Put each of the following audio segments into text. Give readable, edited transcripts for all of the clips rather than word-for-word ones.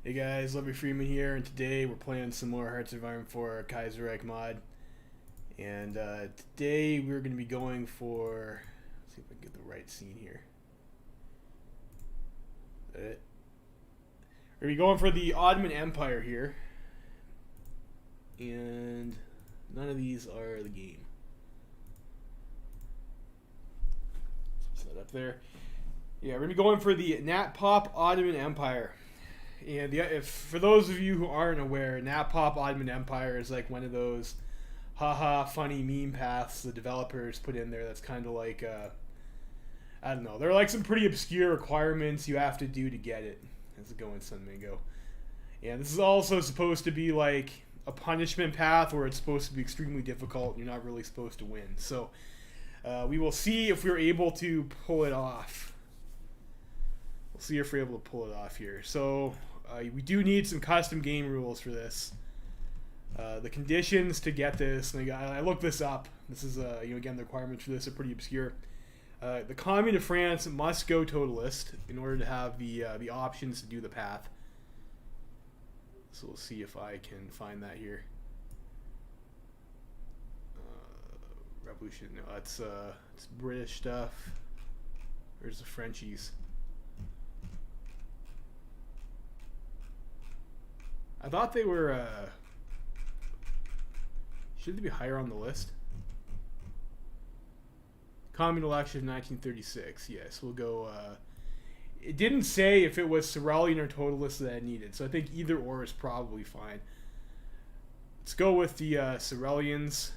Hey guys, Lovey Freeman here, and today we're playing some more Hearts of Iron 4 Kaiserreich mod. And today we're going to be going for, let's see if I can get the right scene here. Is that it? We're going to be going for the Ottoman Empire here. And none of these are the game. Set that up there. Yeah, we're going to be going for the Natpop Ottoman Empire. And if for those of you who aren't aware, Natpop Ottoman Empire is like one of those haha funny meme paths the developers put in there. That's kind of like I don't know. There are like some pretty obscure requirements you have to do to get it. How's it going, Sun Mingo? Yeah, this is also supposed to be like a punishment path where it's supposed to be extremely difficult and you're not really supposed to win. So we will see if we're able to pull it off. We'll see if we're able to pull it off here. So we do need some custom game rules for this. The conditions to get this, and I looked this up. This is again, the requirements for this are pretty obscure. The Commune of France must go totalist in order to have the options to do the path. So we'll see if I can find that here. Revolution, no, it's British stuff. Where's the Frenchies? I thought they were, should they be higher on the list? Commune election 1936, yes, we'll go, it didn't say if it was Cerulean or Totalist that I needed, so I think either or is probably fine. Let's go with the Ceruleans,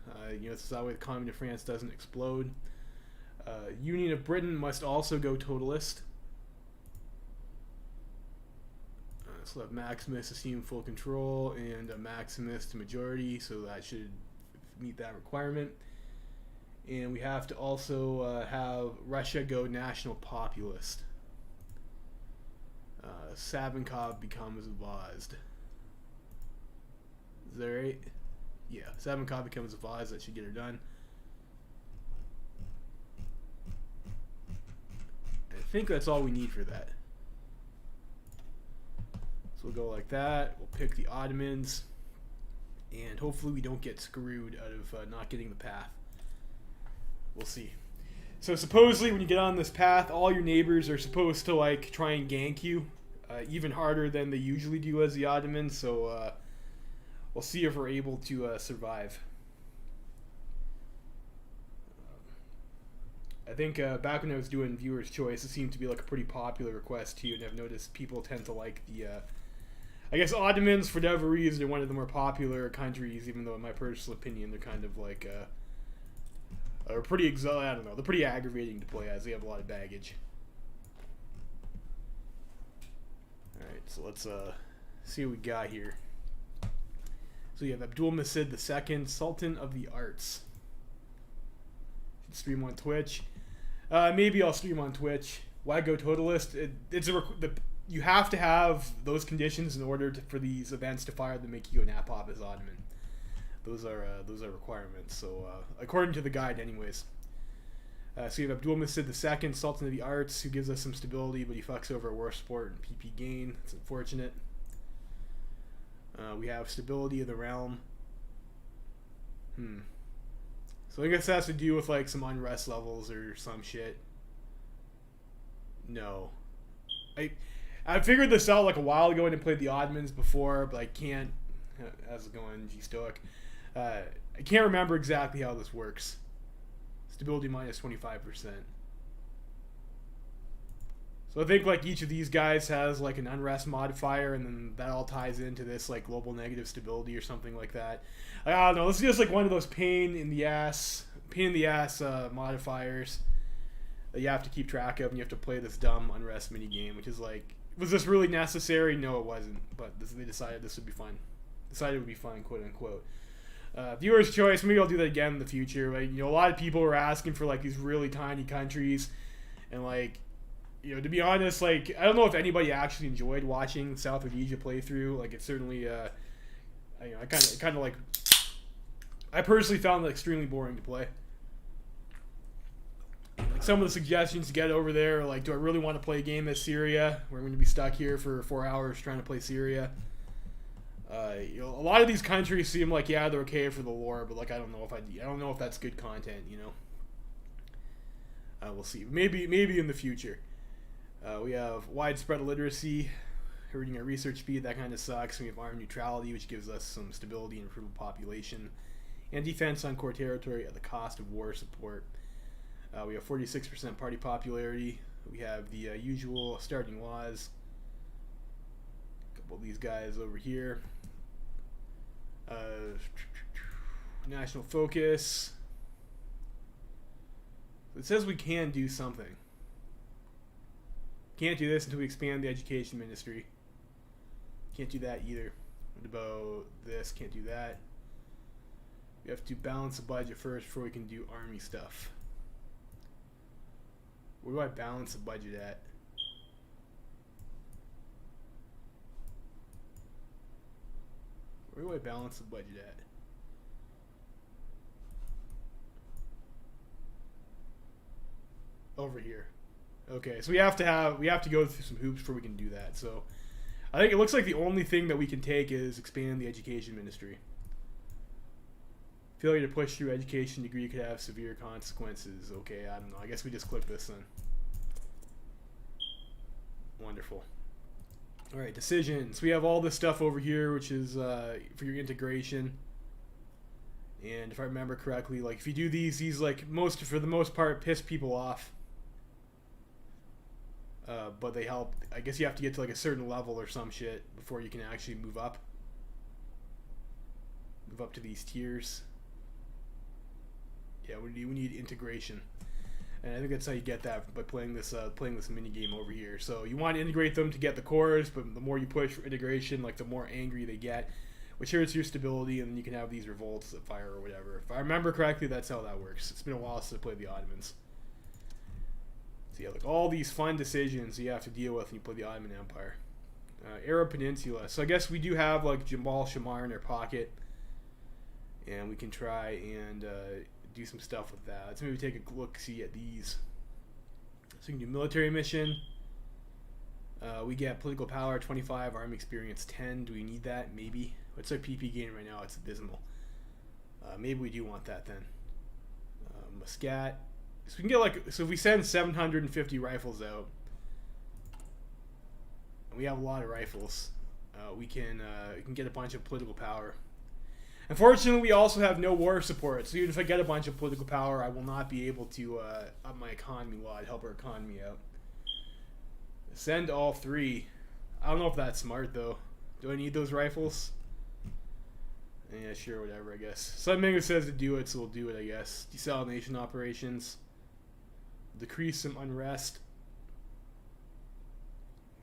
so that way the Commune of France doesn't explode. Union of Britain must also go Totalist. So let Maximus assume full control and a Maximus to majority, so that should meet that requirement. And we have to also have Russia go national populist. Savinkov becomes Vazd. Is that right? Yeah, Savinkov becomes Vazd. That should get her done. I think that's all we need for that. So we'll go like that. We'll pick the Ottomans. And hopefully we don't get screwed out of not getting the path. We'll see. So supposedly when you get on this path, all your neighbors are supposed to like try and gank you. Even harder than they usually do as the Ottomans. So we'll see if we're able to survive. I think back when I was doing Viewer's Choice, it seemed to be like a pretty popular request too. And I've noticed people tend to like the... I guess Ottomans, for whatever reason, are one of the more popular countries, even though in my personal opinion, they're kind of like, are pretty I don't know, they're pretty aggravating to play as. They have a lot of baggage. Alright, so let's see what we got here. So you have Abdulmecid II, Sultan of the Arts. Stream on Twitch. Maybe I'll stream on Twitch. Why go totalist? You have to have those conditions in order for these events to fire that make you go Natpop as Ottoman. Those are requirements. So according to the guide, anyways. So you have Abdulmecid II, Sultan of the Arts, who gives us some stability, but he fucks over war support and PP gain. It's unfortunate. We have stability of the realm. So I guess that has to do with like some unrest levels or some shit. No. I figured this out like a while ago and I played the Ottomans before, but I can't. How's it going, G Stoic? I can't remember exactly how this works. Stability minus 25%. So I think like each of these guys has like an unrest modifier, and then that all ties into this like global negative stability or something like that. I don't know. This is just like one of those pain in the ass modifiers that you have to keep track of, and you have to play this dumb unrest mini game, which is like, was this really necessary? No, it wasn't. But they decided this would be fun. Decided it would be fun, quote unquote. Viewer's choice. Maybe I'll do that again in the future. Like, a lot of people were asking for like these really tiny countries, and like, to be honest, like, I don't know if anybody actually enjoyed watching South Rhodesia playthrough. Like, it certainly, I kind of like, I personally found it extremely boring to play. Like some of the suggestions to get over there, like, do I really want to play a game as Syria? We're going to be stuck here for 4 hours trying to play Syria. You know, a lot of these countries seem like, yeah, they're okay for the lore, but like I don't know if that's good content, you know. We'll see. Maybe in the future. We have widespread illiteracy, hurting our research speed. That kind of sucks. We have armed neutrality, which gives us some stability and improved population, and defense on core territory at the cost of war support. We have 46% party popularity. We have the usual starting laws. A couple of these guys over here. National focus. It says we can do something. Can't do this until we expand the education ministry. Can't do that either. What about this? Can't do that. We have to balance the budget first before we can do army stuff. Where do I balance the budget at? Where do I balance the budget at? Over here. Okay, so we have to go through some hoops before we can do that. So I think it looks like the only thing that we can take is expand the education ministry. Failure to push through education degree could have severe consequences. Okay, I don't know. I guess we just click this then. Wonderful. All right, decisions. We have all this stuff over here, which is for your integration. And if I remember correctly, like if you do these like for the most part piss people off. But they help. I guess you have to get to like a certain level or some shit before you can actually move up. Move up to these tiers. Yeah, we need integration, and I think that's how you get that by playing this mini game over here. So you want to integrate them to get the cores, but the more you push for integration, like the more angry they get, which hurts your stability, and then you can have these revolts that fire or whatever. If I remember correctly, that's how that works. It's been a while since I played the Ottomans. So yeah, like all these fun decisions you have to deal with when you play the Ottoman Empire. Arab Peninsula. So I guess we do have like Jabal Shamar in our pocket, and we can try and do some stuff with that. Let's maybe take a look-see at these. So we can do military mission. We get political power 25, army experience 10. Do we need that? Maybe. What's our PP gain right now? It's abysmal. Maybe we do want that then. Muscat. So we can get like, so if we send 750 rifles out, and we have a lot of rifles, we can get a bunch of political power. Unfortunately, we also have no war support, so even if I get a bunch of political power, I will not be able to up my economy a lot, help our economy out. Send all 3. I don't know if that's smart, though. Do I need those rifles? Yeah, sure, whatever, I guess. Something says to do it, so we'll do it, I guess. Desalination operations. Decrease some unrest.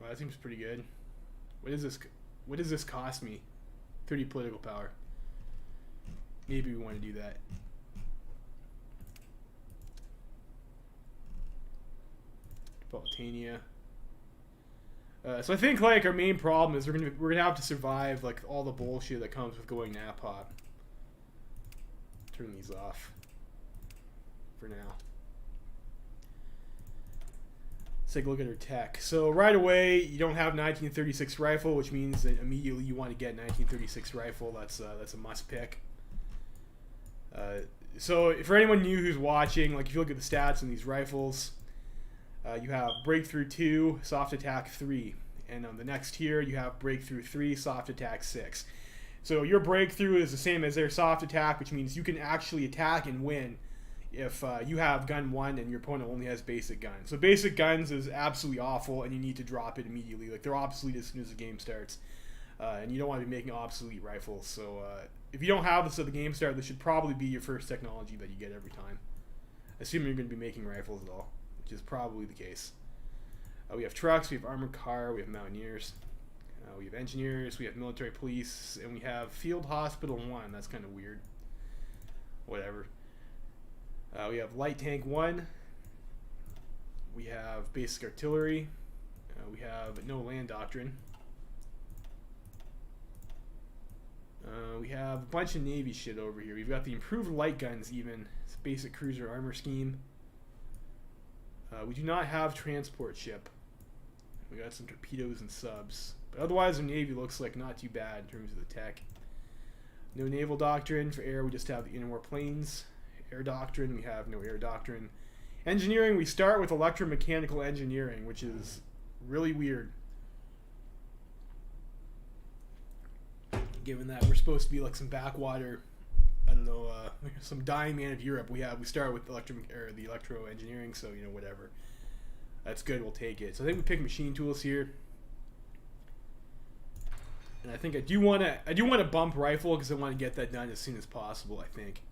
Wow, that seems pretty good. What does this cost me? 30 political power. Maybe we want to do that. Baltania. So I think like our main problem is we're gonna have to survive like all the bullshit that comes with going Natpop. Turn these off for now. Let's take a look at our tech. So right away, you don't have 1936 rifle, which means that immediately you want to get 1936 rifle. That's a must pick. So for anyone new who's watching, like if you look at the stats on these rifles, you have breakthrough 2, soft attack 3, and on the next tier you have breakthrough 3, soft attack 6. So your breakthrough is the same as their soft attack, which means you can actually attack and win if you have gun 1 and your opponent only has basic guns. So basic guns is absolutely awful, and you need to drop it immediately. Like they're obsolete as soon as the game starts, and you don't want to be making obsolete rifles. So if you don't have this at the game start, this should probably be your first technology that you get every time, assuming you're going to be making rifles at all, which is probably the case. We have trucks, we have armored car, we have mountaineers, we have engineers, we have military police, and we have field hospital 1. That's kind of weird. Whatever. We have light tank 1. We have basic artillery. We have no land doctrine. We have a bunch of Navy shit over here. We've got the improved light guns even. It's basic cruiser armor scheme. We do not have transport ship. We got some torpedoes and subs. But otherwise, the Navy looks like not too bad in terms of the tech. No naval doctrine. For air, we just have the interwar planes. Air doctrine, we have no air doctrine. Engineering, we start with electromechanical engineering, which is really weird. Given that we're supposed to be like some backwater, I don't know, some dying man of Europe. We start with the electro engineering, so you know, whatever. That's good, we'll take it. So I think we pick machine tools here. And I think I do want to bump rifle because I want to get that done as soon as possible, I think.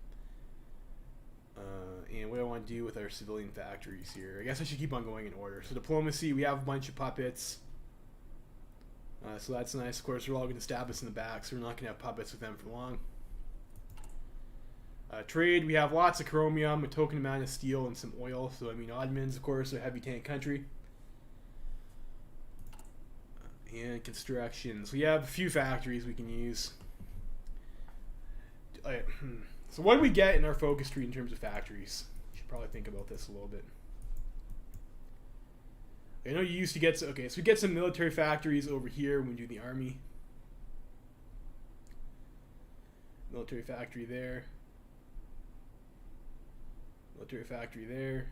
And what I want to do with our civilian factories here. I guess I should keep on going in order. So diplomacy, we have a bunch of puppets. So that's nice. Of course, we're all going to stab us in the back, so we're not going to have puppets with them for long. Trade, we have lots of chromium, a token amount of steel, and some oil. So, I mean, Ottomans, of course, are a heavy tank country. And construction. So we have a few factories we can use. So what do we get in our focus tree in terms of factories? Should probably think about this a little bit. I know you used to get... Okay, so we get some military factories over here when we do the army. Military factory there. Military factory there.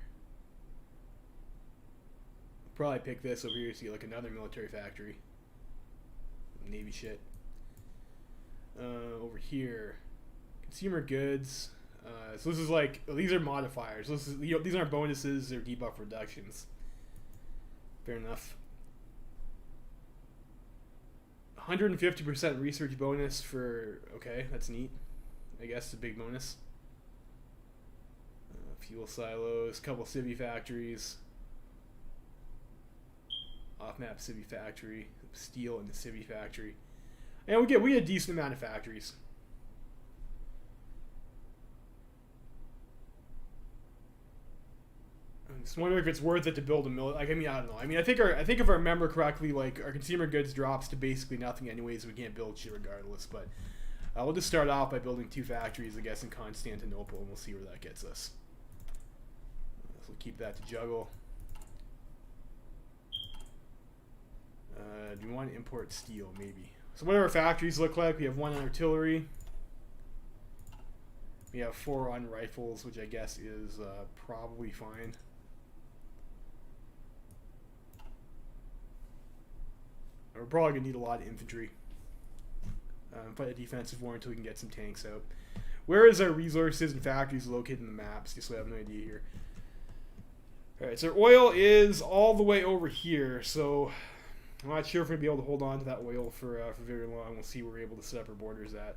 Probably pick this over here to get like another military factory. Navy shit. Over here. Consumer goods. So this is like, these are modifiers. This is, you know, these aren't bonuses, they're debuff reductions. Fair enough. 150% research bonus for, okay, that's neat. I guess a big bonus. Fuel silos, couple civvy factories. Off-map civvy factory, steel in the civvy factory. And we get a decent amount of factories. I'm just wondering if it's worth it to build a mill. Like, I mean, I don't know. I mean, I think if I remember correctly, like our consumer goods drops to basically nothing anyways. So we can't build shit regardless. But we'll just start off by building 2 factories, I guess, in Constantinople, and we'll see where that gets us. So we'll keep that to juggle. Do we want to import steel? Maybe. So what do our factories look like? We have 1 on artillery. We have 4 on rifles, which I guess is probably fine. We're probably going to need a lot of infantry. Fight a defensive war until we can get some tanks out. Where is our resources and factories located in the maps? Just so I have no idea here. Alright, so oil is all the way over here, so I'm not sure if we're going to be able to hold on to that oil for very long. We'll see where we're able to set up our borders at.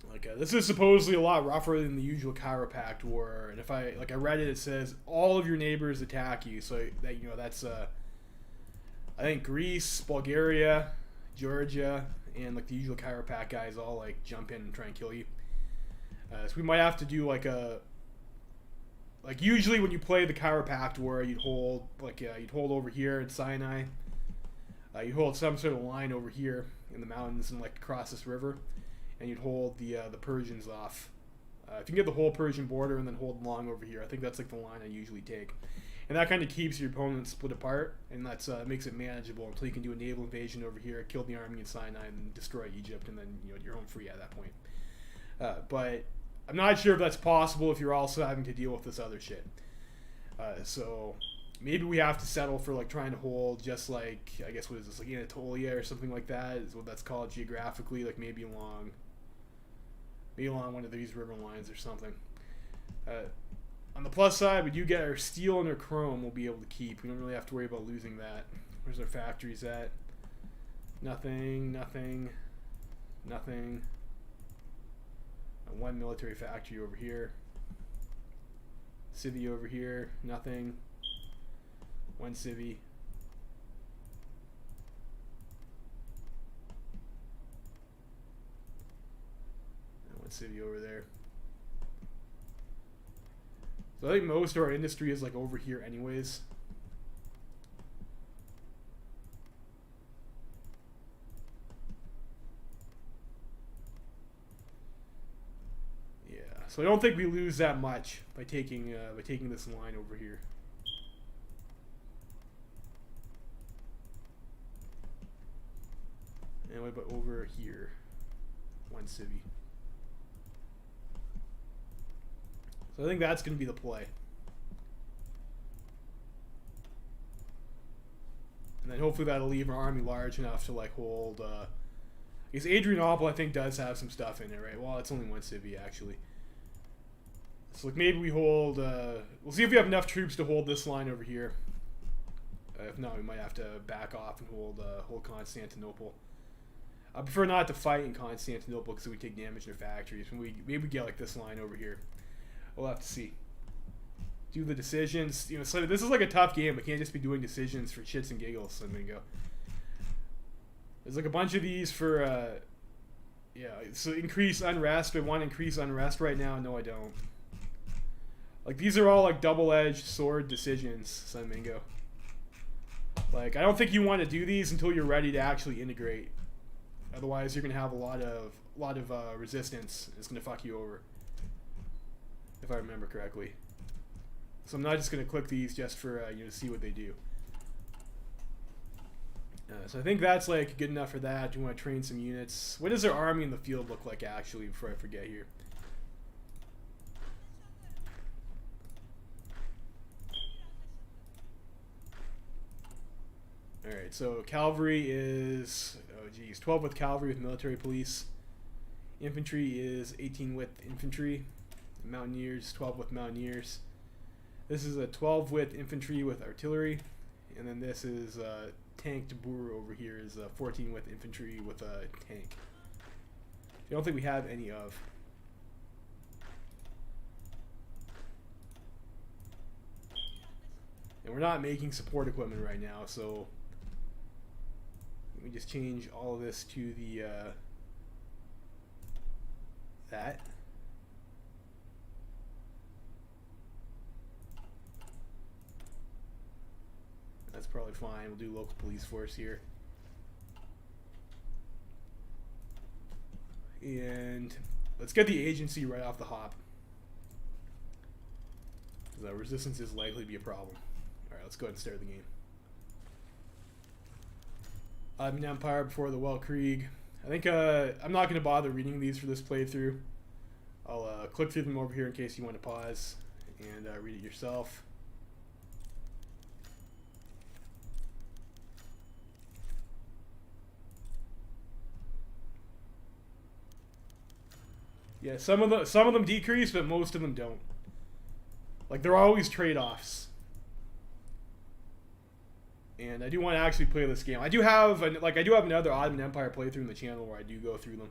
Like, this is supposedly a lot rougher than the usual Kaiserreich war, and if I read it, it says all of your neighbors attack you. So that, you know, that's I think Greece, Bulgaria, Georgia, and like the usual Kaiserreich guys all like jump in and try and kill you. So we might have to do like usually when you play the Kaiserreich war, you'd hold over here in Sinai. You'd hold some sort of line over here in the mountains and like across this river. And you'd hold the Persians off. If you can get the whole Persian border and then hold along over here, I think that's like the line I usually take. And that kind of keeps your opponent split apart, and that's makes it manageable until you can do a naval invasion over here, kill the army in Sinai, and destroy Egypt, and then you're home free at that point. But I'm not sure if that's possible if you're also having to deal with this other shit. So maybe we have to settle for like trying to hold just like, I guess what is this, like Anatolia or something like that is what that's called geographically, like maybe along one of these river lines or something. On the plus side, we do get our steel and our chrome we'll be able to keep. We don't really have to worry about losing that. Where's our factories at? Nothing, nothing, nothing. 1 military factory over here. Civvy over here, nothing. 1 civvy. And 1 civvy over there. So I think most of our industry is like over here anyways. Yeah, So I don't think we lose that much by taking this line over here. And what about over here? 1 civvy. So I think that's going to be the play. And then hopefully that'll leave our army large enough to like hold. Because Adrianople, I think, does have some stuff in it, right? Well, it's only 1 civvy actually. So like maybe we hold. We'll see if we have enough troops to hold this line over here. If not, we might have to back off and hold Constantinople. I prefer not to fight in Constantinople because we take damage to their factories. Maybe we get like this line over here. We'll have to see. Do the decisions. You know, so this is like a tough game. We can't just be doing decisions for shits and giggles. So I'm gonna go. There's like a bunch of these for, yeah. So increase unrest. Do I want to increase unrest right now? No, I don't. Like these are all like double-edged sword decisions, Sunmingo. Like I don't think you want to do these until you're ready to actually integrate. Otherwise, you're gonna have a lot of resistance. It's gonna fuck you over, if I remember correctly. So I'm not just gonna click these just for you know, to see what they do. So I think that's like good enough for that. Do you want to train some units? What does their army in the field look like actually? Before I forget here. Alright, so cavalry is, oh geez, 12 with cavalry with military police. Infantry is 18 with infantry. Mountaineers, 12 with mountaineers. This is a 12 with infantry with artillery. And then this is tank to boer over here is 14 with infantry with a tank. I don't think we have any of. And we're not making support equipment right now, so let me just change all of this to the that. That's probably fine. We'll do local police force here. And let's get the agency right off the hop. The resistance is likely to be a problem. Alright, let's go ahead and start the game. Ottoman Empire before the Weltkrieg. I think I'm not going to bother reading these for this playthrough. I'll click through them over here in case you want to pause and read it yourself. Yeah, some of them decrease, but most of them don't. Like there are always trade-offs. And I do want to actually play this game. I do have another Ottoman Empire playthrough in the channel where I do go through them.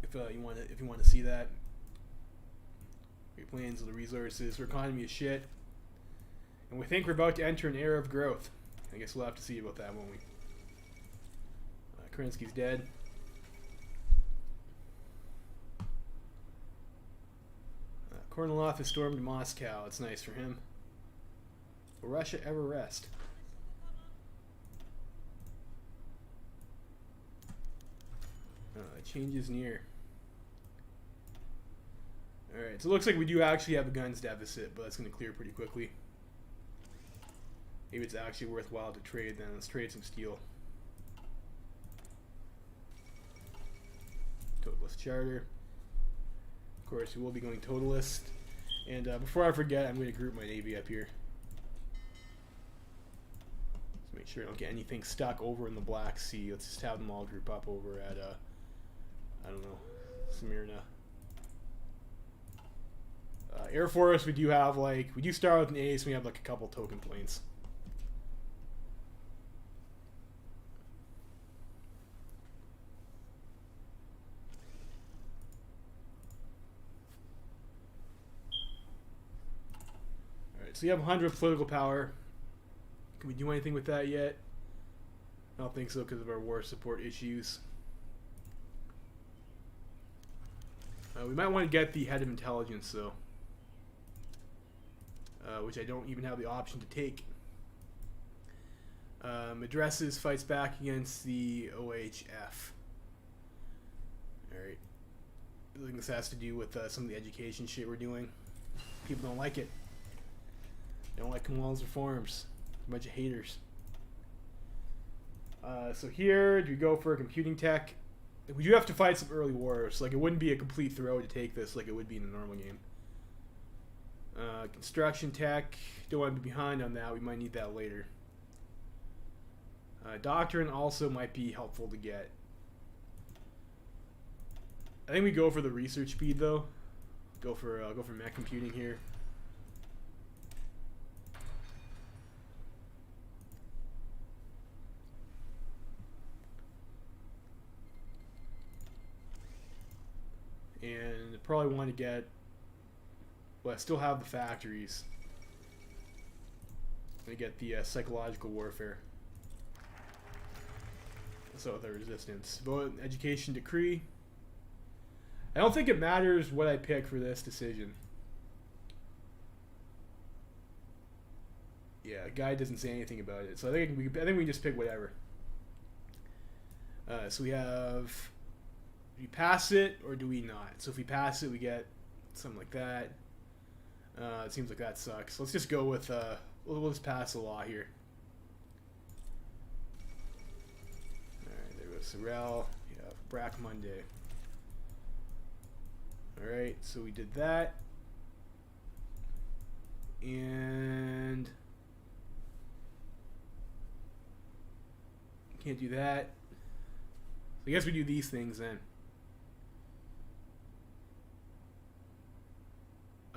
If you want to see that. Great Plains of the resources. Our economy is shit. And we think we're about to enter an era of growth. I guess we'll have to see about that, won't we? Kerensky's dead. Kornilov has stormed Moscow. It's nice for him. Will Russia ever rest? Change is near. Alright, so it looks like we do actually have a guns deficit, but that's going to clear pretty quickly. Maybe it's actually worthwhile to trade then. Let's trade some steel. Totalist charter. Of course, we will be going totalist. And before I forget, I'm going to group my navy up here. Let's make sure I don't get anything stuck over in the Black Sea. Let's just have them all group up over at, I don't know, Smyrna. Air Force, we do have like, we do start with an ace, we have like a couple token planes. So you have 100 political power. Can we do anything with that yet? I don't think so because of our war support issues. We might want to get the head of intelligence though. Which I don't even have the option to take. Addresses fights back against the OHF. Alright. I think this has to do with some of the education shit we're doing. People don't like it. They don't like Kamala's reforms. A bunch of haters. So here, do we go for a computing tech? We do have to fight some early wars. Like, it wouldn't be a complete throw to take this like it would be in a normal game. Construction tech. Don't want to be behind on that. We might need that later. Doctrine also might be helpful to get. I think we go for the research speed though. Go for mech computing here. And probably want to get. Well, I still have the factories. I'm gonna get the psychological warfare. So the resistance. Vote education decree. I don't think it matters what I pick for this decision. Yeah, guy doesn't say anything about it, so I think we can just pick whatever. So we have. Do we pass it or do we not? So if we pass it, we get something like that. It seems like that sucks. Let's just go with. We'll just pass the law here. Alright, there goes Sorrel. Yeah, Brack Monday. Alright, so we did that. And. Can't do that. So I guess we do these things then.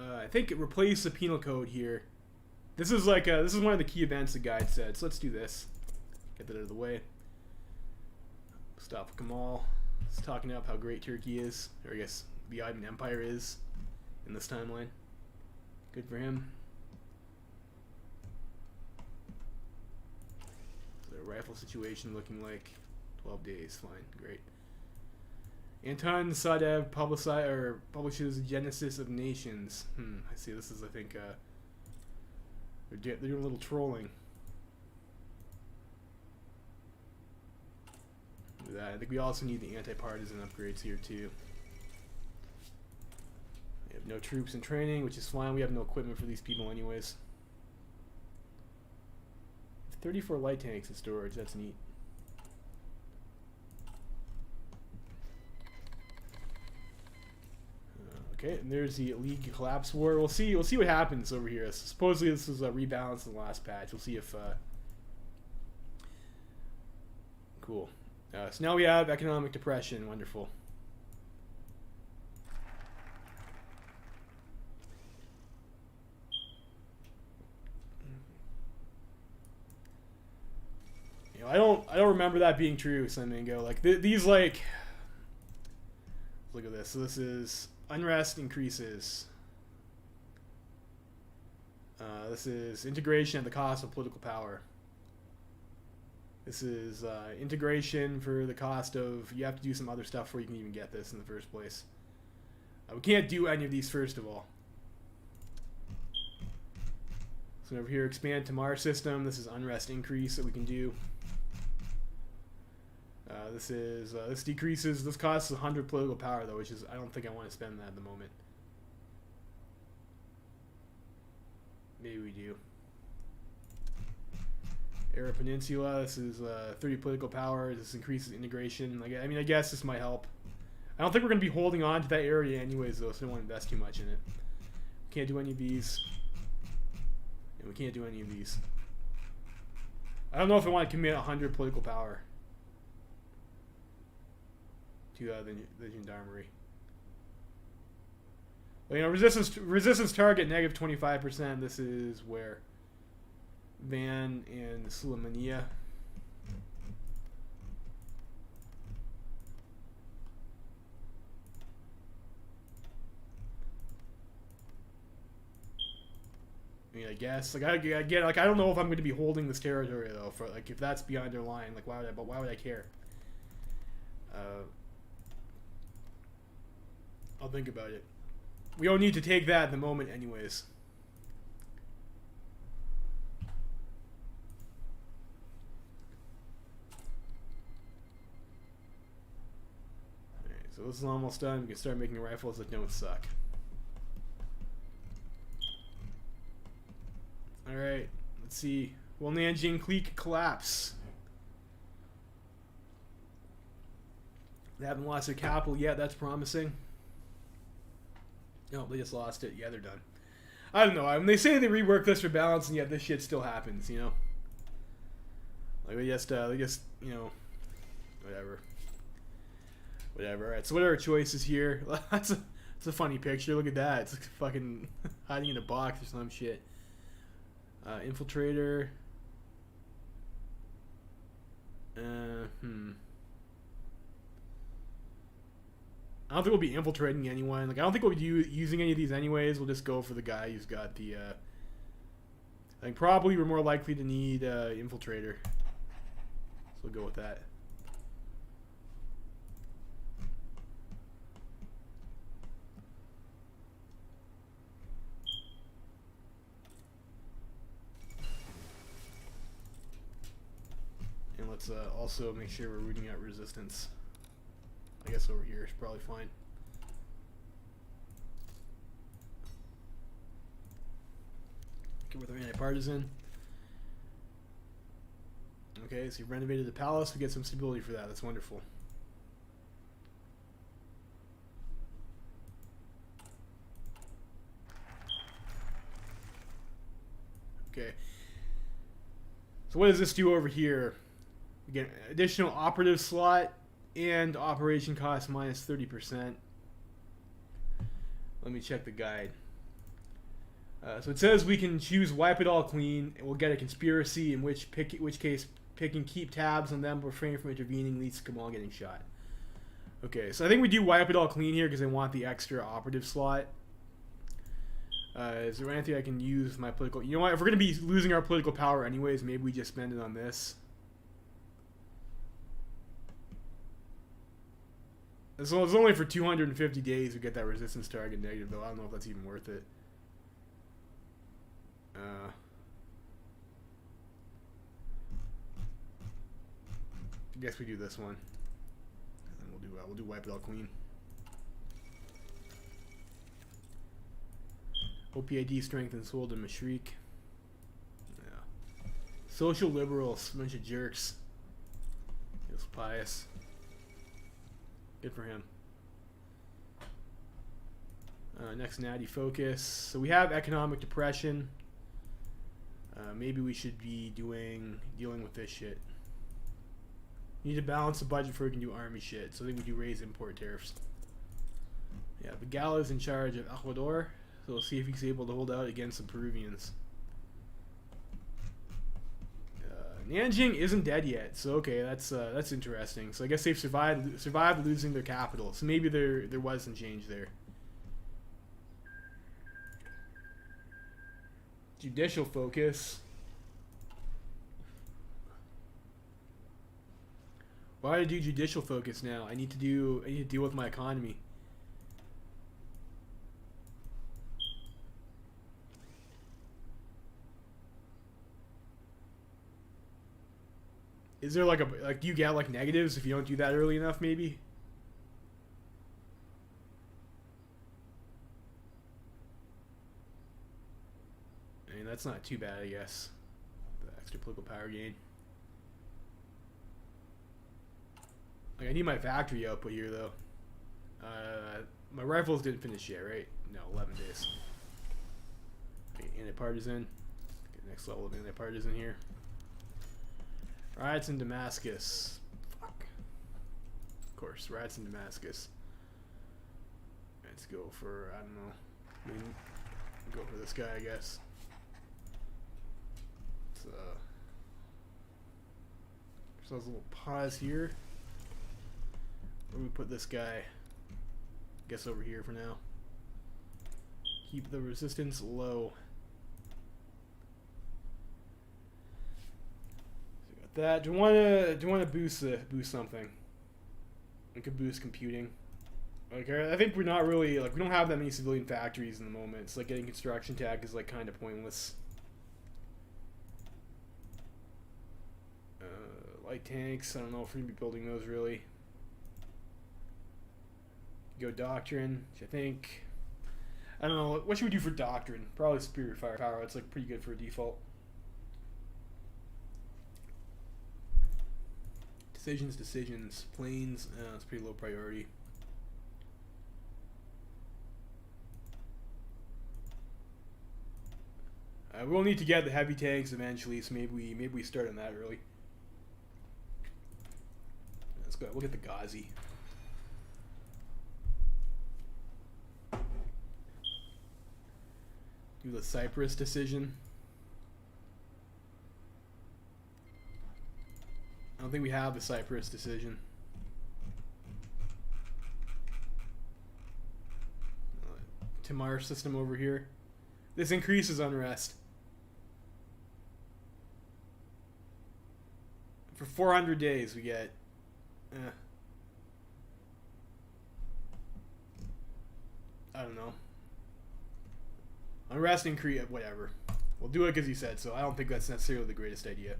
I think it replaced the penal code here. This is like this is one of the key events the guide said. So let's do this. Get that out of the way. Stop Kemal. It's talking up how great Turkey is, or I guess the Ottoman Empire is in this timeline. Good for him. So the rifle situation looking like 12 days. Fine, great. Anton Sadev publishes Genesis of Nations. I see. This is, I think, they're doing a little trolling. Do that. I think we also need the anti-partisan upgrades here too. We have no troops in training, which is fine. We have no equipment for these people, anyways. 34 light tanks in storage. That's neat. Okay, and there's the League Collapse War. We'll see what happens over here. Supposedly this was a rebalance in the last patch. We'll see if cool. So now we have economic depression. Wonderful. You know, I don't remember that being true, Slimingo. Like these like. Look at this. So this is. Unrest increases. This is integration at the cost of political power. This is integration for the cost of you have to do some other stuff before you can even get this in the first place. We can't do any of these first of all. So over here, expand Tamar system. This is unrest increase that we can do. This decreases. This costs 100 political power though, which is I don't think I want to spend that at the moment. Maybe we do. Arab Peninsula. This is 30 political power. This increases integration. Like I mean, I guess this might help. I don't think we're going to be holding on to that area anyways though, so I don't want to invest too much in it. Can't do any of these. And we can't do any of these. I don't know if I want to commit 100 political power to the gendarmerie. Well, you know, resistance target negative 25%. This is where Van and Sulemania. I mean, I guess like I get like I don't know if I'm going to be holding this territory though. For like if that's beyond their line, like why would I care? I'll think about it. We don't need to take that at the moment anyways. Alright, So this is almost done. We can start making rifles that don't suck. Alright, let's see. Will Nanjing Clique collapse? They haven't lost their capital yet. That's promising. No, they just lost it. Yeah, they're done. I don't know. When they say they rework this for balance, and yet this shit still happens, you know? Like, they just, you know, whatever. Whatever. Alright, so what are our choices here? That's a funny picture. Look at that. It's like fucking hiding in a box or some shit. Infiltrator. I don't think we'll be infiltrating anyone. Like, I don't think we'll be using any of these anyways. We'll just go for the guy who's got the, I think probably we're more likely to need, infiltrator. So we'll go with that. And let's, also make sure we're rooting out resistance. I guess over here is probably fine. Okay, with our anti-partisan. Okay, so you've renovated the palace. We get some stability for that. That's wonderful. Okay. So what does this do over here? Again, additional operative slot. And operation cost minus 30%. Let me check the guide. So it says we can choose wipe it all clean, and we'll get a conspiracy in which case pick and keep tabs on them, refrain from intervening, leads to Kamal getting shot. Okay, so I think we do wipe it all clean here because I want the extra operative slot. Is there anything I can use with my political? You know what? If we're gonna be losing our political power anyways, maybe we just spend it on this. So it's only for 250 days we get that resistance target negative, though. I don't know if that's even worth it. I guess we do this one, and then we'll do wipe it all clean. OPID strengthens hold and Mashriq. Yeah. Social liberals, bunch of jerks. Feels pious. Good for him. Next natty focus. So we have economic depression. Maybe we should be dealing with this shit. We need to balance the budget before we can do army shit. So I think we do raise import tariffs. Yeah, the Gala's in charge of Ecuador. So we'll see if he's able to hold out against the Peruvians. Nanjing isn't dead yet, so okay, that's interesting. So I guess they've survived losing their capital. So maybe there was some change there. Judicial focus. Why do I do judicial focus now? I need to deal with my economy. Is there like do you get like negatives if you don't do that early enough, maybe? I mean, that's not too bad, I guess. The extra political power gain. Like, I need my factory output here, though. My rifles didn't finish yet, right? No, 11 days. Okay, anti-partisan. Get next level of anti-partisan here. Riots in Damascus. Fuck. Of course, riots in Damascus. Let's go for, I don't know. Go for this guy, I guess. So there's a little pause here. Where do we put this guy? Guess over here for now. Keep the resistance low. That do you want to boost something? We could boost computing. Like, I think we're not really we don't have that many civilian factories in the moment. It's like getting construction tech is like kind of pointless. Light tanks. I don't know if we're gonna be building those really. Go doctrine, which I think. I don't know. What should we do for doctrine? Probably superior firepower. It's like pretty good for a default. Decisions. Planes. It's pretty low priority. We'll need to get the heavy tanks eventually, so maybe we start on that early. Let's go. We'll get the Ghazi. Do the Cyprus decision. I don't think we have the Cyprus decision. Tamar system over here. This increases unrest. For 400 days we get... I don't know. Unrest increase, whatever. We'll do it because he said so. I don't think that's necessarily the greatest idea.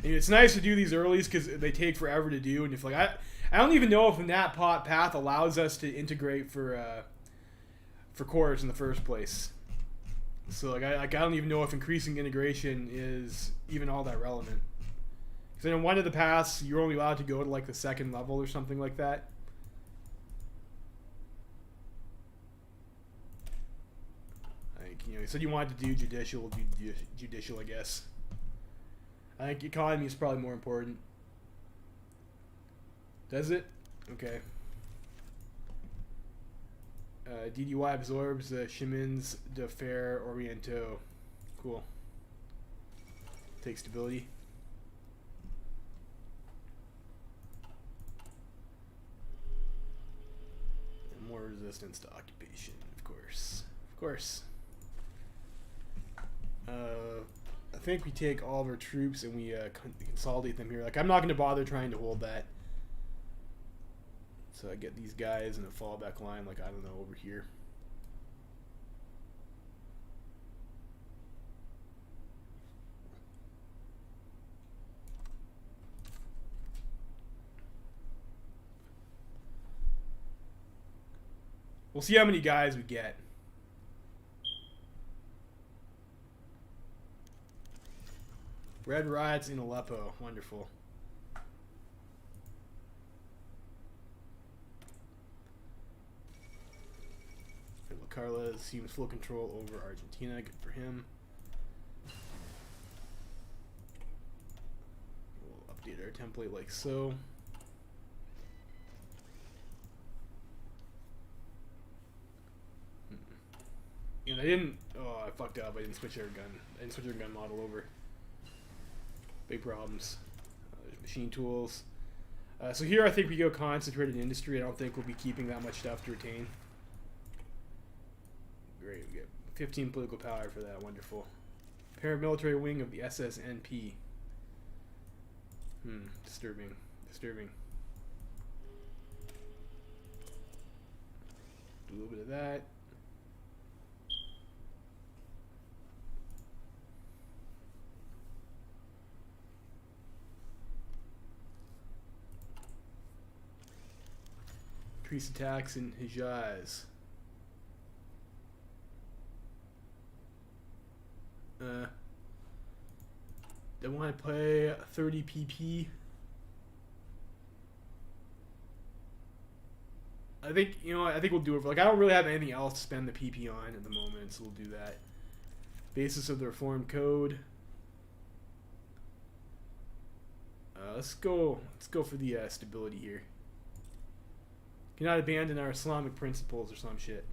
And it's nice to do these earlies because they take forever to do. And if like I don't even know if the Natpop path allows us to integrate for cores in the first place. So like I don't even know if increasing integration is even all that relevant. Because in one of the paths you're only allowed to go to like the second level or something like that. You know, he said you wanted to do judicial, I guess. I think economy is probably more important. Does it? Okay. DDY absorbs the Chemins de Fer Oriento. Cool. Take stability. And more resistance to occupation, of course. Of course. I think we take all of our troops and we consolidate them here. Like, I'm not going to bother trying to hold that. So I get these guys in a fallback line, like, I don't know, over here. We'll see how many guys we get. Red riots in Aleppo. Wonderful. Carla assumes full control over Argentina. Good for him. We'll update our template like so. And I didn't... Oh, I fucked up. I didn't switch our gun. I didn't switch our gun model over. Big problems. There's machine tools. So here I think we go concentrated industry. I don't think we'll be keeping that much stuff to retain. Great, we get 15 political power for that. Wonderful. Paramilitary wing of the SSNP. Disturbing. Disturbing. Do a little bit of that. Increase attacks in Hijaz. They want to play 30 PP. I think, you know, I think we'll do it for, like, I don't really have anything else to spend the PP on at the moment, so we'll do that. Basis of the Reformed Code. Let's go for the stability here. Cannot abandon our Islamic principles or some shit.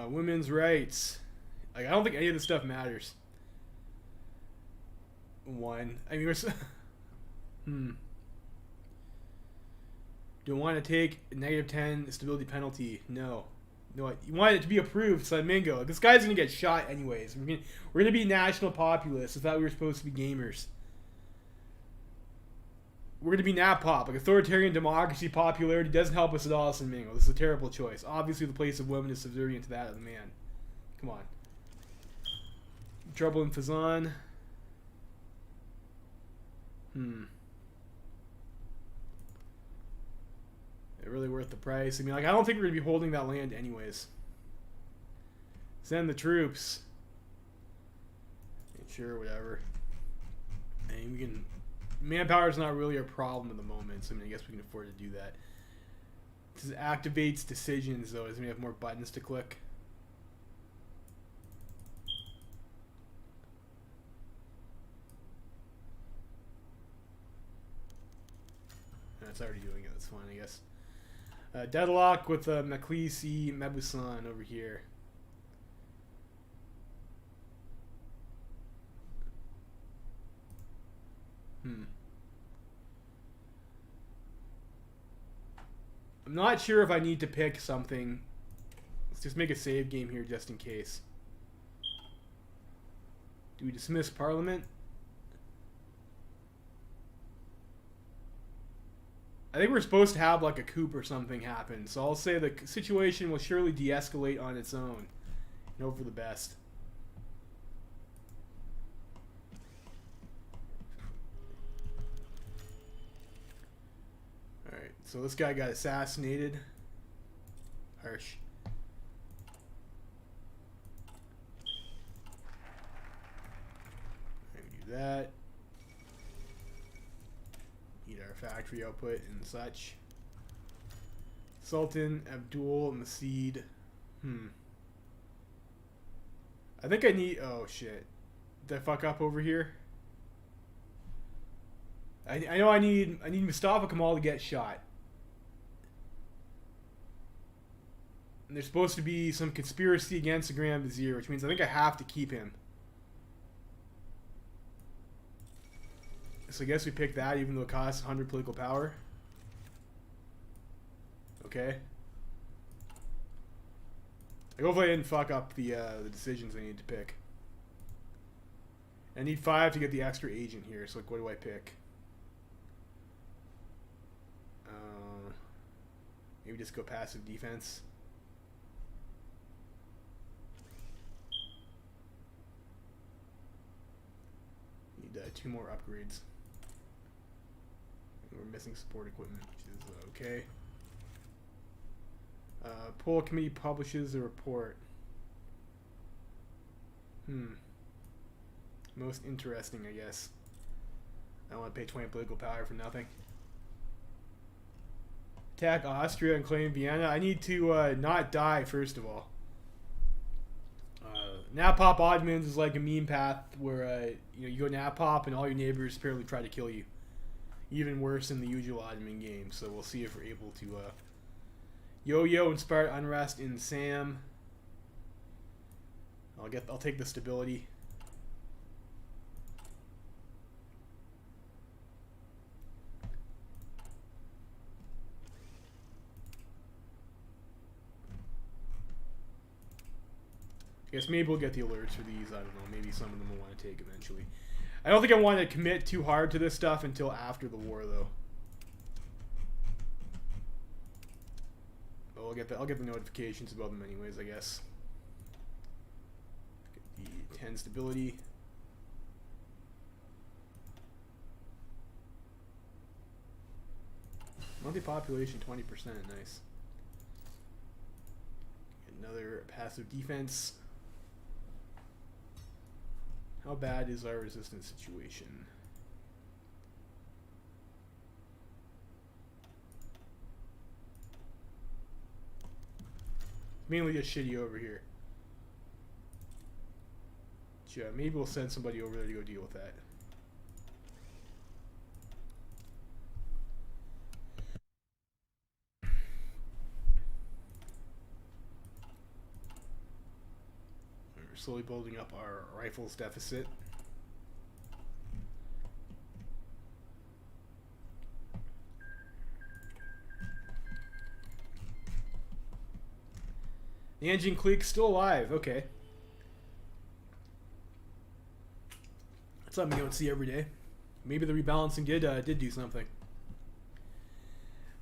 Women's rights. Like, I don't think any of this stuff matters. One. I mean, we're... Do you want to take a -10 stability penalty? No. No, you want it to be approved, Flamingo. This guy's going to get shot anyways. We're gonna be national populists. I thought we were supposed to be gamers. we're going to be Natpop. Like, authoritarian democracy popularity doesn't help us at all, Sin Mingo. This is a terrible choice. Obviously, the place of women is subservient to that of the man. Come on. Trouble in Fazan. It really worth the price? I mean, like, I don't think we're going to be holding that land anyways. Send the troops. Sure, whatever. And we can... Manpower is not really a problem at the moment, so I mean, I guess we can afford to do that. This activates decisions, though. Does it mean we have more buttons to click? No, it's already doing it. That's fine, I guess. Deadlock with Maklisi Mebusan over here. I'm not sure if I need to pick something. Let's just make a save game here just in case. Do we dismiss Parliament? I think we're supposed to have like a coup or something happen. So I'll say the situation will surely de-escalate on its own. And hope for the best. Alright, so this guy got assassinated. Harsh. Do that. Need our factory output and such. Sultan Abdul Masid. I think I need... Oh, shit. Did I fuck up over here? I know I need Mustafa Kemal to get shot. And there's supposed to be some conspiracy against the Grand Vizier, which means I think I have to keep him. So I guess we pick that, even though it costs 100 political power. Okay. Hopefully I didn't fuck up the decisions I need to pick. I need 5 to get the extra agent here, so like, what do I pick? Maybe just go passive defense. Need 2 more upgrades. We're missing support equipment, which is okay. Poll committee publishes a report. Most interesting, I guess. I don't want to pay 20 political power for nothing. Attack Austria and claim Vienna. I need to not die, first of all. Natpop Ottomans is like a meme path where you go Natpop and all your neighbors apparently try to kill you. Even worse than the usual Ottoman game. So we'll see if we're able to yo-yo inspire unrest in Sam. I'll take the stability. I guess maybe we'll get the alerts for these. I don't know. Maybe some of them will want to take eventually. I don't think I want to commit too hard to this stuff until after the war, though. But I'll get the notifications about them anyways, I guess. Get the 10 stability. Monthly population 20%. Nice. Another passive defense. How bad is our resistance situation? Mainly just shitty over here. Yeah, maybe we'll send somebody over there to go deal with that. We're slowly building up our rifles deficit. The engine clique's still alive. Okay. That's something you don't see every day. Maybe the rebalancing did do something.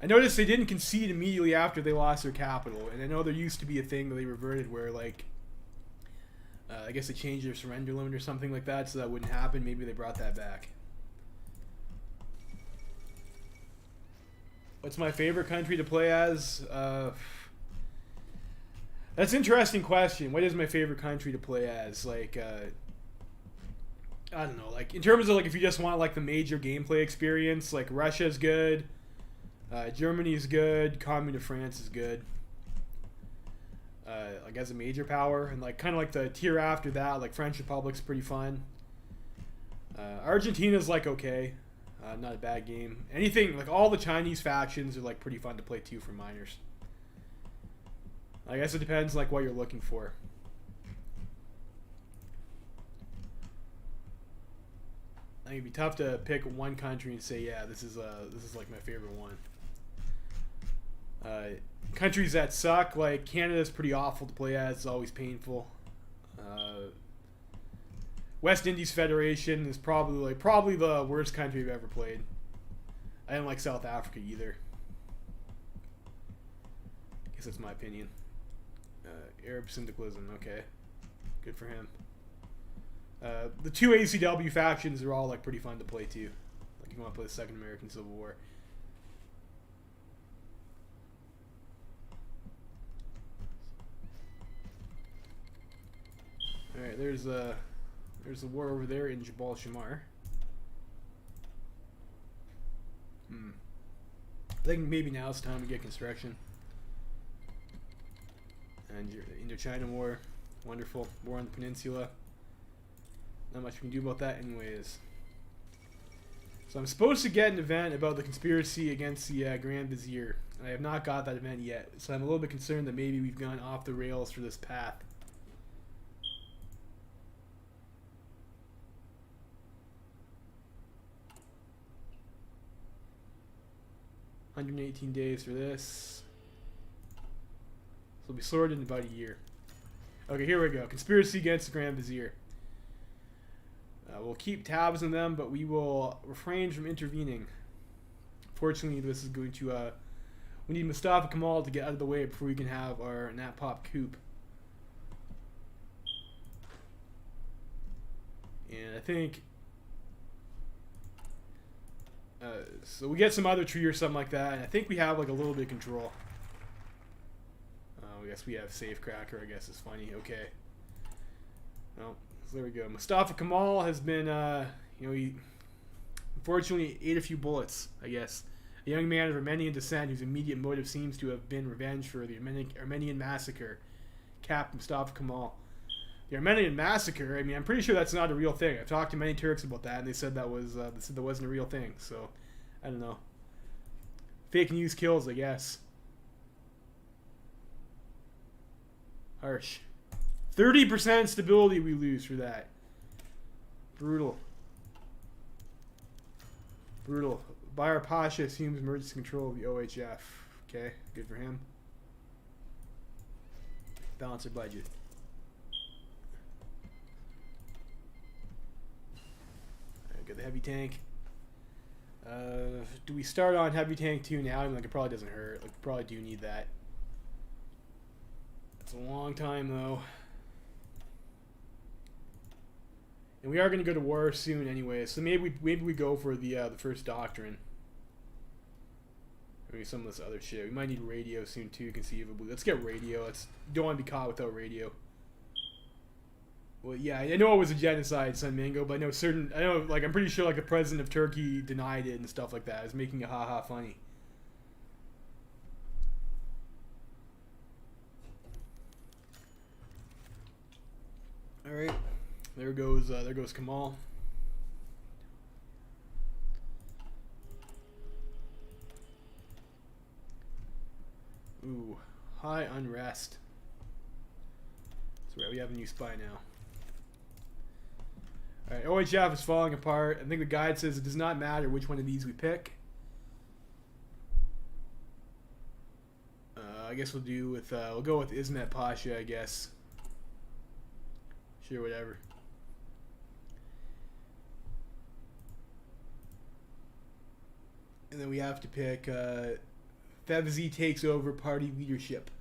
I noticed they didn't concede immediately after they lost their capital, and I know there used to be a thing that they reverted where, like, I guess they changed their surrender limit or something like that so that wouldn't happen. Maybe they brought that back. What's my favorite country to play as? That's an interesting question. What is my favorite country to play as? Like, I don't know. Like, in terms of, like, if you just want, like, the major gameplay experience, like, Russia's good. Germany's good. Commune of France is good. Like, as a major power. And, like, kind of like the tier after that, like, French Republic's pretty fun. Argentina's, like, okay. Not a bad game. Anything, like, all the Chinese factions are, like, pretty fun to play, too, for minors. I guess it depends, like, what you're looking for. I think it'd be tough to pick one country and say, yeah, this is like my favorite one. Countries that suck, like Canada's pretty awful to play as. It's always painful. West Indies Federation is probably the worst country I've ever played. I didn't like South Africa either. I guess that's my opinion. Arab syndicalism, okay, good for him. The two ACW factions are all like pretty fun to play too. Like if you want to play the Second American Civil War. All right, there's a war over there in Jabal Shamar. I think maybe now it's time to get construction. And your Indochina War, wonderful. War on the Peninsula. Not much we can do about that anyways. So I'm supposed to get an event about the conspiracy against the Grand Vizier. And I have not got that event yet. So I'm a little bit concerned that maybe we've gone off the rails for this path. $118 days for this. Will be sorted in about a year. Okay, here we go. Conspiracy against the Grand Vizier. We'll keep tabs on them, but we will refrain from intervening. Fortunately, this is going to... we need Mustafa Kemal to get out of the way before we can have our Natpop coup. And I think... so we get some other tree or something like that, and I think we have like a little bit of control. I guess we have Safecracker, I guess is funny. Okay. Well, so there we go. Mustafa Kemal has been, he unfortunately ate a few bullets, I guess. A young man of Armenian descent whose immediate motive seems to have been revenge for the Armenian massacre. Cap Mustafa Kemal. The Armenian massacre, I mean, I'm pretty sure that's not a real thing. I've talked to many Turks about that, and they said that wasn't a real thing. So, I don't know. Fake news kills, I guess. Harsh. 30% stability we lose for that. Brutal. Brutal. Bayar Pasha assumes emergency control of the OHF. Okay, good for him. Balance our budget. Alright, got the heavy tank. Do we start on heavy tank 2 now? I mean, like, it probably doesn't hurt. Like, we probably do need that. It's a long time, though. And we are going to go to war soon anyway, so maybe we go for the first doctrine. Maybe some of this other shit. We might need radio soon too, conceivably. Let's get radio. Don't want to be caught without radio. Well, yeah, I know it was a genocide, Sun Mingo, but I'm pretty sure like the president of Turkey denied it and stuff like that. I was making it haha funny. All right, there goes Kemal. Ooh, high unrest. That's right, we have a new spy now. Alright, OHF is falling apart. I think the guide says it does not matter which one of these we pick. I guess we'll go with Ismet Pasha, I guess. Sure, whatever. And then we have to pick Fevzi takes over party leadership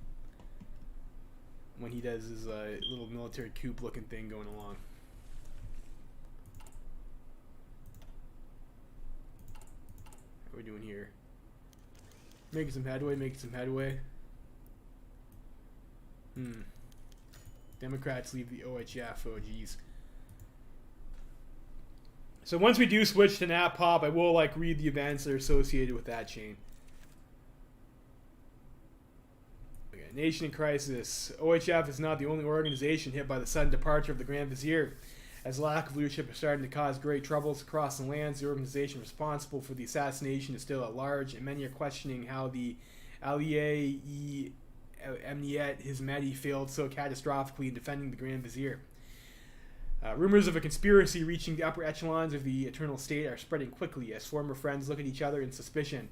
when he does his little military coup looking thing going along. What are we doing here? Making some headway. Democrats leave the HOI4. Oh, geez. So once we do switch to Natpop, I will read the events that are associated with that chain. Okay, nation in crisis. OHF is not the only organization hit by the sudden departure of the Grand Vizier. As lack of leadership is starting to cause great troubles across the lands, the organization responsible for the assassination is still at large, and many are questioning how the Allié Emniet Hizmeti failed so catastrophically in defending the Grand Vizier. Rumors of a conspiracy reaching the upper echelons of the Eternal State are spreading quickly as former friends look at each other in suspicion.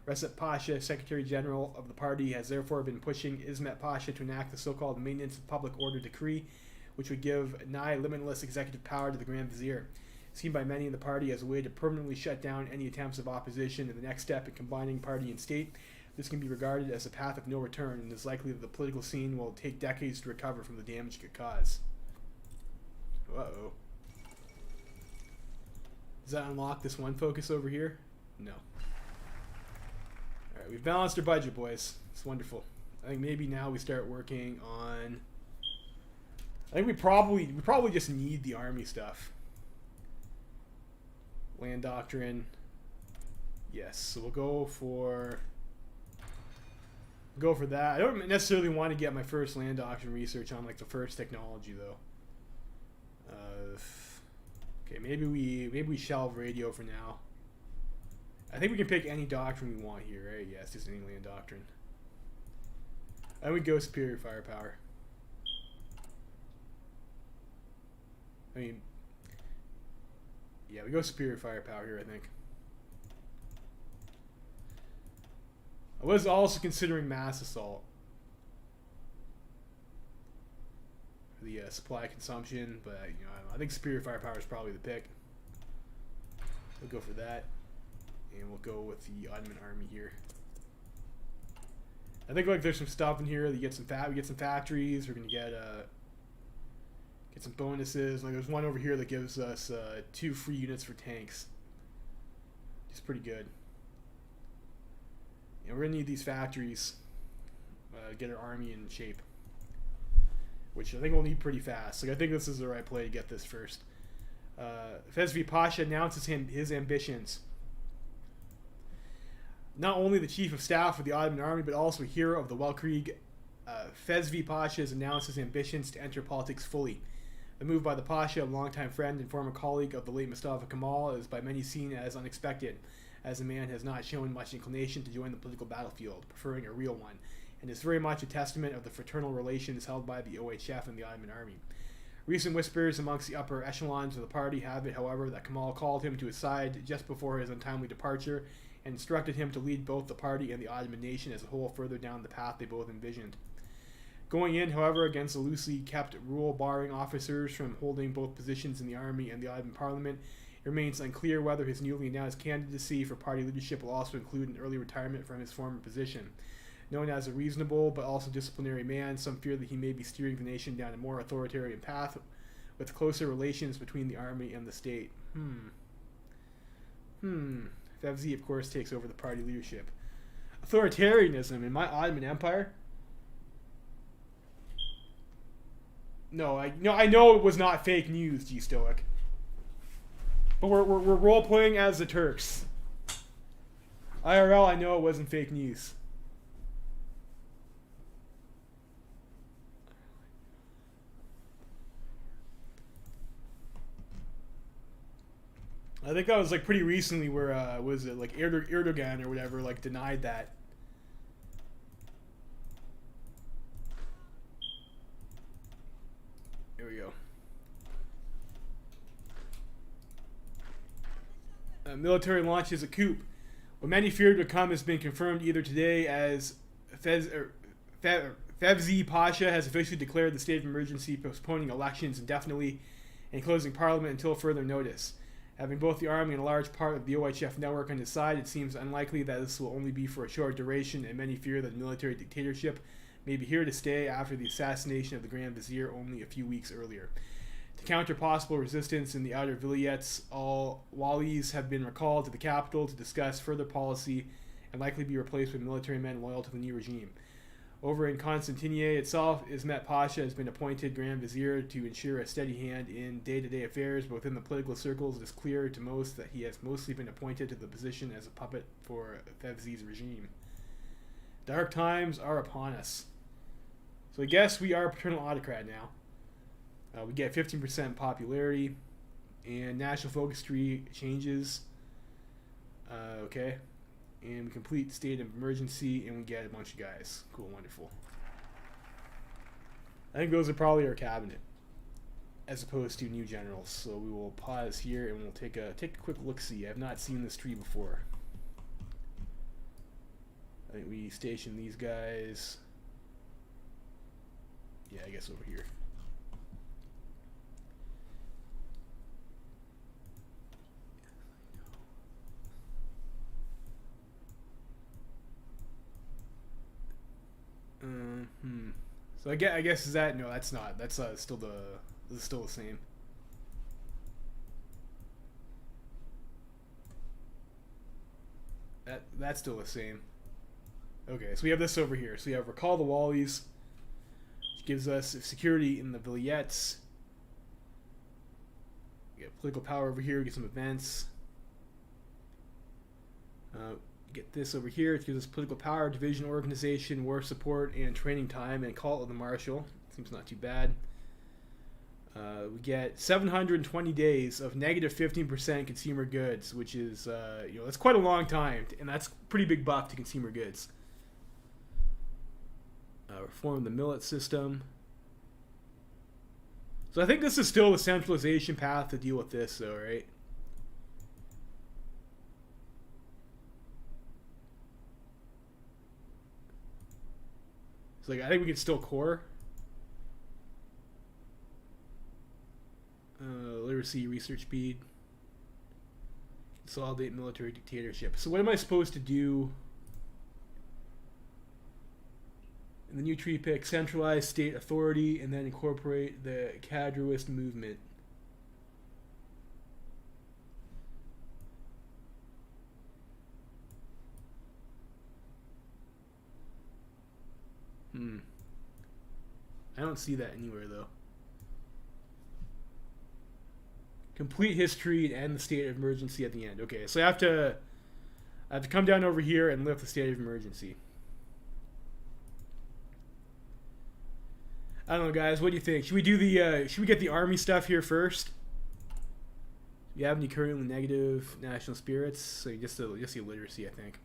Recep Pasha, Secretary General of the party, has therefore been pushing Ismet Pasha to enact the so-called Maintenance of Public Order Decree, which would give nigh limitless executive power to the Grand Vizier. Seen by many in the party as a way to permanently shut down any attempts of opposition in the next step in combining party and state, this can be regarded as a path of no return, and it is likely that the political scene will take decades to recover from the damage it could cause. Uh-oh. Does that unlock this one focus over here? No. Alright, we've balanced our budget, boys. It's wonderful. I think maybe now we start working on... I think we probably just need the army stuff. Land doctrine. Yes, so we'll go for that. I don't necessarily want to get my first land doctrine research on the first technology though. Okay, maybe we shelve radio for now. I think we can pick any doctrine we want here, right? Yes, just any land doctrine. And we go superior firepower. I mean, yeah, we go superior firepower here, I think. I was also considering mass assault for the supply consumption, but I think superior firepower is probably the pick. We'll go for that, and we'll go with the Ottoman army here. I think there's some stuff in here. We get some factories. We're gonna get some bonuses. There's one over here that gives us 2 free units for tanks. It's pretty good. And we're gonna need these factories to get our army in shape, which I think we'll need pretty fast. I think this is the right play to get this first. Fevzi Pasha announces his ambitions. Not only the chief of staff of the Ottoman army, but also a hero of the Weltkrieg, Fevzi Pasha has announced his ambitions to enter politics fully. The move by the Pasha, a longtime friend and former colleague of the late Mustafa Kemal, is by many seen as unexpected, as the man has not shown much inclination to join the political battlefield, preferring a real one, and is very much a testament of the fraternal relations held by the OHF and the Ottoman army. Recent whispers amongst the upper echelons of the party have it, however, that Kemal called him to his side just before his untimely departure and instructed him to lead both the party and the Ottoman nation as a whole further down the path they both envisioned. Going in, however, against a loosely kept rule barring officers from holding both positions in the army and the Ottoman parliament, it remains unclear whether his newly announced candidacy for party leadership will also include an early retirement from his former position. Known as a reasonable but also disciplinary man, some fear that he may be steering the nation down a more authoritarian path with closer relations between the army and the state. Fevzi, of course, takes over the party leadership. Authoritarianism in my Ottoman Empire? No, I know it was not fake news, G Stoic. But we're role-playing as the Turks. IRL, I know it wasn't fake news. I think that was pretty recently where was it Erdogan or whatever denied that. Here we go. Military launches a coup. What many feared would come has been confirmed either today as Fevzi Pasha has officially declared the state of emergency, postponing elections indefinitely and closing parliament until further notice. Having both the army and a large part of the OHF network on his side, it seems unlikely that this will only be for a short duration, and many fear that military dictatorship may be here to stay after the assassination of the Grand Vizier only a few weeks earlier. To counter possible resistance in the outer vilayets, all walis have been recalled to the capital to discuss further policy and likely be replaced with military men loyal to the new regime. Over in Constantinople itself, Ismet Pasha has been appointed Grand Vizier to ensure a steady hand in day-to-day affairs, but within the political circles it is clear to most that he has mostly been appointed to the position as a puppet for Fevzi's regime. Dark times are upon us. So I guess we are a paternal autocrat now. We get 15% popularity, and national focus tree changes. Okay. And we complete state of emergency, and we get a bunch of guys. Cool, wonderful. I think those are probably our cabinet, as opposed to new generals. So we will pause here, and we'll take a quick look-see. I've not seen this tree before. I think we station these guys. Yeah, I guess over here. So I guess is that no? That's not. That's still the. This is still the same. That's still the same. Okay, so we have this over here. So we have recall the Wallies, which gives us security in the vilayets. We get political power over here. We get some events. Get this over here. It gives us political power, division organization, war support, and training time, and call it the marshal. Seems not too bad. We get 720 days of negative 15% consumer goods, which is, that's quite a long time, and that's pretty big buff to consumer goods. Reform the millet system. So I think this is still the centralization path to deal with this, though, right? So I think we can still core. Literacy, research speed. Consolidate military dictatorship. So what am I supposed to do? In the new tree pick, centralize state authority and then incorporate the cadreist movement. I don't see that anywhere, though. Complete history and end the state of emergency at the end. Okay, so I have to come down over here and lift the state of emergency. I don't know, guys. What do you think? Should we do the? Should we get the army stuff here first? Do you have any currently negative national spirits? So just the literacy, I think.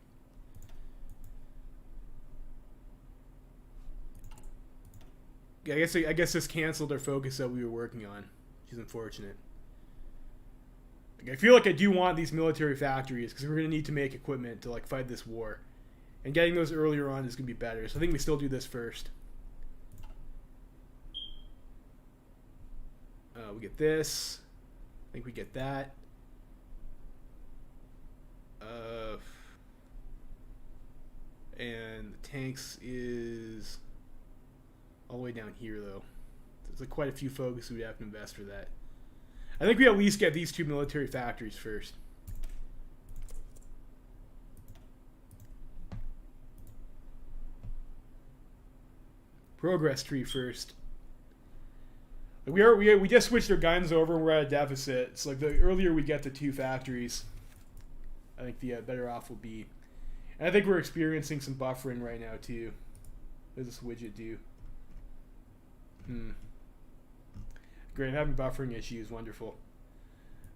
I guess this canceled our focus that we were working on, which is unfortunate. I feel like I do want these military factories because we're going to need to make equipment to fight this war, and getting those earlier on is going to be better. So I think we still do this first. We get this. I think we get that. And the tanks is all the way down here, though. There's quite a few focus we'd have to invest for that. I think we at least get these two military factories first. Progress tree first. We just switched our guns over and we're at a deficit. So the earlier we get the two factories, I think the better off we'll be. And I think we're experiencing some buffering right now too. What does this widget do? Great, I'm having buffering issues. Wonderful.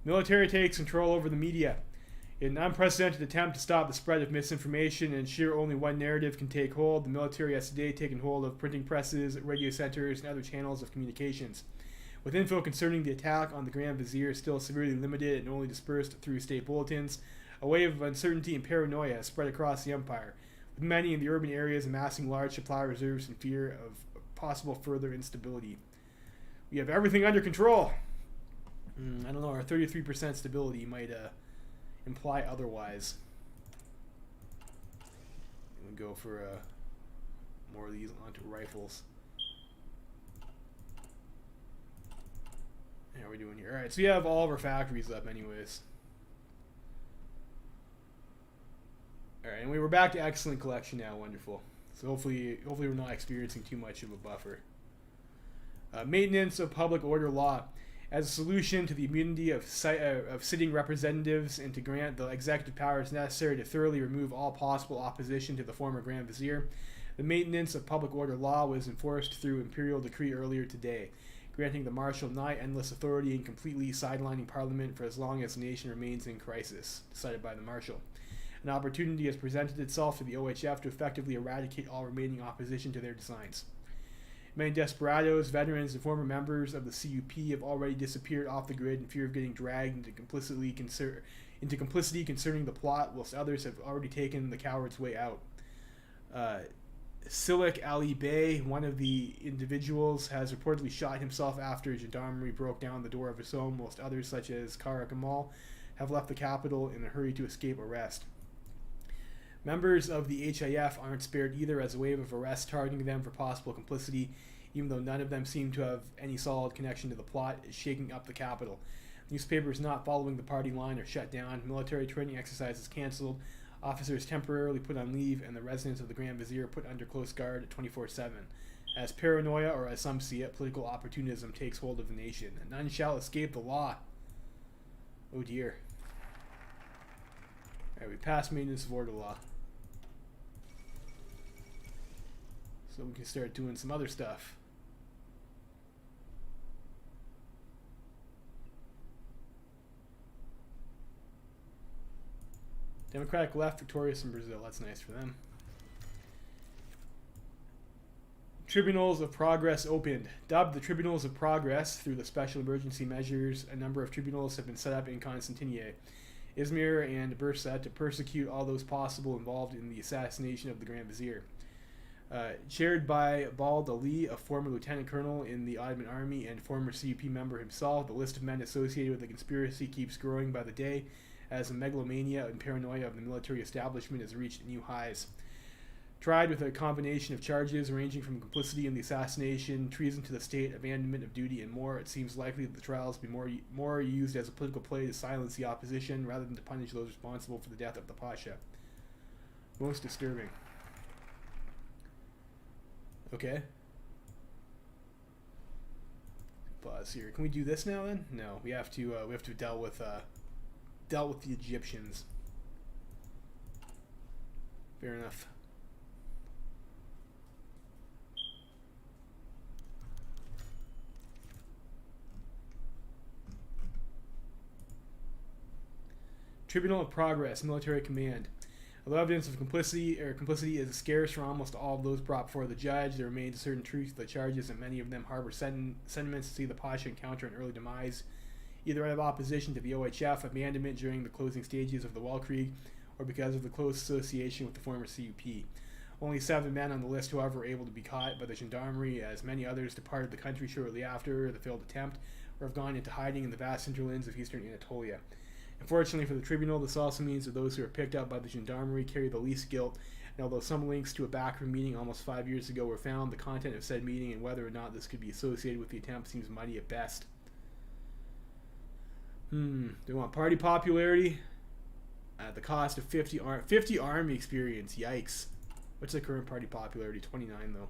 Military takes control over the media. In an unprecedented attempt to stop the spread of misinformation and ensure only one narrative can take hold, the military has today taken hold of printing presses, radio centers, and other channels of communications. With info concerning the attack on the Grand Vizier still severely limited and only dispersed through state bulletins, a wave of uncertainty and paranoia has spread across the empire, with many in the urban areas amassing large supply reserves in fear of possible further instability. We have everything under control. I don't know. Our 33% stability might imply otherwise. We go for more of these onto rifles. How are we doing here? All right, so you have all of our factories up, anyways. All right, and we were back to excellent collection now. Wonderful. So hopefully we're not experiencing too much of a buffer. Maintenance of public order law. As a solution to the immunity of sitting representatives and to grant the executive powers necessary to thoroughly remove all possible opposition to the former Grand Vizier, the maintenance of public order law was enforced through imperial decree earlier today, granting the Marshal nigh endless authority and completely sidelining Parliament for as long as the nation remains in crisis, decided by the Marshal. An opportunity has presented itself to the OHF to effectively eradicate all remaining opposition to their designs. Many desperados, veterans, and former members of the CUP have already disappeared off the grid in fear of getting dragged into complicity concerning the plot, whilst others have already taken the coward's way out. Silik Ali Bey, one of the individuals, has reportedly shot himself after gendarmerie broke down the door of his home, whilst others, such as Kara Kamal, have left the capital in a hurry to escape arrest. Members of the HIF aren't spared either, as a wave of arrests targeting them for possible complicity, even though none of them seem to have any solid connection to the plot, is shaking up the capital. Newspapers not following the party line are shut down, military training exercises cancelled, officers temporarily put on leave, and the residents of the Grand Vizier put under close guard 24/7. As paranoia, or as some see it, political opportunism takes hold of the nation. None shall escape the law. Oh dear. Alright, we passed maintenance of order law. So we can start doing some other stuff. Democratic left victorious in Brazil. That's nice for them. Tribunals of Progress opened. Dubbed the Tribunals of Progress through the special emergency measures, a number of tribunals have been set up in Constantinople, Izmir, and Bursa to persecute all those possible involved in the assassination of the Grand Vizier. Chaired by Bald Ali, a former lieutenant colonel in the Ottoman army and former CUP member himself, the list of men associated with the conspiracy keeps growing by the day as the megalomania and paranoia of the military establishment has reached new highs. Tried with a combination of charges ranging from complicity in the assassination, treason to the state, abandonment of duty, and more, it seems likely that the trials be more used as a political play to silence the opposition rather than to punish those responsible for the death of the Pasha. Most disturbing. Okay. Pause here. Can we do this now then? No, we have to dealt with the Egyptians. Fair enough. Tribunal of Progress, Military Command. Although evidence of complicity is scarce for almost all of those brought before the judge, there remains a certain truth to the charges, and many of them harbor sentiments to see the Pasha encounter an early demise, either out of opposition to the OHF, abandonment during the closing stages of the Weltkrieg, or because of the close association with the former CUP. Only 7 men on the list, however, were able to be caught by the gendarmerie, as many others departed the country shortly after the failed attempt, or have gone into hiding in the vast hinterlands of eastern Anatolia. Unfortunately for the tribunal, this also means that those who are picked up by the gendarmerie carry the least guilt, and although some links to a backroom meeting almost 5 years ago were found, the content of said meeting and whether or not this could be associated with the attempt seems muddy at best. Do we want party popularity? At the cost of 50 army experience. Yikes. What's the current party popularity? 29 though.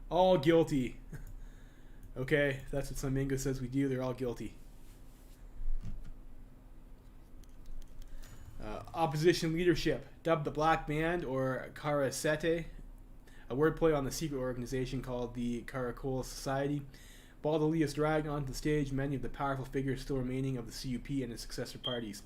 All guilty. Okay, that's what Samingo says we do. They're all guilty. Opposition leadership, dubbed the Black Band or Karasete, a wordplay on the secret organization called the Karakol Society. Bald Ali is dragged onto the stage many of the powerful figures still remaining of the CUP and its successor parties,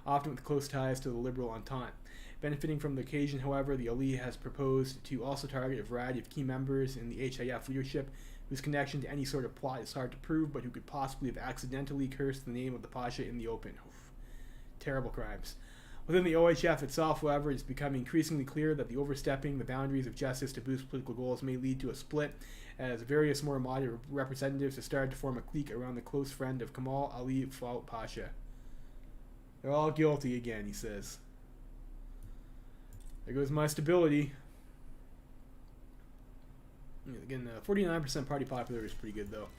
often with close ties to the Liberal Entente. Benefiting from the occasion, however, the Ali has proposed to also target a variety of key members in the HIF leadership whose connection to any sort of plot is hard to prove, but who could possibly have accidentally cursed the name of the Pasha in the open. Oof. Terrible crimes. Within the OHF itself, however, it's becoming increasingly clear that the overstepping the boundaries of justice to boost political goals may lead to a split, as various more moderate representatives have started to form a clique around the close friend of Kemal Ali Fuad Pasha. They're all guilty again, he says. There goes my stability. Again, 49% party popularity is pretty good, though.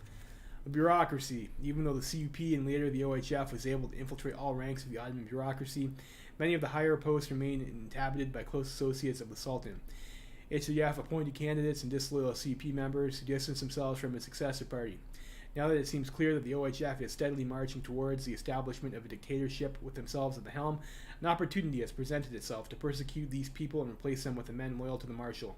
The bureaucracy. Even though the CUP and later the OHF was able to infiltrate all ranks of the Ottoman bureaucracy, many of the higher posts remain inhabited by close associates of the Sultan. HOI4 appointed candidates and disloyal CUP members who distance themselves from its successor party. Now that it seems clear that the OHF is steadily marching towards the establishment of a dictatorship with themselves at the helm, an opportunity has presented itself to persecute these people and replace them with the men loyal to the Marshal.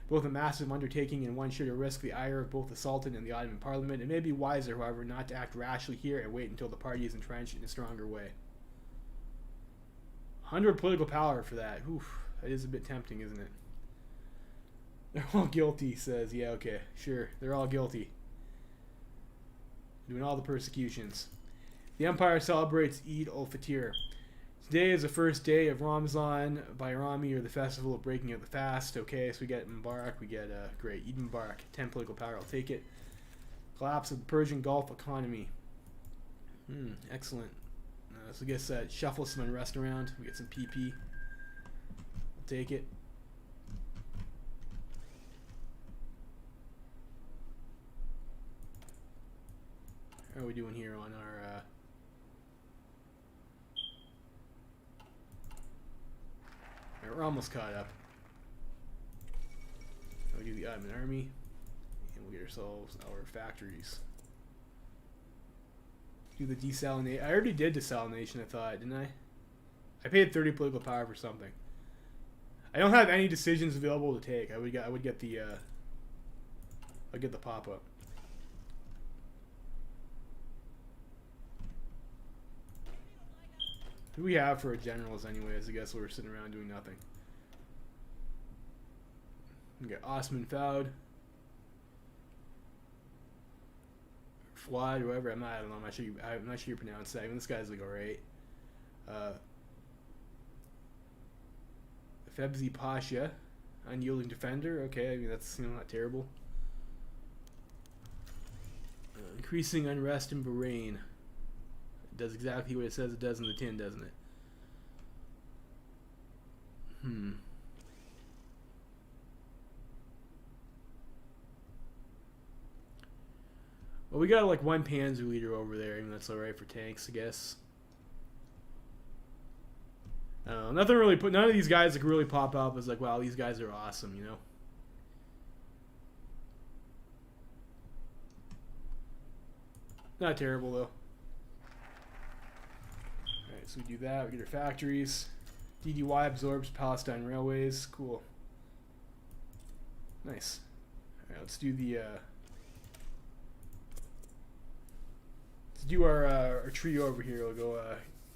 Both a massive undertaking and one sure to risk the ire of both the Sultan and the Ottoman Parliament. It may be wiser, however, not to act rashly here and wait until the party is entrenched in a stronger way. 100 political power for that. Oof, that is a bit tempting, isn't it? They're all guilty, he says. Yeah, okay, sure. They're all guilty. Doing all the persecutions. The empire celebrates Eid al-Fitr. Today is the first day of Ramzan Bayrami, or the festival of breaking out the fast. Okay, so we get Mubarak, we get, great, Eid Mubarak. 10 political power, I'll take it. Collapse of the Persian Gulf economy. Excellent. So I guess shuffle some unrest around. We get some PP. I'll take it. How are we doing here on our... Alright, we're almost caught up. We'll do the Ottoman army, and we'll get ourselves our factories. Do the desalination. I already did desalination, I thought, didn't I? I paid 30 political power for something. I don't have any decisions available to take. I would get the I'd get the pop-up. Who do we have for generals anyways? I guess we're sitting around doing nothing. We got Osman Fuad. Fuad, whoever. I don't know. I'm not sure you pronounce that. I mean, this guy's like alright. Febzi Pasha, unyielding defender. Okay, I mean that's not terrible. Increasing unrest in Bahrain. It does exactly what it says it does in the tin, doesn't it? Well, we got like one Panzer leader over there. I mean, that's alright for tanks, I guess. I don't know. Nothing really. None of these guys like really pop up as like, wow, these guys are awesome, you know. Not terrible though. Alright, so we do that. We get our factories. DDY absorbs Palestine railways. Cool. Nice. Alright, let's do the. Let's do our trio over here. We'll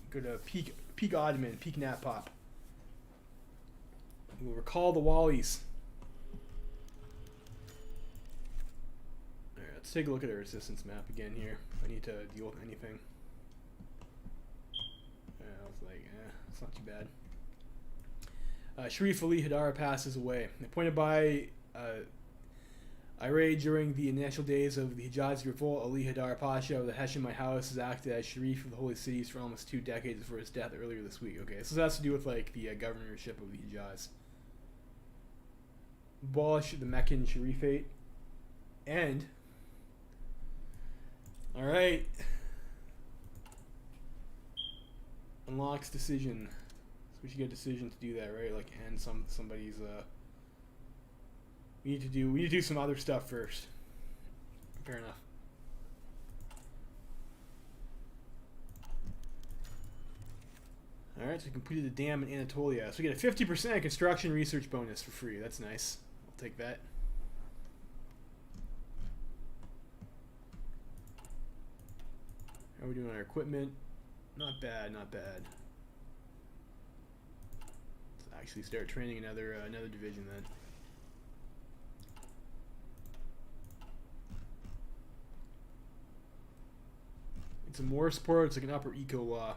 go to peak Ottoman, peak Natpop. We'll recall the Wallies. Alright, let's take a look at our resistance map again here. I need to deal with anything. I was like, it's not too bad. Sharif Ali Hadar passes away. Appointed by Iraq during the initial days of the Hijazi revolt, Ali Hadar Pasha of the Hashemite house has acted as Sharif of the Holy Cities for almost 2 decades before his death earlier this week. Okay, so that has to do with like the governorship of the Hijaz. Abolish the Meccan Sharifate. And alright. Unlocks decision. So we should get a decision to do that, right? Like end somebody's we need to do some other stuff first. Fair enough. Alright, so we completed the dam in Anatolia. So we get a 50% construction research bonus for free. That's nice. I'll take that. How are we doing on our equipment? Not bad, not bad. Let's actually start training another division then. It's a more support. It's like an upper eco law.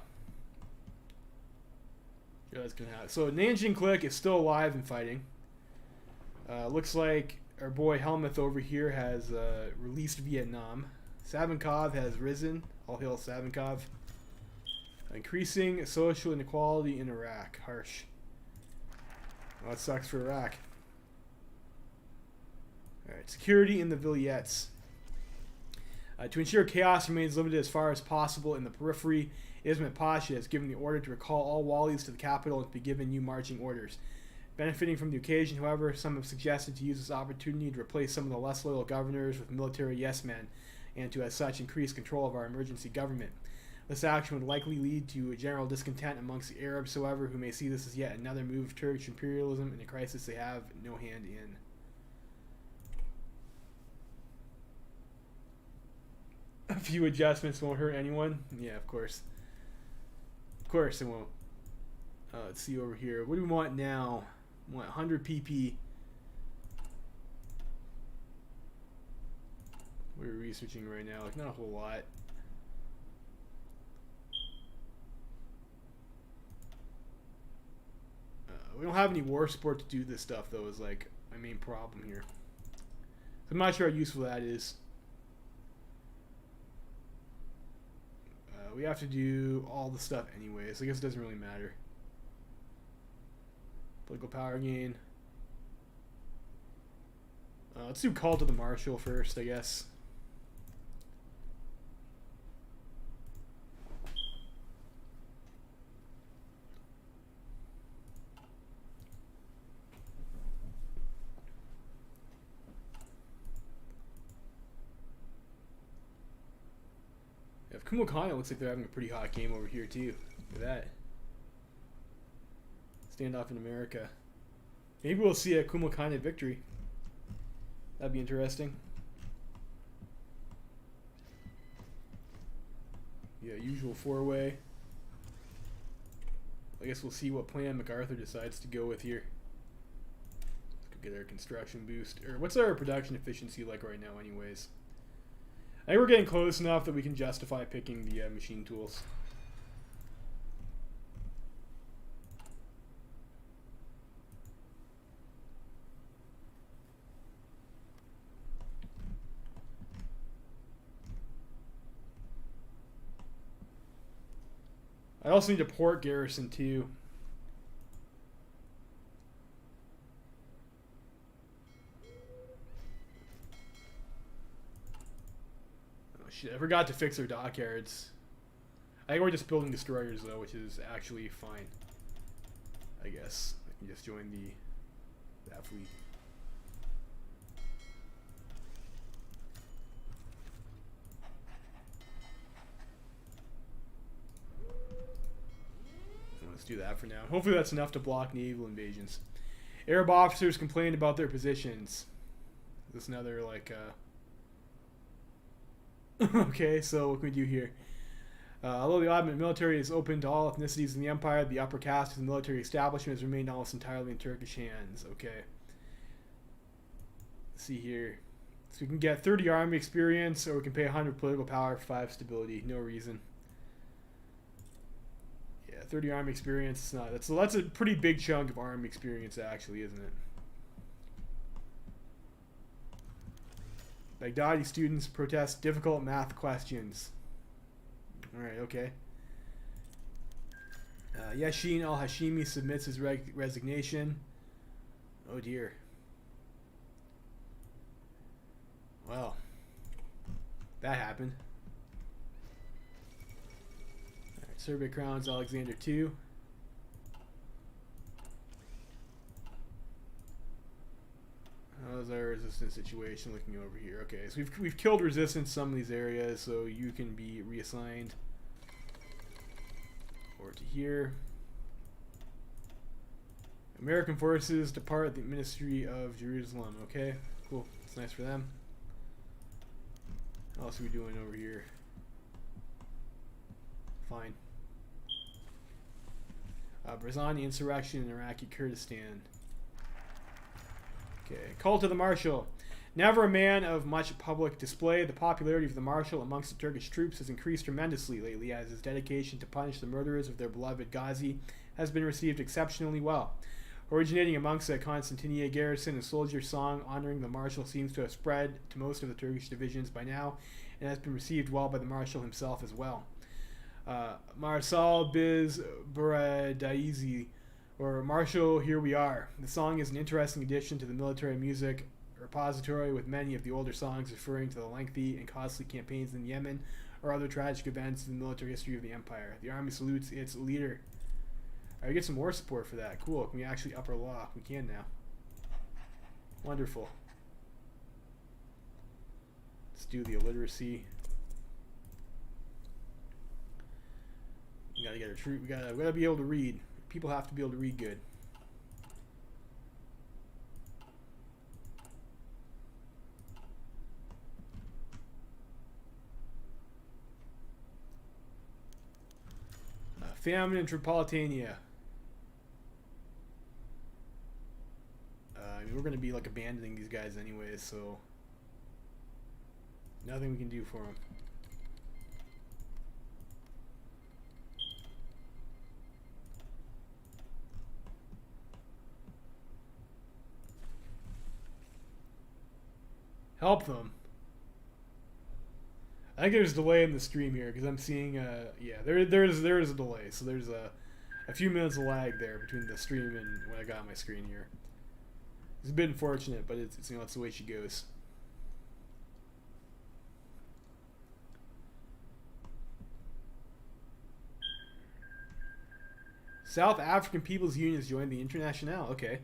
Yeah, that's gonna happen. So Nanjing Click is still alive and fighting. Looks like our boy Helmuth over here has released Vietnam. Savinkov has risen. All hail Savinkov. Increasing social inequality in Iraq. Harsh. Well, that sucks for Iraq. Alright, security in the Villettes. To ensure chaos remains limited as far as possible in the periphery, Ismet Pasha has given the order to recall all Wallis to the capital and to be given new marching orders. Benefiting from the occasion, however, some have suggested to use this opportunity to replace some of the less loyal governors with military yes-men, and to as such increase control of our emergency government. This action would likely lead to general discontent amongst the Arabs, however, who may see this as yet another move of Turkish imperialism in a crisis they have no hand in. A few adjustments won't hurt anyone. Yeah, of course. Of course it won't. Let's see over here. What do we want now? We want 100 PP. We're researching right now. Like, not a whole lot. We don't have any war support to do this stuff, though, is like my main problem here. So I'm not sure how useful that is. We have to do all the stuff anyway, so I guess it doesn't really matter. Political power gain. Let's do call to the marshal first, I guess. Kumokana looks like they're having a pretty hot game over here too. Look at that. Standoff in America. Maybe we'll see a Kumokana victory. That'd be interesting. Yeah, usual four-way. I guess we'll see what plan MacArthur decides to go with here. Let's go get our construction boost. Or what's our production efficiency like right now anyways? I think we're getting close enough that we can justify picking the machine tools. I also need a port garrison too. I forgot to fix our dockyards. I think we're just building destroyers though, which is actually fine. I guess I can just join that fleet. Let's do that for now. Hopefully that's enough to block naval invasions. Arab officers complained about their positions. Is this another like okay, so what can we do here? Although the Ottoman military is open to all ethnicities in the empire, the upper caste of the military establishment has remained almost entirely in Turkish hands. Okay. Let's see here. So we can get 30 army experience, or we can pay 100 political power for 5 stability. No reason. Yeah, 30 army experience. It's not. That's a pretty big chunk of army experience, actually, isn't it? Baghdadi students protest difficult math questions. Alright, okay. Yashin al-Hashimi submits his resignation. Oh dear. Well, that happened. Alright, Serbia crowns Alexander II. How's our resistance situation looking over here? Okay, so we've killed resistance in some of these areas, so you can be reassigned over to here. American forces depart the Ministry of Jerusalem. Okay, cool. It's nice for them. What else are we doing over here? Fine. Barzani insurrection in Iraqi Kurdistan. Okay, call to the marshal. Never a man of much public display, the popularity of the marshal amongst the Turkish troops has increased tremendously lately as his dedication to punish the murderers of their beloved Ghazi has been received exceptionally well. Originating amongst a Constantinia garrison, a soldier song honoring the marshal seems to have spread to most of the Turkish divisions by now, and has been received well by the marshal himself as well. Marsal Biz Buradaizi, or Marshal, Here We Are. The song is an interesting addition to the military music repository, with many of the older songs referring to the lengthy and costly campaigns in Yemen or other tragic events in the military history of the empire. The army salutes its leader. Alright, we get some more support for that. Cool. Can we actually up our law? We can now. Wonderful. Let's do the illiteracy. We gotta get our troop. We gotta be able to read. People have to be able to read good. Famine in Tripolitania. I mean, we're going to be like abandoning these guys anyways, so nothing we can do for them. Help them. I think there's a delay in the stream here because I'm seeing, yeah, there is a delay. So there's a few minutes of lag there between the stream and when I got my screen here. It's a bit unfortunate, but it's you know, it's the way she goes. South African People's Union has joined the Internationale. Okay,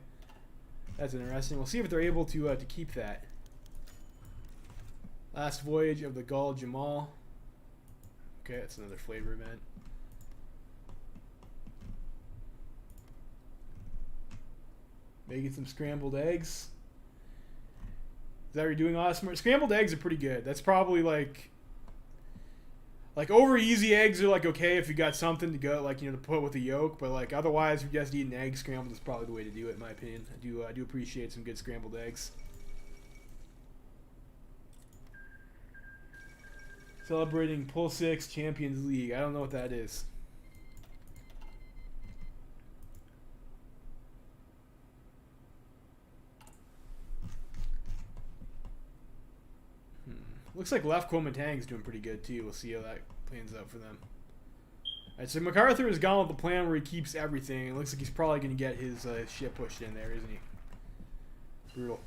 that's interesting. We'll see if they're able to keep that. Last voyage of the Gul Jamal. Okay, that's another flavor event. Making some scrambled eggs. Is that what you're doing, Osmer? Scrambled eggs are pretty good. That's probably like over easy eggs are like okay if you got something to go like, you know, to put with the yolk, but like otherwise if you just eat an egg, scrambled is probably the way to do it in my opinion. I do appreciate some good scrambled eggs. Celebrating Pull 6 Champions League. I don't know what that is. Looks like Left Kuomintang is doing pretty good too. We'll see how that plans out for them. Alright, so MacArthur has gone with the plan where he keeps everything. It looks like he's probably going to get his ship pushed in there, isn't he? Brutal.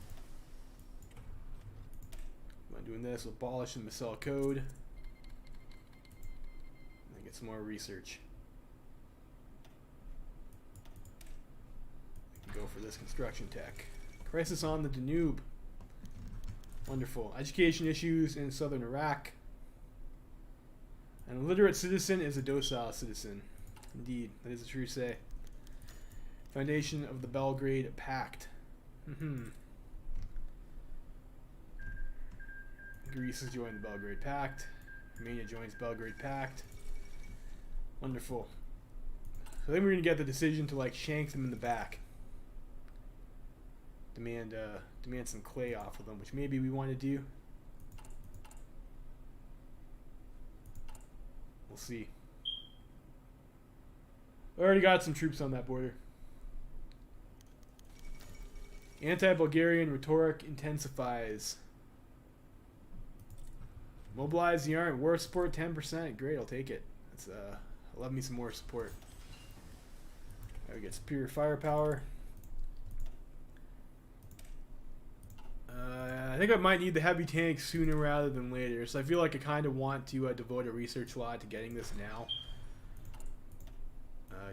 I'm doing this. We'll abolish the Missile Code. Get some more research. Go for this construction tech. Crisis on the Danube. Wonderful. Education issues in southern Iraq. An illiterate citizen is a docile citizen. Indeed, that is a true say. Foundation of the Belgrade Pact. Greece has joined the Belgrade Pact. Romania joins Belgrade Pact. Wonderful. So then we're gonna get the decision to like shank them in the back. Demand some clay off of them, which maybe we want to do. We'll see. Already got some troops on that border. Anti-Bulgarian rhetoric intensifies. Mobilize the army. War support 10%. Great, I'll take it. That's I love me some more support. Right, we get superior firepower. I think I might need the heavy tanks sooner rather than later, so I feel like I kind of want to devote a research slot to getting this now.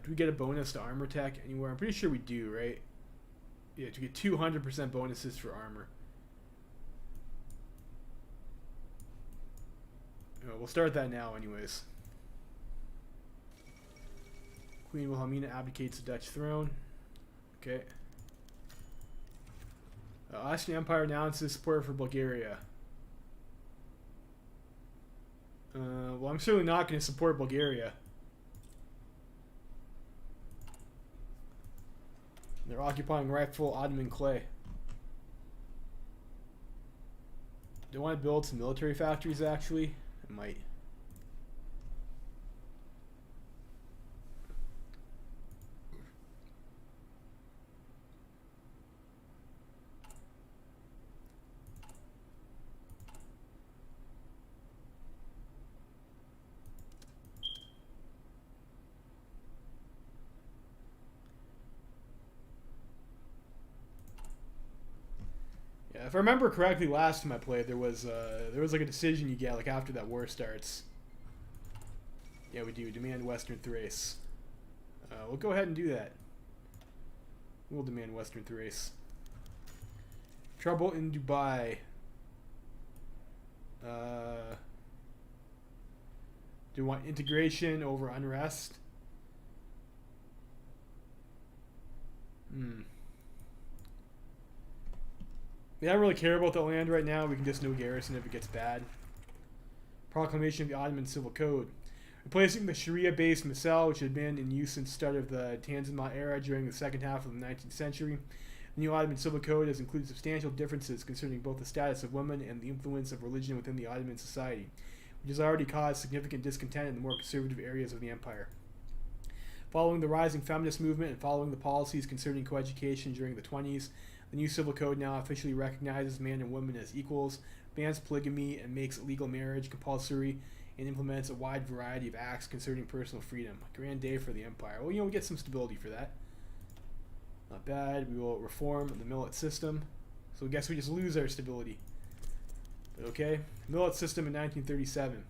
Do we get a bonus to armor tech anywhere? I'm pretty sure we do, right? Yeah, to get 200% bonuses for armor. We'll start that now anyways. Queen Wilhelmina abdicates the Dutch throne. Okay. Austrian Empire announces support for Bulgaria. Well, I'm certainly not going to support Bulgaria. They're occupying rightful Ottoman clay. Do I want to build some military factories, actually? I might. if I remember correctly, last time I played, there was like a decision you get like after that war starts. Yeah, we do. Demand Western Thrace. We'll go ahead and do that. We'll demand Western Thrace. Trouble in Dubai. Do you want integration over unrest? We don't really care about the land right now. We can just no garrison if it gets bad. Proclamation of the Ottoman Civil Code. Replacing the Sharia-based Misal, which had been in use since the start of the Tanzimat era during the second half of the 19th century. The new Ottoman Civil Code has included substantial differences concerning both the status of women and the influence of religion within the Ottoman society, which has already caused significant discontent in the more conservative areas of the empire. Following the rising feminist movement and following the policies concerning coeducation during the 20s, the new civil code now officially recognizes men and women as equals, bans polygamy, and makes legal marriage compulsory, and implements a wide variety of acts concerning personal freedom. A grand day for the empire. Well, we get some stability for that. Not bad. We will reform the millet system. So I guess we just lose our stability. But okay. Millet system in 1937.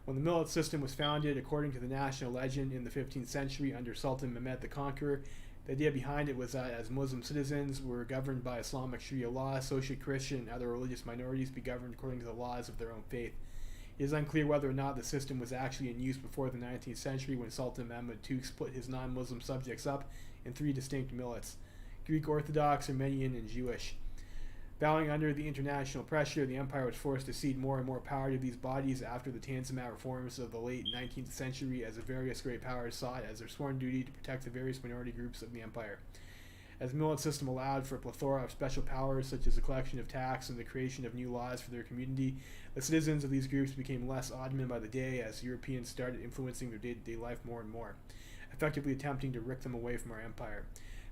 When the millet system was founded, according to the national legend, in the 15th century under Sultan Mehmed the Conqueror, the idea behind it was that as Muslim citizens were governed by Islamic Sharia law, so should Christian and other religious minorities be governed according to the laws of their own faith. It is unclear whether or not the system was actually in use before the 19th century when Sultan Mehmed II split his non-Muslim subjects up in 3 distinct millets: Greek Orthodox, Armenian, and Jewish. Bowing under the international pressure, the empire was forced to cede more and more power to these bodies after the Tanzimat reforms of the late 19th century, as the various great powers saw it as their sworn duty to protect the various minority groups of the empire. As the millet system allowed for a plethora of special powers, such as the collection of tax and the creation of new laws for their community, the citizens of these groups became less Ottoman by the day as Europeans started influencing their day-to-day life more and more, effectively attempting to rip them away from our empire.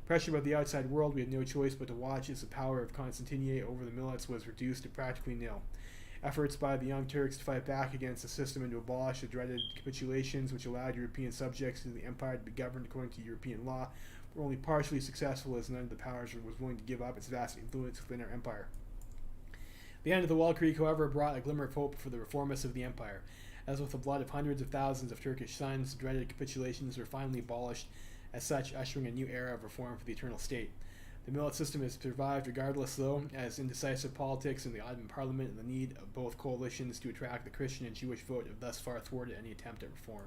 Pressure by the outside world, we had no choice but to watch as the power of Constantinian over the millets was reduced to practically nil. Efforts by the Young Turks to fight back against the system and to abolish the dreaded capitulations which allowed European subjects of the empire to be governed according to European law were only partially successful, as none of the powers was willing to give up its vast influence within our empire. The end of the Wall Creek, however, brought a glimmer of hope for the reformists of the empire. As with the blood of hundreds of thousands of Turkish sons, the dreaded capitulations were finally abolished, as such ushering a new era of reform for the eternal state. The millet system has survived regardless, though, as indecisive politics in the Ottoman parliament and the need of both coalitions to attract the Christian and Jewish vote have thus far thwarted any attempt at reform.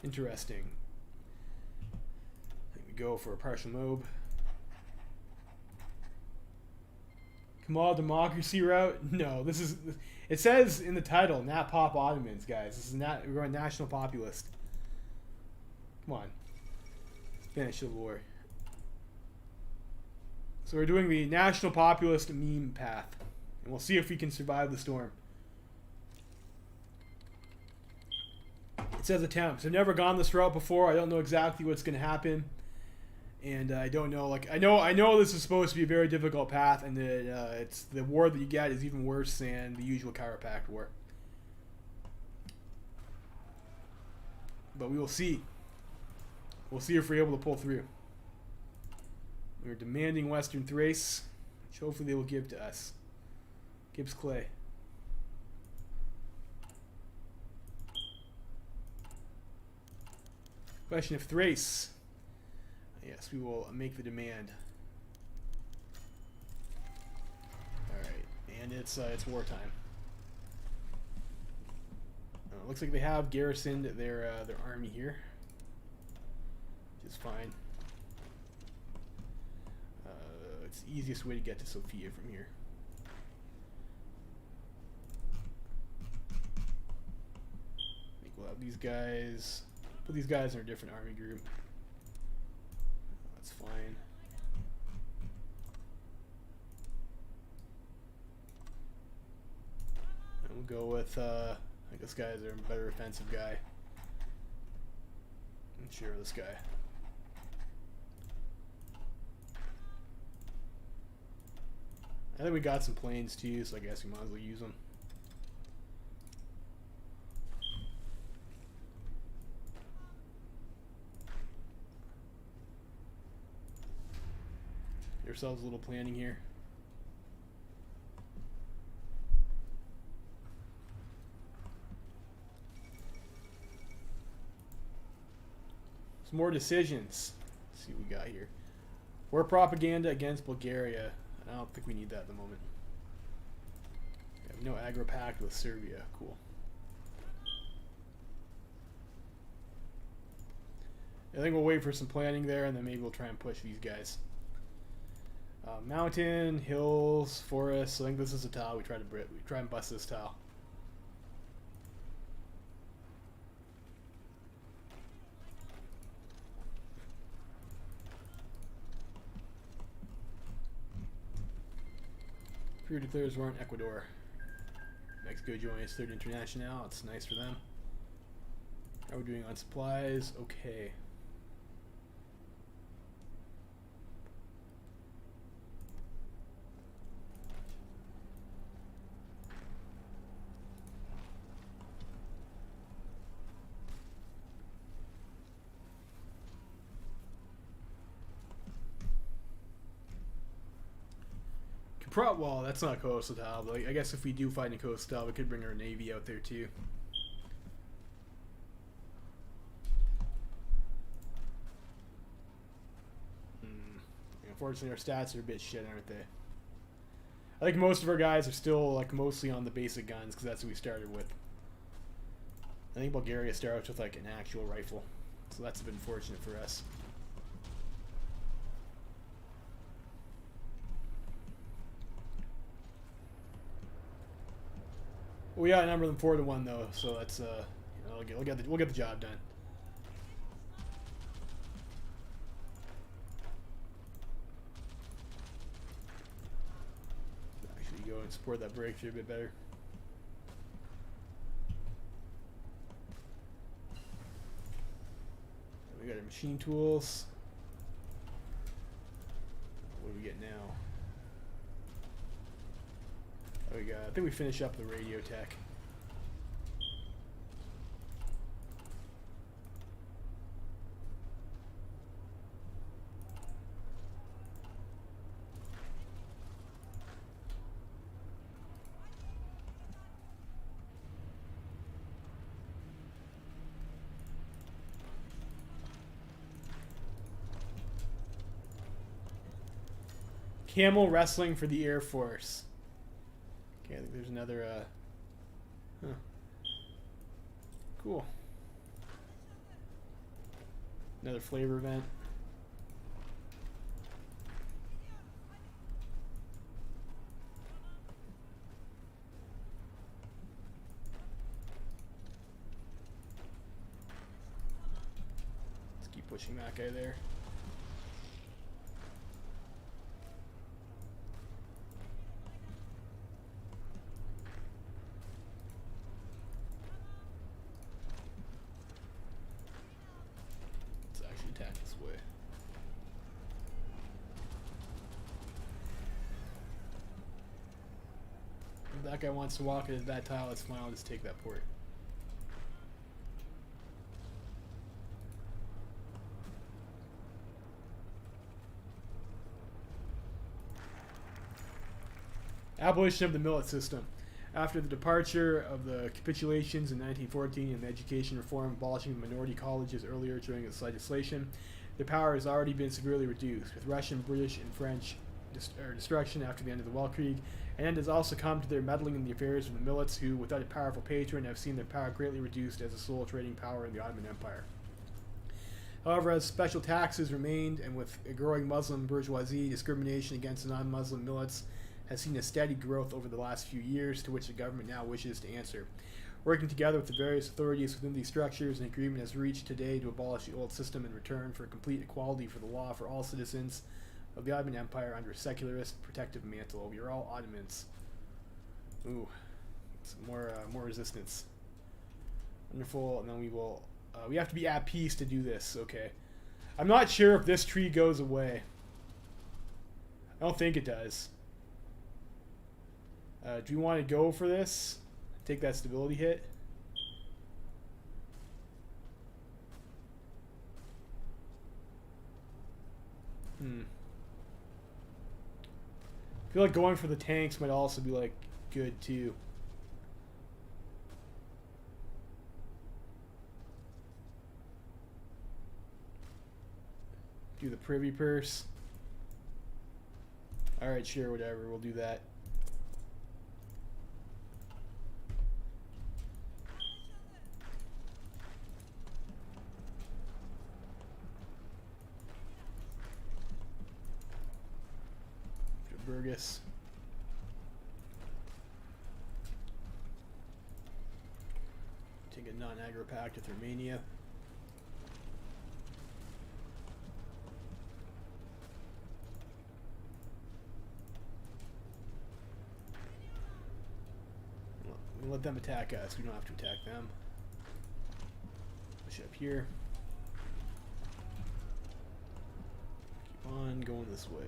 Interesting. I think we go for a partial mob. Kemal democracy route? No, this is... It says in the title, Natpop Ottomans, guys. This is not... We're going national populist. Come on. Finish the war. So we're doing the national populist meme path. And we'll see if we can survive the storm. It says attempts. I've never gone this route before. I don't know exactly what's going to happen. And I don't know, like, I know this is supposed to be a very difficult path, and that it's the war that you get is even worse than the usual Kaiserreich war. But we will see. We'll see if we're able to pull through. We're demanding Western Thrace, which hopefully they will give to us. Gibbs Clay. Question of Thrace. Yes, we will make the demand. Alright, and it's wartime. Looks like they have garrisoned their army here, which is fine. It's the easiest way to get to Sofia from here. I think we'll have these guys. Put these guys in a different army group. That's fine. And we'll go with, I think this guy's a better offensive guy. And share this guy. I think we got some planes too, so I guess we might as well use them. Get ourselves a little planning here. Some more decisions. Let's see what we got here. War propaganda against Bulgaria. I don't think we need that at the moment. We have no aggro pact with Serbia. Cool. I think we'll wait for some planning there, and then maybe we'll try and push these guys. Mountain, hills, forests. I think this is a tile. We try and bust this tile. Period declares war in Ecuador. Mexico joins Third International. It's nice for them. How are we doing on supplies? Okay. Well, that's not coastal tile, but I guess if we do find a coastal tile, we could bring our navy out there too. Unfortunately, our stats are a bit shit, aren't they? I think most of our guys are still like mostly on the basic guns because that's what we started with. I think Bulgaria starts with like an actual rifle, so that's been fortunate for us. We got a number them 4-1 though, so that's you know, we'll get the job done. Actually, go and support that breakthrough a bit better. We got our machine tools. What do we get now? We got, I think we finish up the radio tech. Camel wrestling for the Air Force. Okay, I think there's another, huh. Cool. Another flavor event. Let's keep pushing that guy there. That guy wants to walk into that tile, it's fine, I'll just take that port. Abolition of the millet system. After the departure of the capitulations in 1914 and the education reform abolishing minority colleges earlier during its legislation, their power has already been severely reduced, with Russian, British, and French destruction after the end of the Weltkrieg, and has also come to their meddling in the affairs of the millets who, without a powerful patron, have seen their power greatly reduced as a sole trading power in the Ottoman Empire. However, as special taxes remained, and with a growing Muslim bourgeoisie, discrimination against non-Muslim millets has seen a steady growth over the last few years, to which the government now wishes to answer. Working together with the various authorities within these structures, an agreement has reached today to abolish the old system in return for complete equality for the law for all citizens of the Ottoman Empire under a secularist protective mantle. We are all Ottomans. Ooh, some more resistance. Wonderful, and then we will. We have to be at peace to do this. Okay, I'm not sure if this tree goes away. I don't think it does. Do you want to go for this? Take that stability hit. I feel like going for the tanks might also be like good too. Do the privy purse. Alright, sure, whatever. We'll do that. Burgess. Take a non-aggro pact with Romania. We'll let them attack us. We don't have to attack them. Push up here. Keep on going this way.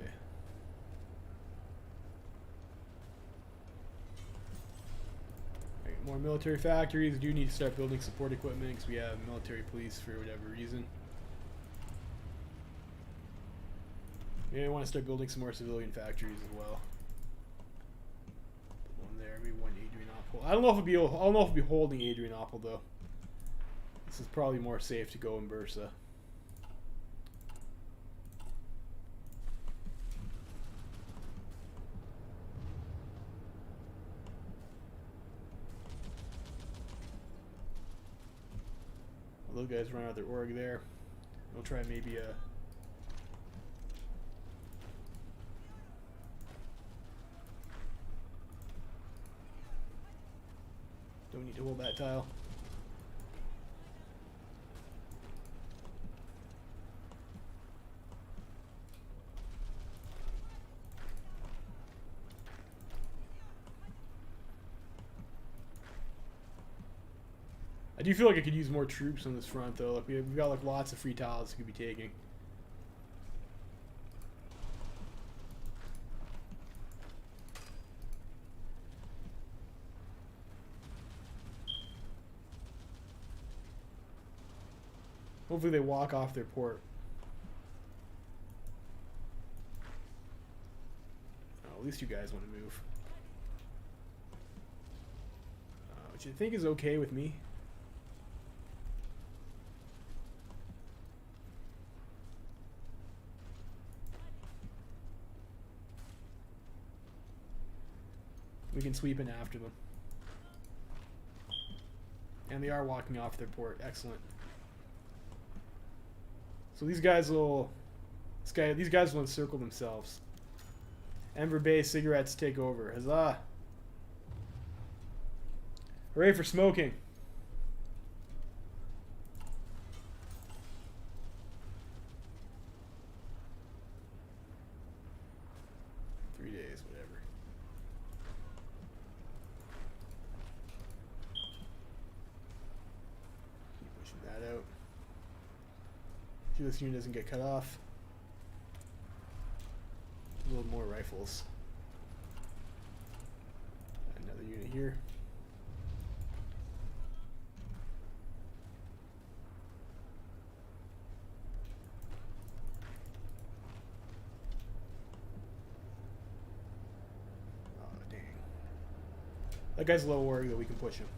More military factories. We do need to start building support equipment because we have military police for whatever reason. Yeah, I want to start building some more civilian factories as well. Put one there, maybe one Adrianople. I don't know if it'll be holding Adrianople though. This is probably more safe to go in Bursa. Those guys run out their org there. We'll try maybe a... Don't need to hold that tile. I do feel like I could use more troops on this front, though. Like we've got like lots of free tiles we could be taking. Hopefully they walk off their port. Oh, at least you guys want to move. Which I think is okay with me. We can sweep in after them. And they are walking off their port. Excellent. So these guys will encircle themselves. Ember Bay cigarettes take over. Huzzah! Hooray for smoking! This unit doesn't get cut off. A little more rifles. Another unit here. Oh, dang. That guy's low org, though we can push him.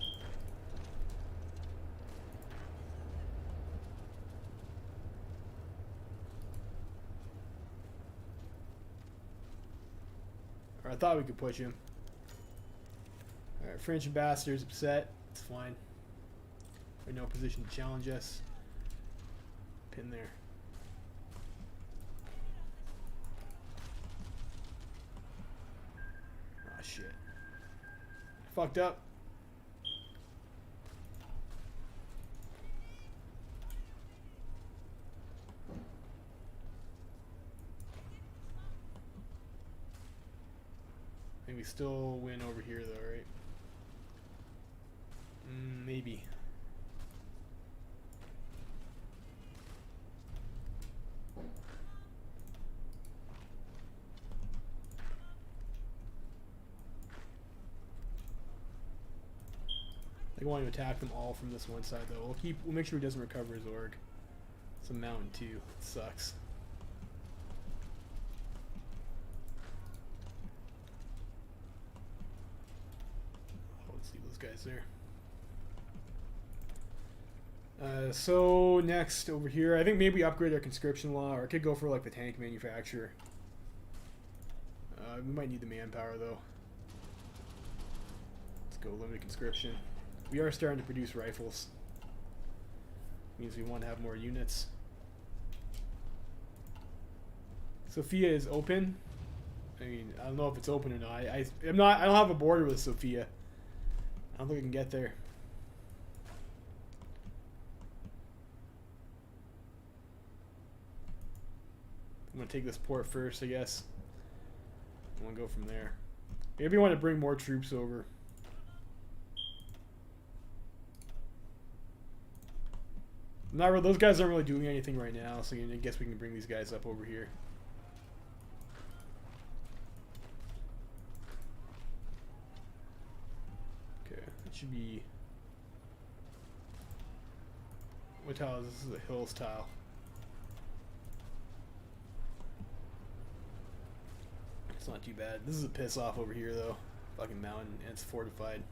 I thought we could push him. Alright, French ambassador's upset. It's fine. We're in no position to challenge us. Pin there. Ah, shit. Fucked up. We still win over here though, right? Maybe. I want to attack them all from this one side though. We'll make sure he doesn't recover his org. It's a mountain too. It sucks. Guys there. So next over here, I think maybe upgrade our conscription law, or I could go for like the tank manufacturer. We might need the manpower though. Let's go limited conscription. We are starting to produce rifles. Means we want to have more units. Sofia is open. I mean, I don't know if it's open or not. I don't have a border with Sofia. I don't think I can get there. I'm gonna take this port first, I guess. I'm gonna go from there. Maybe I want to bring more troops over. Not really, those guys aren't really doing anything right now, so I guess we can bring these guys up over here. Okay, it should be. What tile is this? This is a hills tile. It's not too bad. This is a piss off over here though. Fucking mountain, and it's fortified.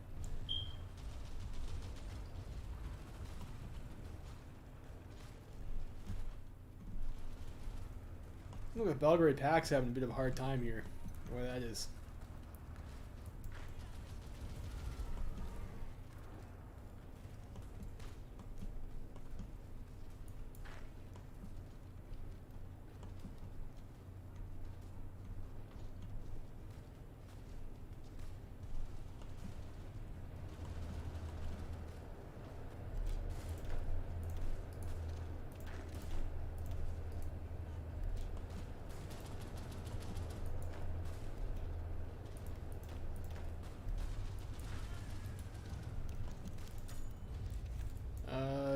Look at Belgrade Pack's having a bit of a hard time here. Where that is.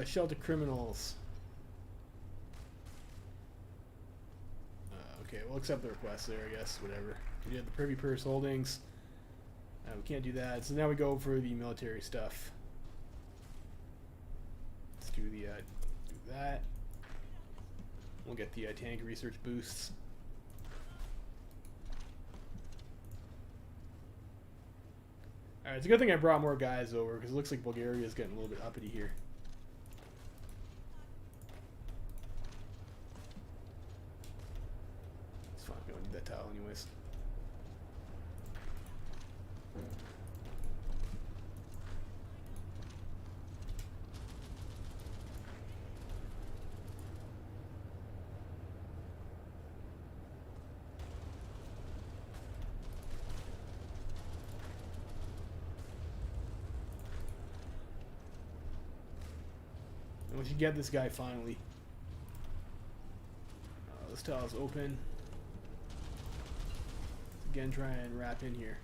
Shelter criminals. Okay, we'll accept the request there, I guess. Whatever. We have the Privy Purse holdings. We can't do that. So now we go for the military stuff. Let's do the do that. We'll get the tank research boosts. Alright, it's a good thing I brought more guys over because it looks like Bulgaria is getting a little bit uppity here. That tile anyways. And we should get this guy finally. This tile is open. Again, try and wrap in here.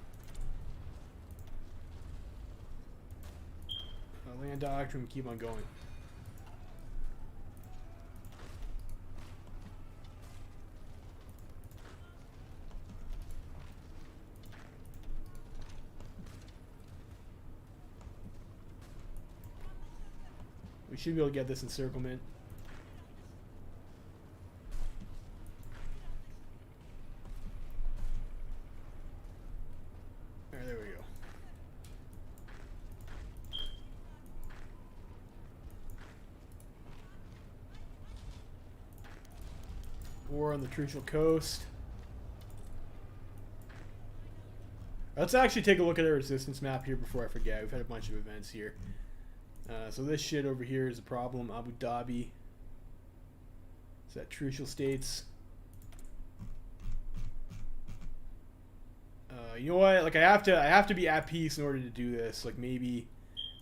Land doctrine, keep on going. We should be able to get this encirclement. There we go. War on the Trucial Coast. Let's actually take a look at our resistance map here before I forget. We've had a bunch of events here. So this shit over here is a problem. Abu Dhabi. Is that Trucial States? You know what? Like I have to be at peace in order to do this. Like maybe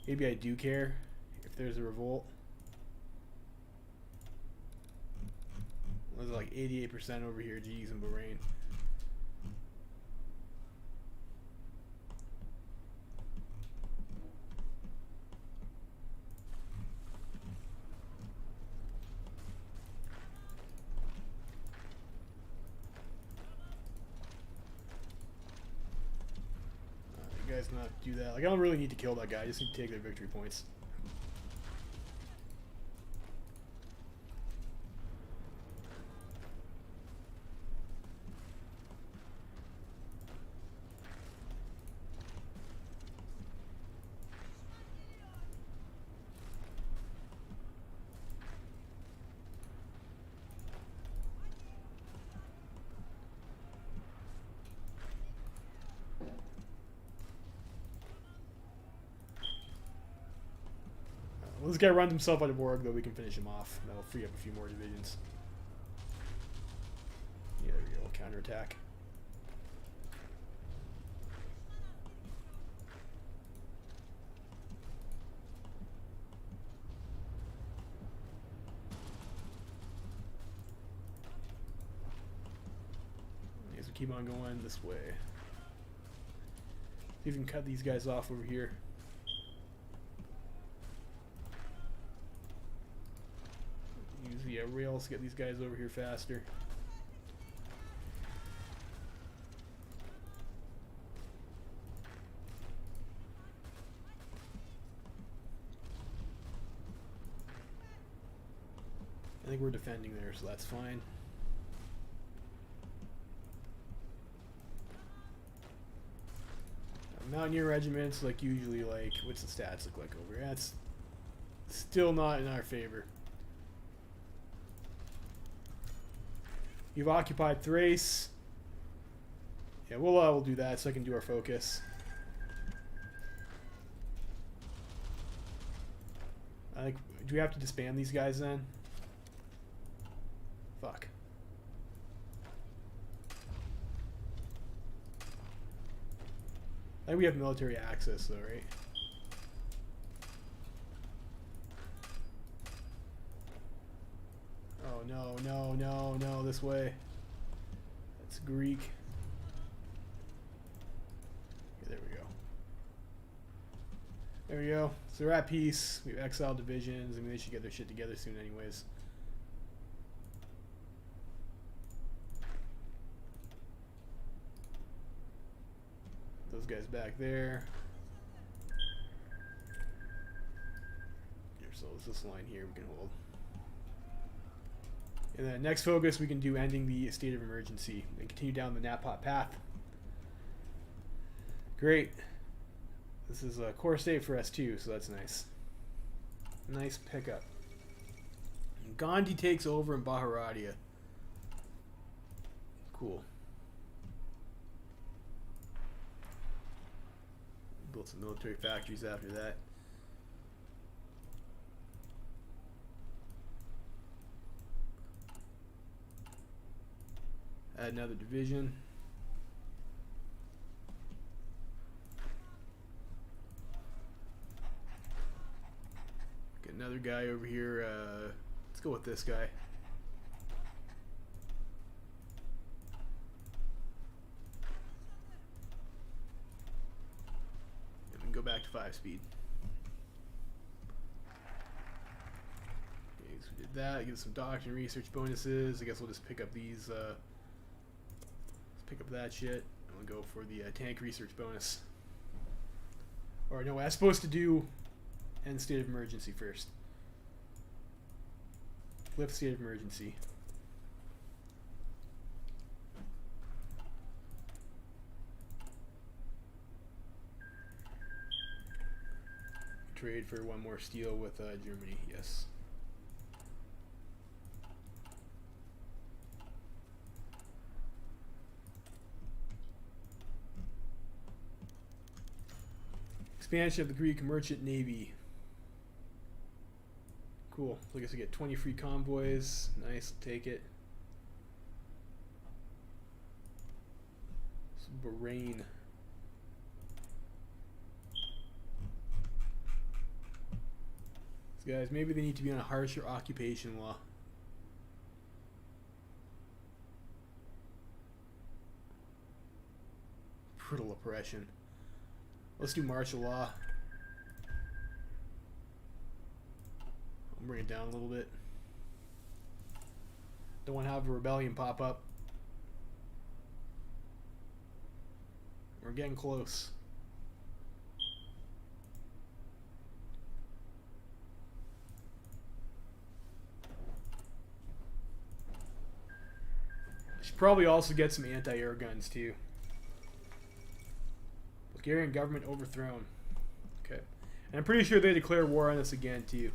I do care if there's a revolt. There's like 88% over here. Geez, in Bahrain. You guys not do that. Like I don't really need to kill that guy. I just need to take their victory points. This guy runs himself out of org, though we can finish him off. That'll free up a few more divisions. Yeah, there we go. Counterattack. Okay, so keep on going this way. See if we can cut these guys off over here. Use the rails to get these guys over here faster. I think we're defending there, so that's fine. Mountaineer regiments, like usually, like, what's the stats look like over here? That's still not in our favor. You've occupied Thrace. Yeah, we'll do that so I can do our focus. I think, do we have to disband these guys then? Fuck. I think we have military access though, right? Oh no, no, no, no, this way. That's Greek. Okay, there we go. There we go. So we're at peace. We have exiled divisions. I mean, they should get their shit together soon anyways. Those guys back there. Here, so it's this line here we can hold. And then next focus we can do ending the state of emergency and continue down the Natpop path. Great. This is a core state for us too, so that's nice. Nice pickup. And Gandhi takes over in Baharadia. Cool. Built some military factories after that. Add another division. Get another guy over here. Let's go with this guy. Go back to 5 speed. Okay, so we did that. Get some doctrine research bonuses. I guess we'll just pick up these. Let's pick up that shit. And we'll go for the tank research bonus. Or no, I was supposed to do end state of emergency first. Lift state of emergency. Trade for one more steel with Germany, yes. Expansion of the Greek merchant navy. Cool. So I guess we get 20 free convoys. Nice, take it. Bahrain. Guys, maybe they need to be on a harsher occupation law. Brutal oppression. Let's do martial law. I'll bring it down a little bit. Don't want to have a rebellion pop up. We're getting close. Probably also get some anti-air guns too. Bulgarian government overthrown. Okay. And I'm pretty sure they declare war on us again too.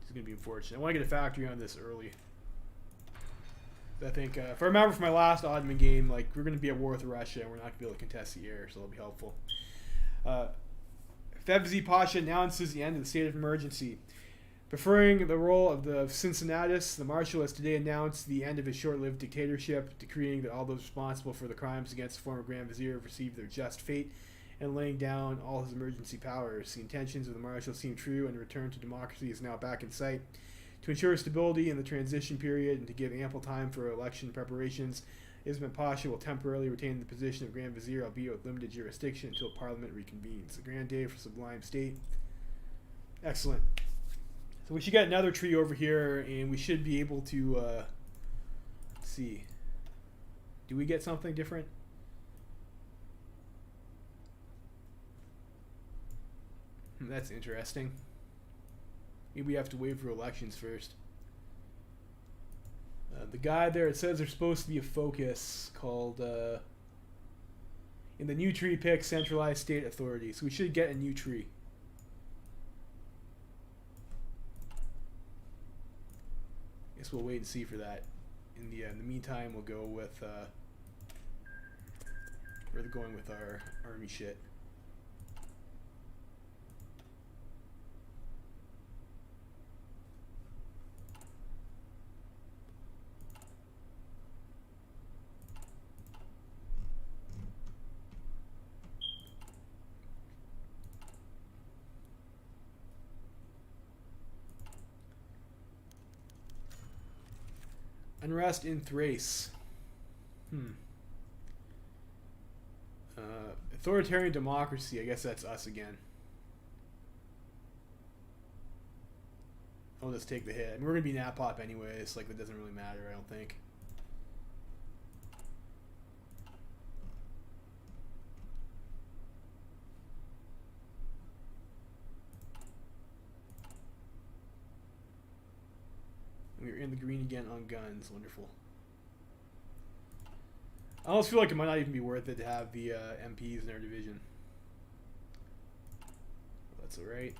It's going to be unfortunate. I want to get a factory on this early. I think, if I remember from my last Ottoman game, like, we're going to be at war with Russia and we're not going to be able to contest the air, so it'll be helpful. Fevzi Pasha announces the end of the state of emergency. Preferring the role of the Cincinnatus, the Marshal has today announced the end of his short-lived dictatorship, decreeing that all those responsible for the crimes against the former Grand Vizier have received their just fate, and laying down all his emergency powers. The intentions of the Marshal seem true, and a return to democracy is now back in sight. To ensure stability in the transition period and to give ample time for election preparations, Ismet Pasha will temporarily retain the position of Grand Vizier, albeit with limited jurisdiction, until Parliament reconvenes. A grand day for Sublime State. Excellent. So we should get another tree over here, and we should be able to, let's see. Do we get something different? That's interesting. Maybe we have to wait for elections first. The guy there, it says there's supposed to be a focus called, in the new tree pick, centralized state authority. So we should get a new tree. Guess we'll wait and see for that. In the meantime, we'll go with we're going with our army shit. Unrest in Thrace. Authoritarian democracy. I guess that's us again. I'll just take the hit. I mean, we're going to be Natpop anyways. Like, that doesn't really matter, I don't think. We're in the green again on guns. Wonderful. I almost feel like it might not even be worth it to have the MPs in our division. That's alright.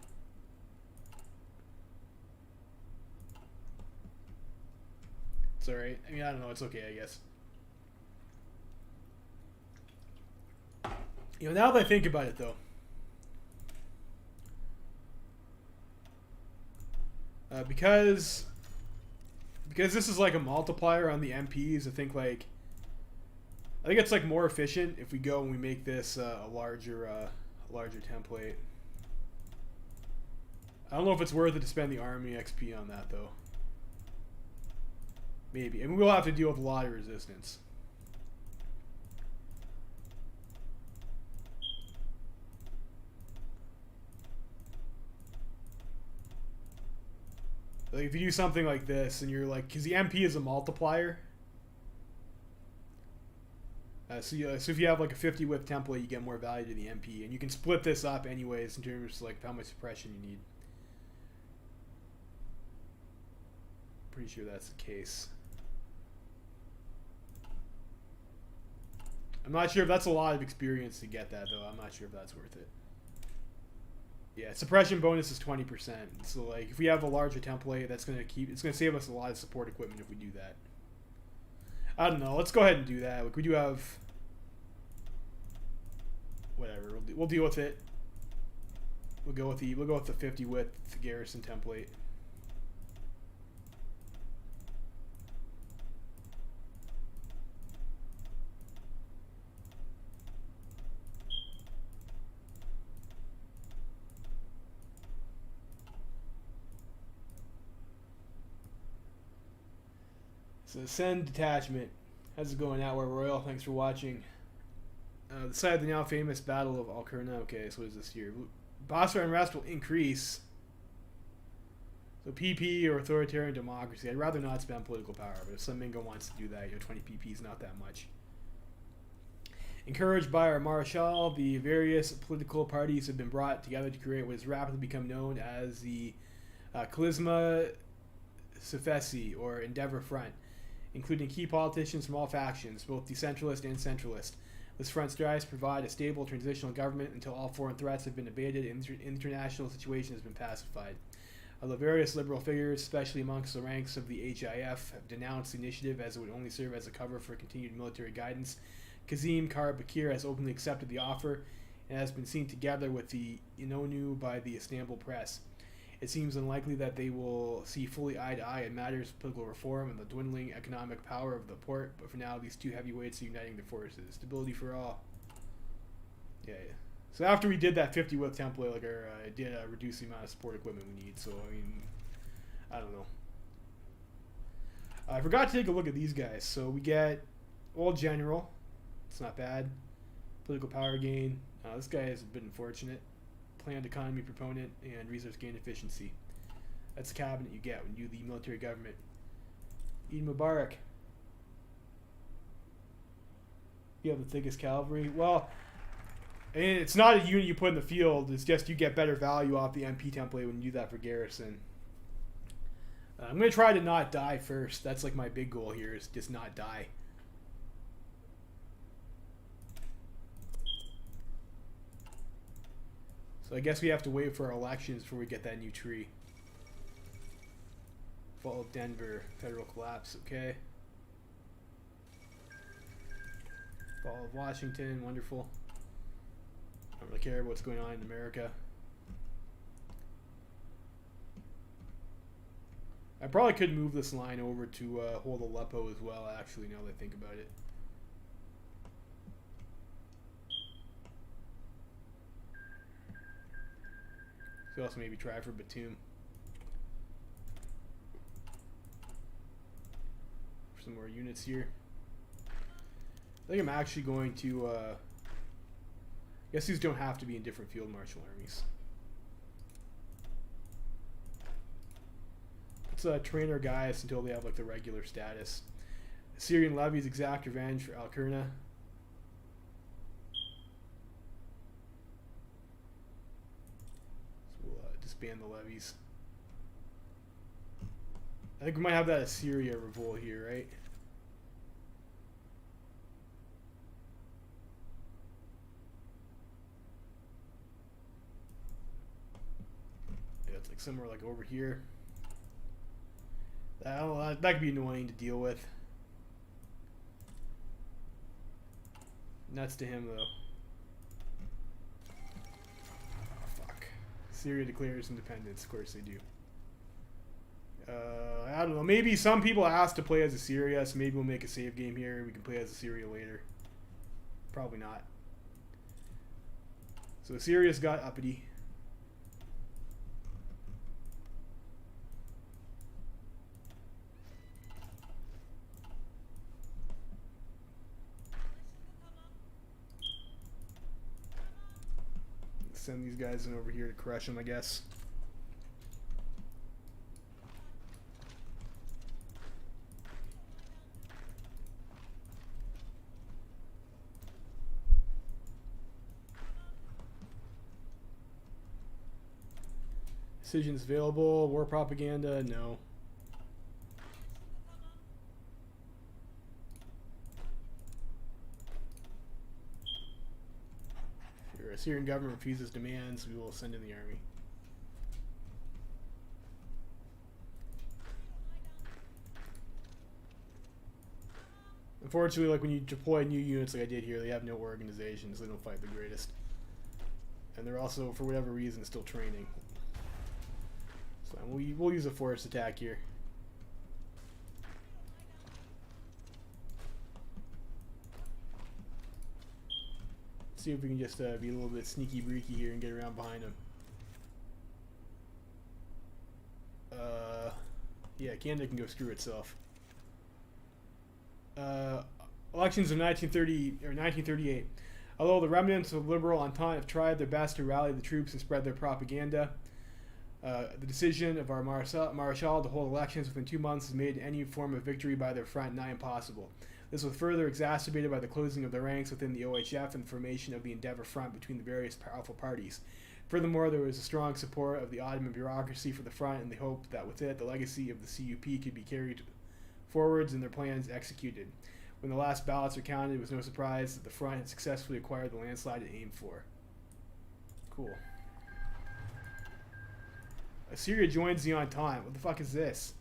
It's alright. I mean, I don't know. It's okay, I guess. You know, now that I think about it, though. Because this is like a multiplier on the MPs, I think it's like more efficient if we go and we make this a larger template. I don't know if it's worth it to spend the army XP on that though. Maybe. I mean, we'll have to deal with a lot of resistance. Like if you do something like this and you're like, because the MP is a multiplier. So if you have like a 50 width template, you get more value to the MP, and you can split this up anyways in terms of like how much suppression you need. Pretty sure that's the case. I'm not sure if that's a lot of experience to get that though. I'm not sure if that's worth it. Yeah, suppression bonus is 20%. So like if we have a larger template, it's gonna save us a lot of support equipment if we do that. I don't know. Let's go ahead and do that. Like we do have whatever. We'll deal with it. We'll go with the 50 width garrison template. So send detachment. How's it going, Outward Royal? Thanks for watching. The site of the now famous Battle of Alkerna. Okay, so what is this here? Basra unrest will increase. So PP or authoritarian democracy. I'd rather not spend political power, but if some Mingo wants to do that, 20 PP is not that much. Encouraged by our Marshal, the various political parties have been brought together to create what has rapidly become known as the Charisma Sefesi, or Endeavor Front, including key politicians from all factions, both decentralist and centralist. This front strives to provide a stable transitional government until all foreign threats have been abated and the international situation has been pacified. Although various liberal figures, especially amongst the ranks of the HIF, have denounced the initiative as it would only serve as a cover for continued military guidance, Kazim Karabakir has openly accepted the offer. and has been seen together with the Inonu by the Istanbul press. It seems unlikely that they will see fully eye to eye in matters of political reform and the dwindling economic power of the port, but for now these two heavyweights are uniting their forces. Stability for all. Yeah. So after we did that 50 width template, like I did reduce the amount of support equipment we need, so I mean, I don't know. I forgot to take a look at these guys. So we get Old General. It's not bad. Political power gain. This guy has been unfortunate. Planned economy proponent and resource gain efficiency. That's the cabinet you get when you do the military government. Eid Mubarak. You have the thickest cavalry. Well, it's not a unit you put in the field. It's just you get better value off the MP template when you do that for garrison. I'm going to try to not die first. That's like my big goal here, is just not die. So I guess we have to wait for our elections before we get that new tree. Fall of Denver, federal collapse, okay. Fall of Washington, wonderful. I don't really care what's going on in America. I probably could move this line over to hold Aleppo as well, actually, now that I think about it. So also maybe try for Batum. For some more units here. I think I'm actually going to... I guess these don't have to be in different field marshal armies. Let's train our guys until they have like the regular status. Syrian levies exact revenge for Al-Qurna. So we'll disband the levies. I think we might have that Assyria revolt here, right? Yeah, it's like somewhere like over here. That could be annoying to deal with. Nuts to him, though. Oh, fuck. Syria declares independence. Of course they do. I don't know. Maybe some people ask to play as Assyria, so maybe we'll make a save game here. We can play as Assyria later. Probably not. So Assyria's got uppity. Send these guys in over here to crush them, I guess. Decisions available. War propaganda, no. Syrian government refuses demands, we will send in the army. Unfortunately, like when you deploy new units like I did here, they have no organizations, they don't fight the greatest. And they're also, for whatever reason, still training. So we'll use a forced attack here. See if we can just be a little bit sneaky breaky here and get around behind him. Yeah, Canada can go screw itself. Elections of 1938. Although the remnants of liberal Entente have tried their best to rally the troops and spread their propaganda, the decision of our Marshal to hold elections within 2 months has made any form of victory by their front nigh impossible. This was further exacerbated by the closing of the ranks within the OHF and the formation of the Endeavour Front between the various powerful parties. Furthermore, there was a strong support of the Ottoman bureaucracy for the front, and they hoped that with it, the legacy of the CUP could be carried forwards and their plans executed. When the last ballots were counted, it was no surprise that the front had successfully acquired the landslide it aimed for. Cool. Assyria joins the Entente. What the fuck is this?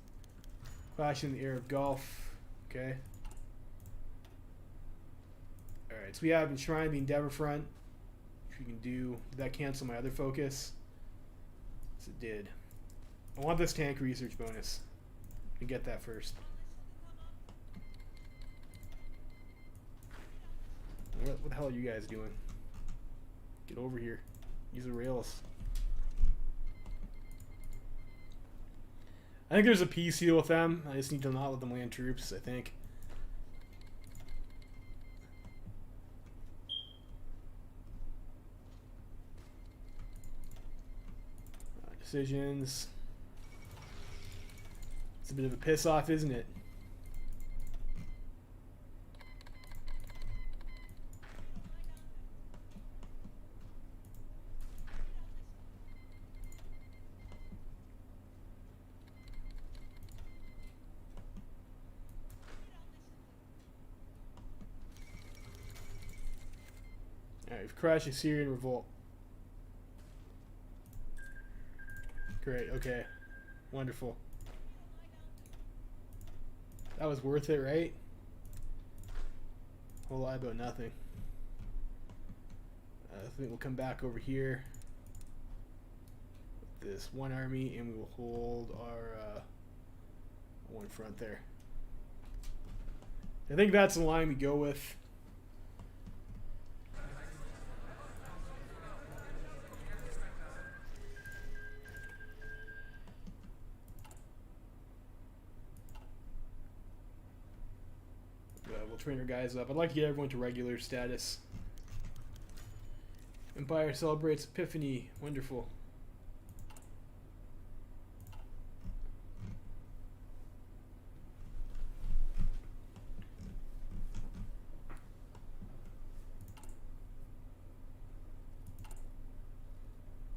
Clash in the Arab Gulf. Okay. Alright, so we have enshrined the Endeavour Front. which we can do. Did that cancel my other focus? Yes, it did. I want this tank research bonus. And get that first. What the hell are you guys doing? Get over here. Use the rails. I think there's a peace deal with them. I just need to not let them land troops, I think. Decisions. It's a bit of a piss off, isn't it? Alright, we've crushed a Syrian revolt. Great, okay. Wonderful. That was worth it, right? Whole lot about nothing. I think we'll come back over here with this one army and we will hold our one front there. I think that's the line we go with. We'll train our guys up. I'd like to get everyone to regular status. Empire celebrates Epiphany. Wonderful.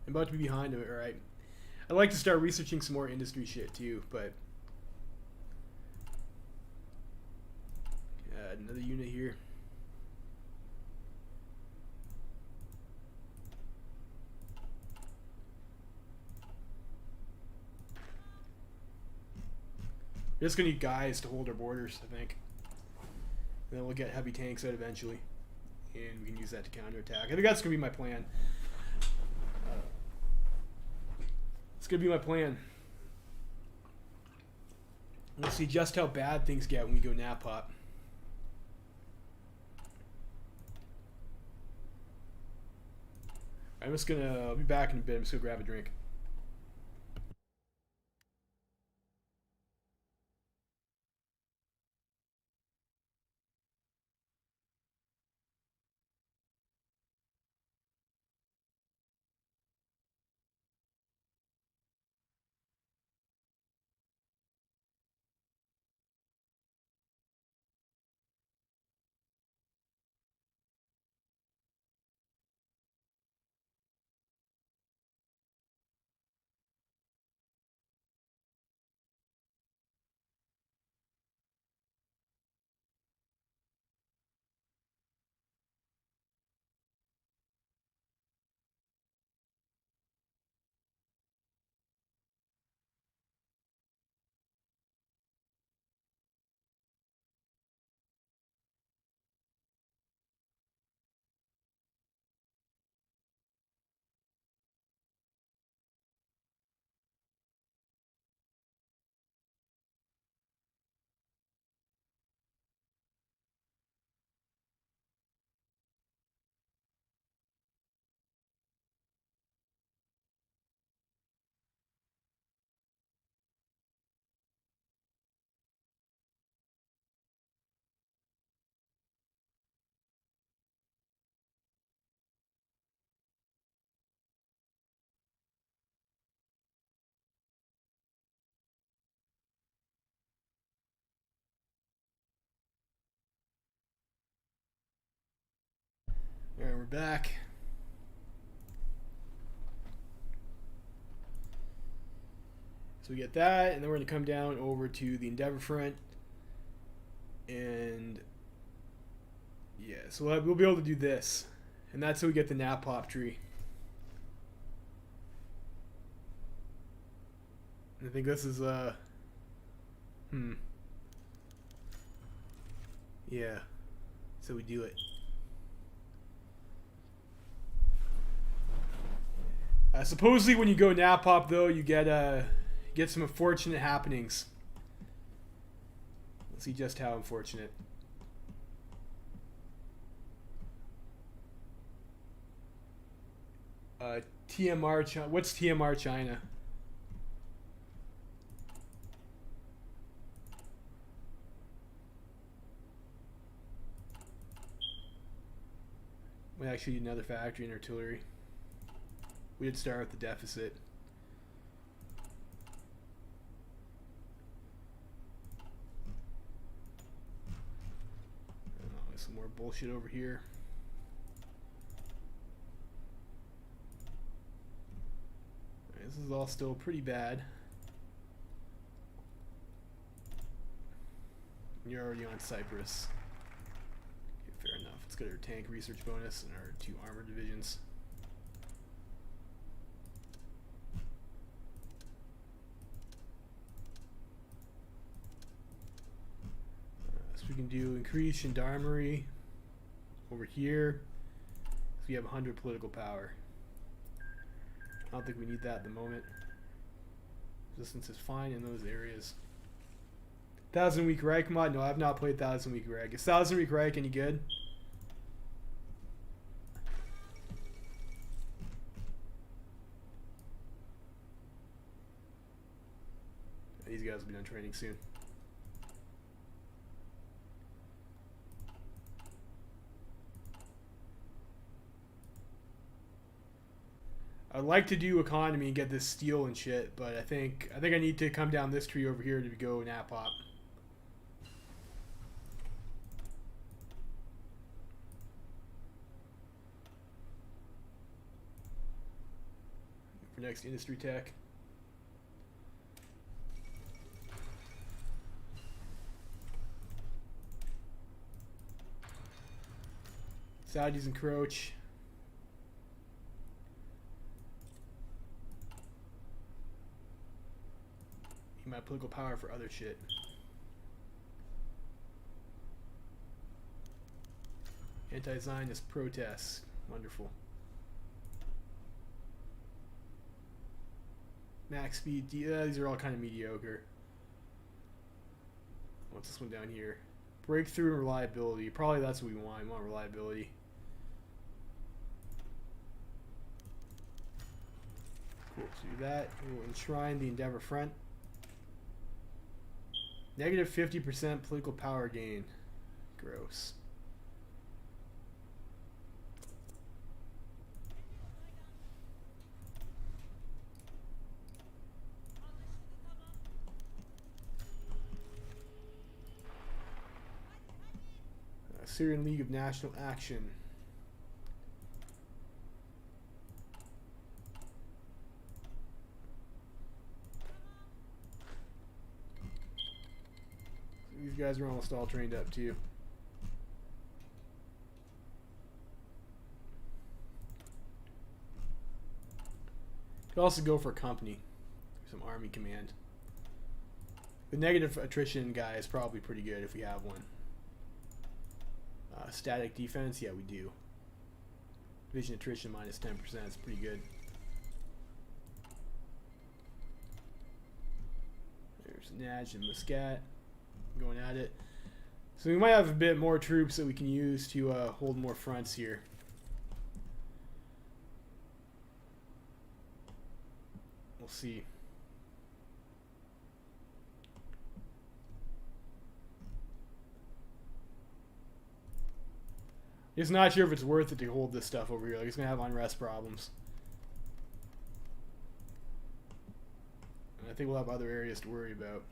I'm about to be behind it, alright. I'd like to start researching some more industry shit too, but another unit here. We're just gonna need guys to hold our borders, I think. And then we'll get heavy tanks out eventually. And we can use that to counterattack. I think that's gonna be my plan. It's gonna be my plan. We'll see just how bad things get when we go Natpop. I'll be back in a bit. I'm just gonna grab a drink. Alright, we're back. So we get that, and then we're going to come down over to the Endeavor front. And yeah, so we'll be able to do this. And that's how we get the Natpop tree. And I think this is yeah. So we do it. Supposedly, when you go Natpop, though, you get some unfortunate happenings. Let's see just how unfortunate. TMR China. What's TMR China? We actually need another factory and artillery. We did start with the deficit. Oh, there's some more bullshit over here. Right, this is all still pretty bad. You're already on Cyprus. Okay, fair enough. Let's get our tank research bonus and our 2 armor divisions. So we can do increase gendarmerie over here. So we have 100 political power. I don't think we need that at the moment. Resistance is fine in those areas. 1000 Week Reich mod? No, I've not played 1000 Week Reich. Is 1000 Week Reich any good? These guys will be done training soon. I'd like to do economy and get this steel and shit, but I think I need to come down this tree over here to go Natpop. For next industry tech. Saudis encroach. Need my political power for other shit. Anti-Zionist protests. Wonderful. Max speed. These are all kind of mediocre. What's this one down here? Breakthrough and reliability. Probably that's what we want. We want reliability. Cool. So do that. We'll enshrine the Endeavor Front. Negative 50% political power gain. Gross. Syrian League of National Action. These guys are almost all trained up too. Could also go for a company, some army command. The negative attrition guy is probably pretty good if we have one. Static defense, yeah, we do. Division attrition minus 10%, it's pretty good. There's Naj and Muscat going at it. So we might have a bit more troops that we can use to hold more fronts here. We'll see. Just not sure if it's worth it to hold this stuff over here. Like, it's gonna have unrest problems. And I think we'll have other areas to worry about.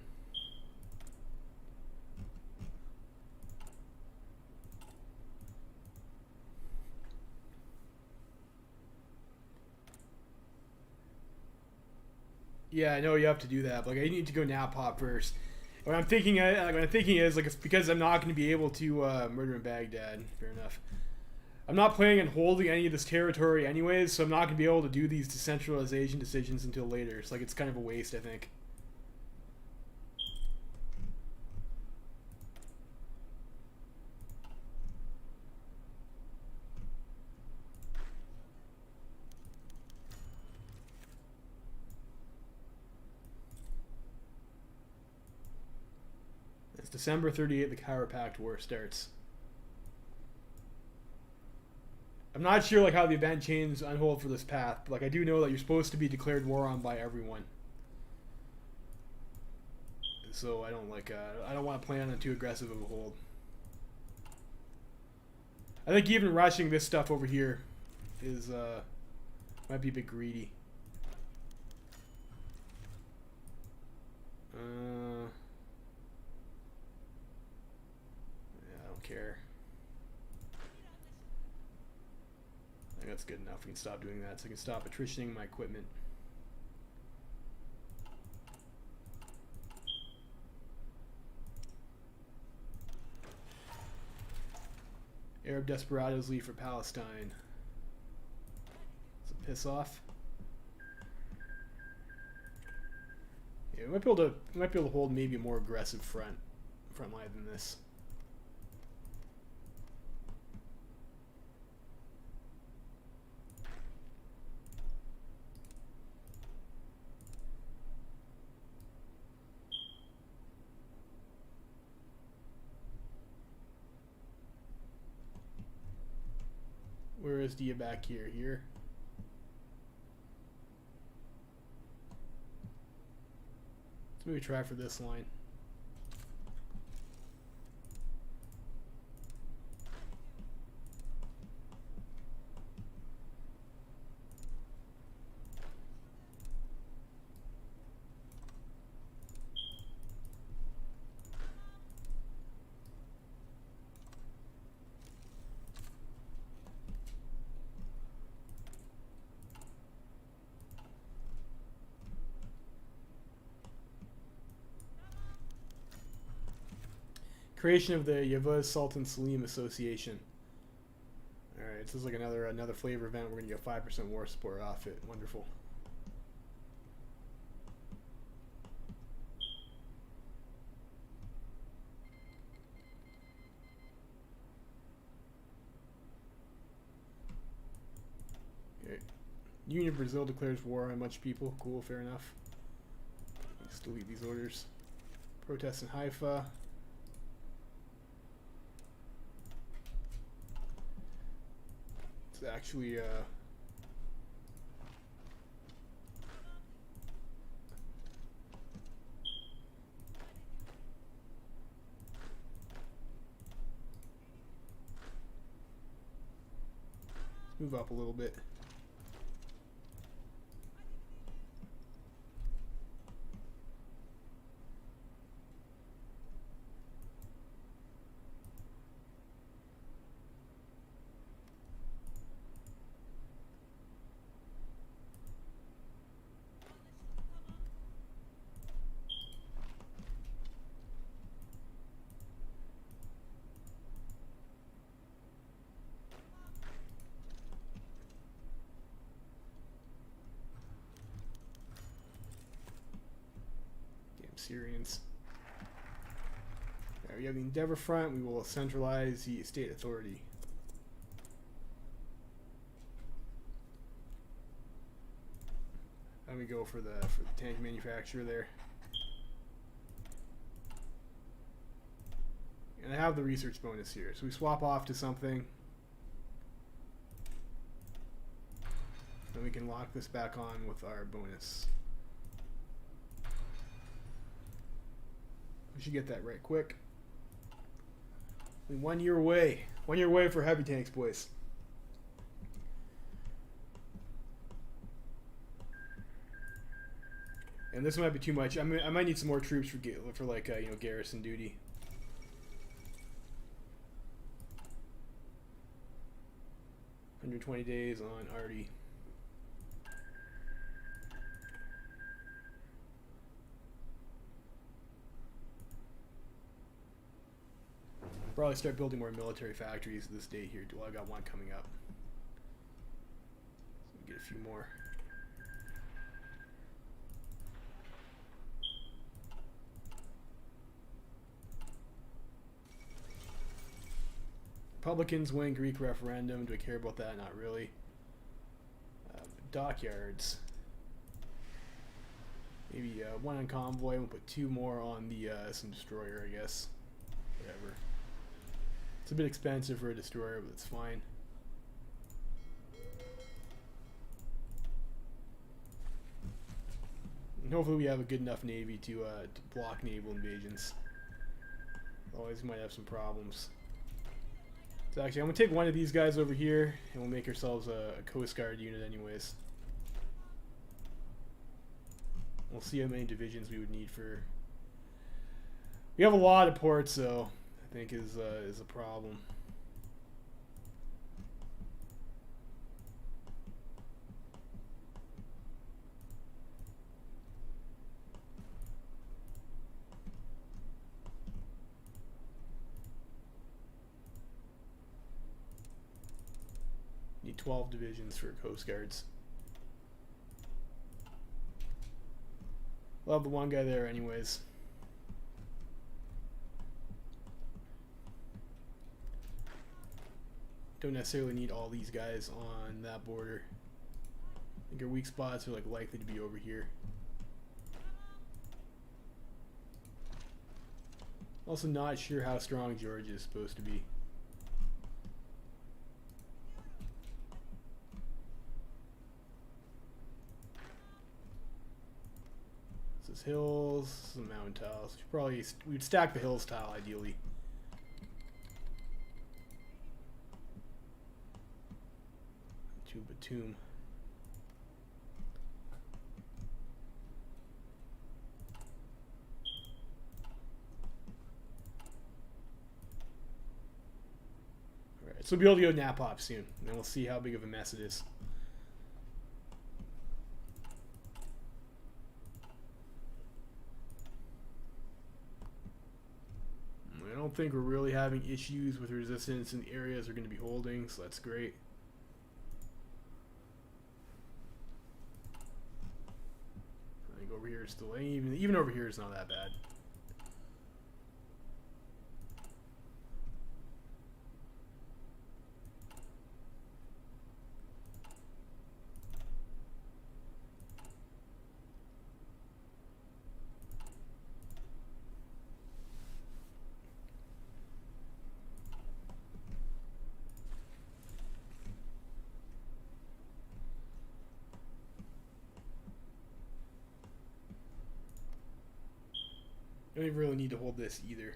Yeah, I know you have to do that, but like, I need to go Natpop first. What I'm thinking, is like, it's because I'm not going to be able to murder in Baghdad. Fair enough. I'm not planning on holding any of this territory anyways, so I'm not going to be able to do these decentralization decisions until later. It's like, it's kind of a waste, I think. It's December 38th, the Kaiserreich War starts. I'm not sure like how the event chains unfold for this path, but like I do know that you're supposed to be declared war on by everyone. So I don't want to plan on too aggressive of a hold. I think even rushing this stuff over here is might be a bit greedy. Yeah, I don't care. I think that's good enough. We can stop doing that, so I can stop attritioning my equipment. Arab desperados leave for Palestine. It's a piss off. Yeah, we might be able to hold maybe a more aggressive front line than this. Where is Dia back here? Here. Let's maybe try for this line. Creation of the Yavuz Sultan Salim Association. Alright, this is like another flavor event. We're gonna get 5% war support off it. Wonderful. Okay. Union of Brazil declares war on much people. Cool, fair enough. Let's delete these orders. Protests in Haifa. Actually move up a little bit. Syrians. Right, we have the Endeavor Front. We will centralize the state authority. And we go for the tank manufacturer there. And I have the research bonus here, so we swap off to something. Then we can lock this back on with our bonus. We should get that right quick. Only 1 year away. 1 year away for heavy tanks, boys. And this might be too much. I might need some more troops for like you know, garrison duty. $120 days on Artie. Probably start building more military factories this date here. Well, I got one coming up. So get a few more. Republicans win Greek referendum. Do I care about that? Not really. Dockyards. Maybe one on convoy. We'll put 2 more on the some destroyer, I guess. Whatever. It's a bit expensive for a destroyer, but it's fine. And hopefully we have a good enough navy to block naval invasions. Otherwise we might have some problems. So actually I'm going to take one of these guys over here, and we'll make ourselves a Coast Guard unit anyways. We'll see how many divisions we would need for... We have a lot of ports, though, I think is a problem. Need 12 divisions for Coast Guards. Love the one guy there anyways. Don't necessarily need all these guys on that border. I think our weak spots are like likely to be over here. Also not sure how strong Georgia is supposed to be. This is hills, this is mountain tiles. We'd stack the hills tile ideally. Batum. Alright, so we'll be able to go Natpop soon, and then we'll see how big of a mess it is. I don't think we're really having issues with resistance in the areas we're going to be holding, so that's great. Over here is still even over here is not that bad. I don't even really need to hold this either.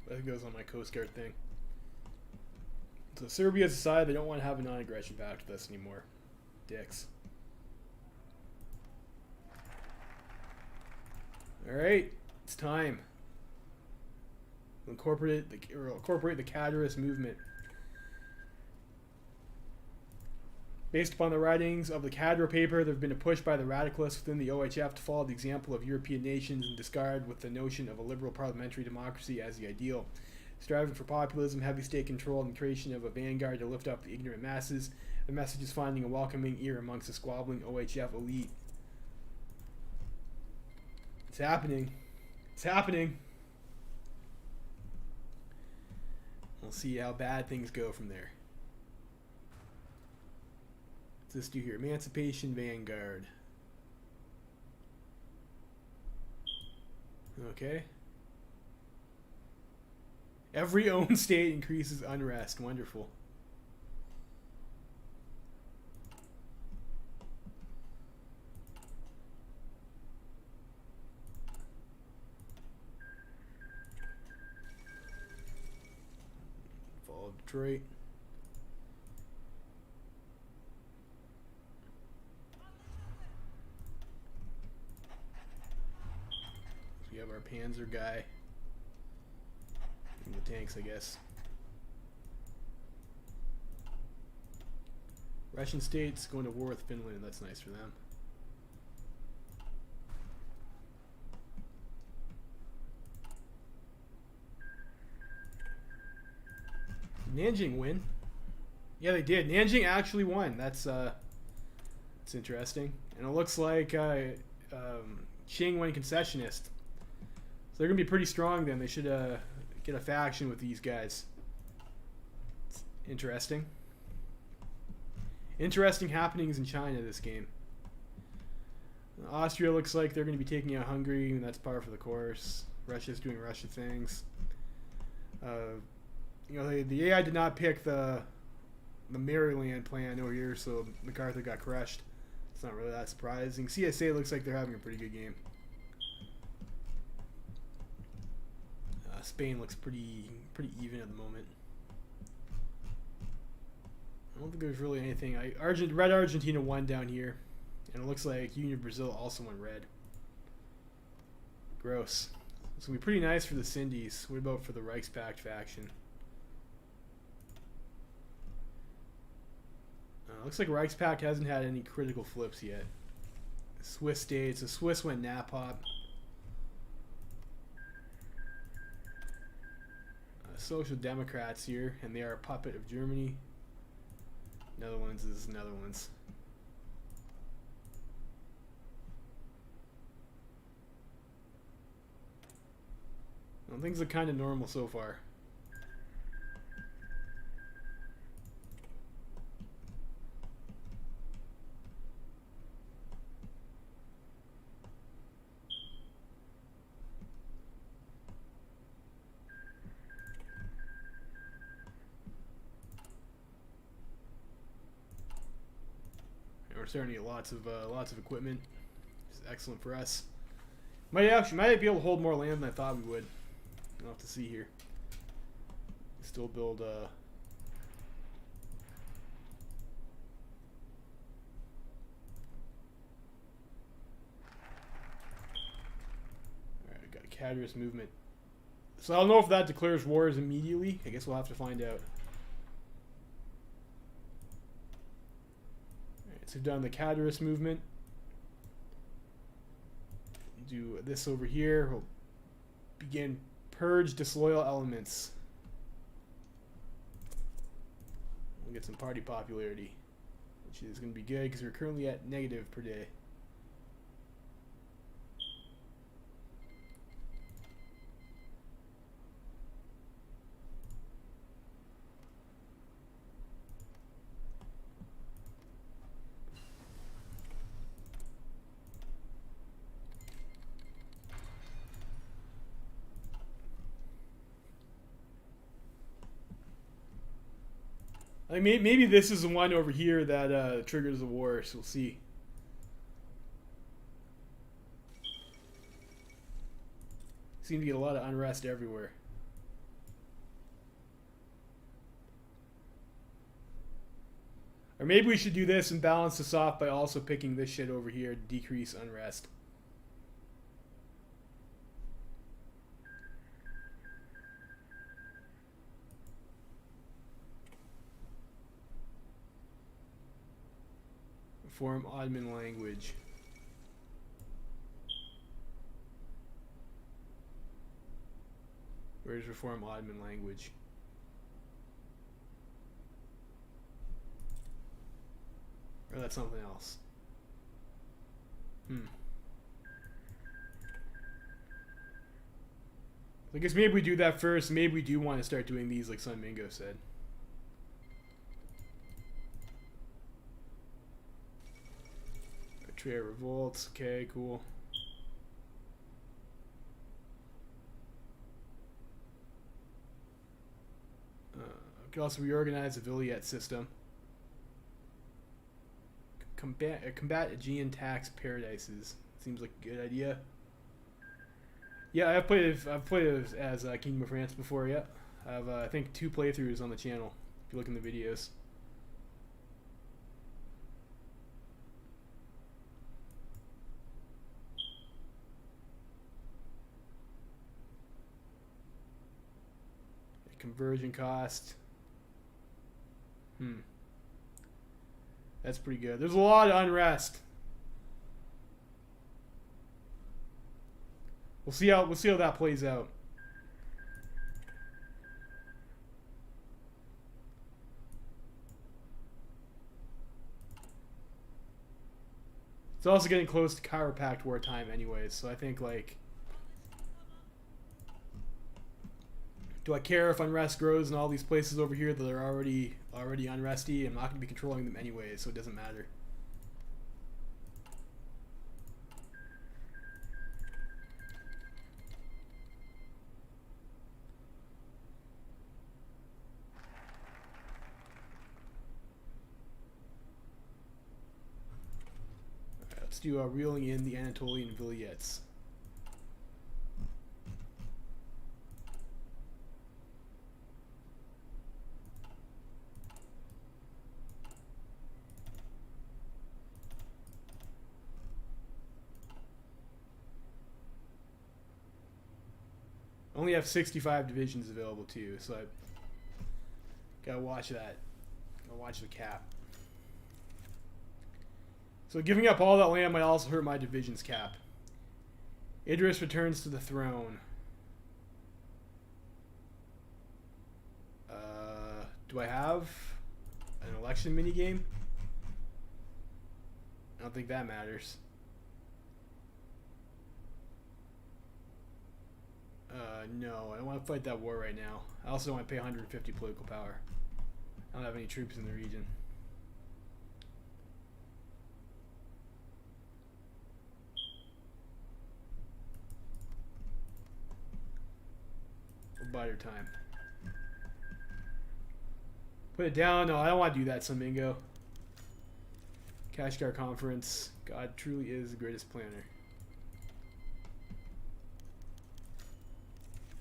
That goes on my Coast Guard thing. So Serbia's decided they don't want to have a non-aggression pact with us anymore. Dicks. Alright, it's time. We'll incorporate the Kaiserreich movement. Based upon the writings of the Cadre paper, there have been a push by the radicalists within the OHF to follow the example of European nations and discard with the notion of a liberal parliamentary democracy as the ideal. Striving for populism, heavy state control, and the creation of a vanguard to lift up the ignorant masses, the message is finding a welcoming ear amongst the squabbling OHF elite. It's happening. It's happening. We'll see how bad things go from there. What's this do here? Emancipation Vanguard. Okay. Every owned state increases unrest. Wonderful. Fall of Detroit. We have our Panzer guy. And the tanks, I guess. Russian states going to war with Finland. That's nice for them. Did Nanjing win? Yeah, they did. Nanjing actually won. That's interesting. And it looks like Qing went concessionist. So they're going to be pretty strong then. They should get a faction with these guys. It's interesting. Interesting happenings in China this game. Austria looks like they're going to be taking out Hungary, and that's par for the course. Russia's doing Russia things. You know, the AI did not pick the Maryland plan over here, so MacArthur got crushed. It's not really that surprising. CSA looks like they're having a pretty good game. Spain looks pretty even at the moment. I don't think there's really anything. Red Argentina won down here, and it looks like Union Brazil also won red. Gross. It's gonna be pretty nice for the Cindies. What about for the Reichspakt faction? Looks like Reichspakt hasn't had any critical flips yet. Swiss states. The Swiss went Natpop. Social Democrats here, and they are a puppet of Germany. Netherlands is Netherlands. Well, things look kind of normal so far. We're starting to get lots of equipment. It's excellent for us. Might be able to hold more land than I thought we would. We'll have to see here. Still build. Alright, we got a Cadres movement. So I don't know if that declares wars immediately. I guess we'll have to find out. So we've done the Cadres movement. Do this over here. We'll begin purge disloyal elements. We'll get some party popularity, which is going to be good because we're currently at negative per day. I mean, maybe this is the one over here that triggers the war, so we'll see. Seem to get a lot of unrest everywhere. Or maybe we should do this and balance this off by also picking this shit over here to decrease unrest. Reform Ottoman language. Where's Reform Ottoman language? Or that's something else. I guess maybe we do that first. Maybe we do want to start doing these like Sun Mingo said. Betrayal revolts. Okay, cool. We can also reorganize the Vilayet system. Combat Aegean tax paradises. Seems like a good idea. Yeah, I've played as Kingdom of France before. Yeah, I have I think 2 playthroughs on the channel. If you look in the videos. Conversion cost. That's pretty good. There's a lot of unrest. We'll see how that plays out. It's also getting close to Kaiserreich wartime anyways, so I think like, do I care if unrest grows in all these places over here that are already unresty? I'm not going to be controlling them anyways, so it doesn't matter. Let's do reeling in the Anatolian Vilayets. Only have 65 divisions available too, so I gotta watch that. Gotta watch the cap. So giving up all that land might also hurt my division's cap. Idris returns to the throne. Do I have an election minigame? I don't think that matters. No, I don't want to fight that war right now. I also don't want to pay 150 political power. I don't have any troops in the region. We'll buy your time. Put it down. No, I don't want to do that, Samingo. Kashgar Conference. God truly is the greatest planner.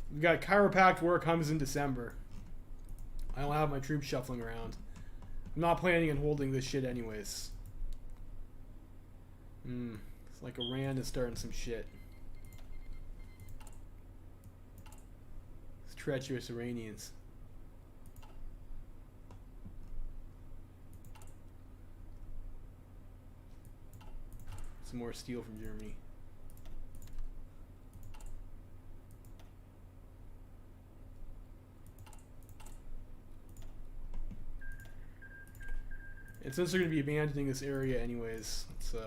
We've got Chiropact War comes in December. I don't have my troops shuffling around. I'm not planning on holding this shit anyways. It's like Iran is starting some shit. It's treacherous Iranians. Some more steel from Germany. And since they're going to be abandoning this area anyways, it's some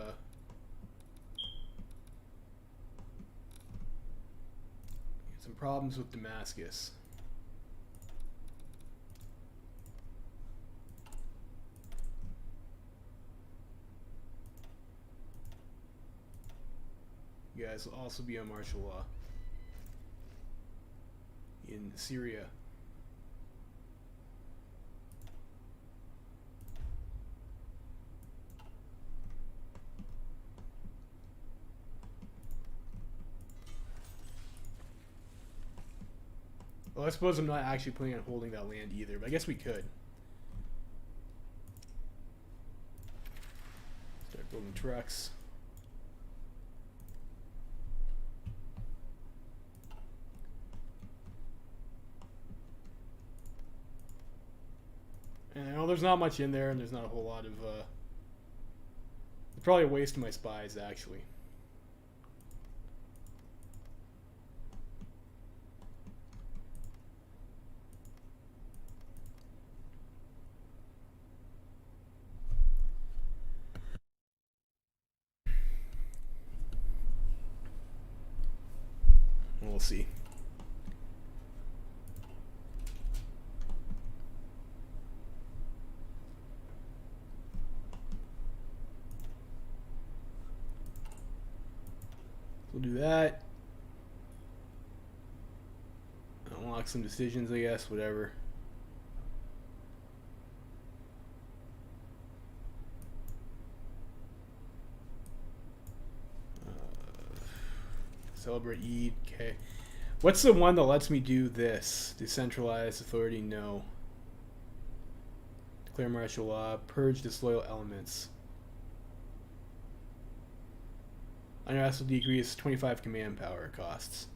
problems with Damascus. You guys will also be on martial law in Syria. Well, I suppose I'm not actually planning on holding that land either, but I guess we could. Start building trucks. And I know there's not much in there, and there's not a whole lot of... it's probably a waste of my spies, actually. We'll see. We'll do that. Unlock some decisions, I guess, whatever. Celebrate Eid, okay. What's the one that lets me do this? Decentralized authority, no. Declare martial law, purge disloyal elements. Unrest will decrease 25 command power costs.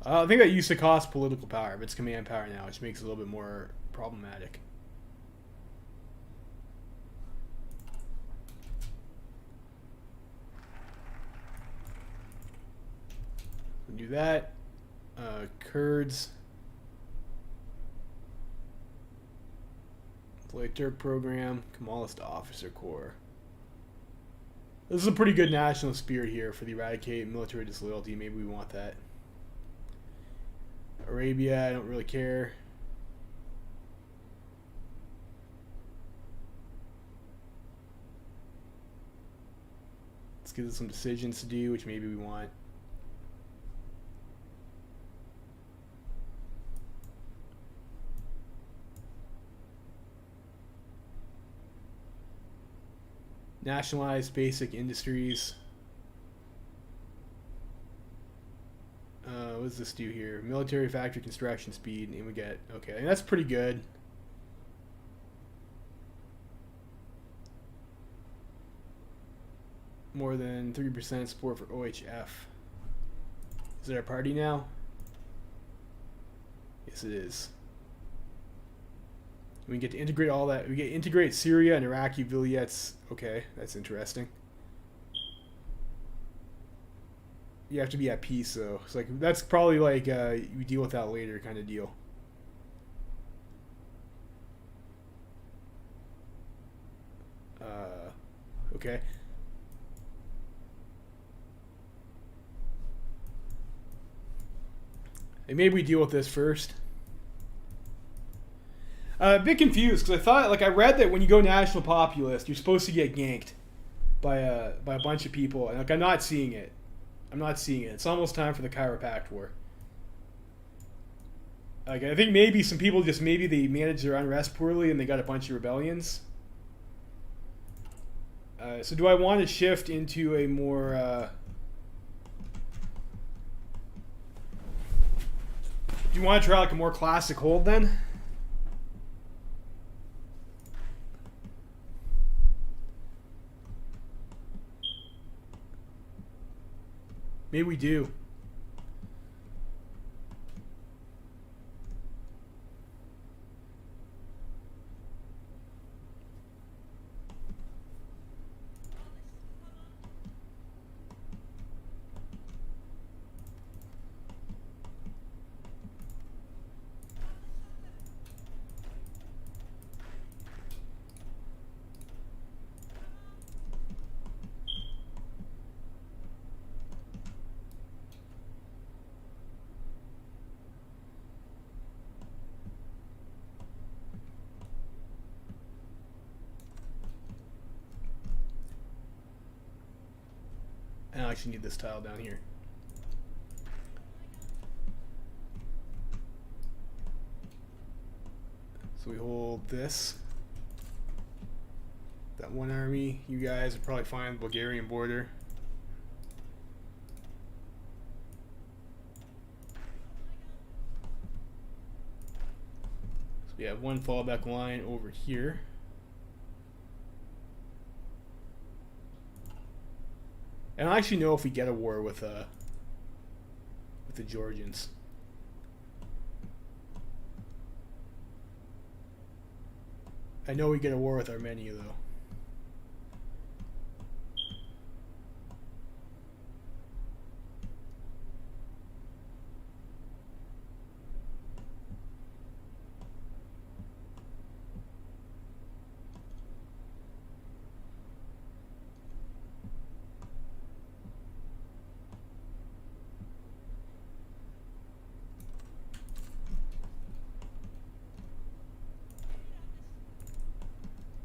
I think that used to cost political power, but it's command power now, which makes it a little bit more problematic. We'll do that. Kurds. Employ Turk program. Kemalist officer corps. This is a pretty good national spirit here for the eradicate military disloyalty. Maybe we want that. Arabia, I don't really care. Let's give us some decisions to do, which maybe we want. Nationalize basic industries. What does this do here? Military factory construction speed, and we get, okay, and that's pretty good. More than 3% support for OHF. Is it our party now? Yes, it is. We get to integrate all that. We get to integrate Syria and Iraqi vilayets. Okay, that's interesting. You have to be at peace, though. It's like that's probably like we deal with that later kind of deal. Okay. And maybe we deal with this first. A bit confused because I thought, like, I read that when you go national populist, you're supposed to get ganked by a bunch of people, and like I'm not seeing it. I'm not seeing it. It's almost time for the Kaiserreich war. Like, I think maybe some people just maybe they managed their unrest poorly and they got a bunch of rebellions. So do I want to shift into a more? Do you want to try like a more classic hold then? Maybe we do. I actually need this tile down here. So we hold this. That one army. You guys are probably fine with the Bulgarian border. So we have one fallback line over here. And I actually know if we get a war with the Georgians. I know we get a war with Armenia though.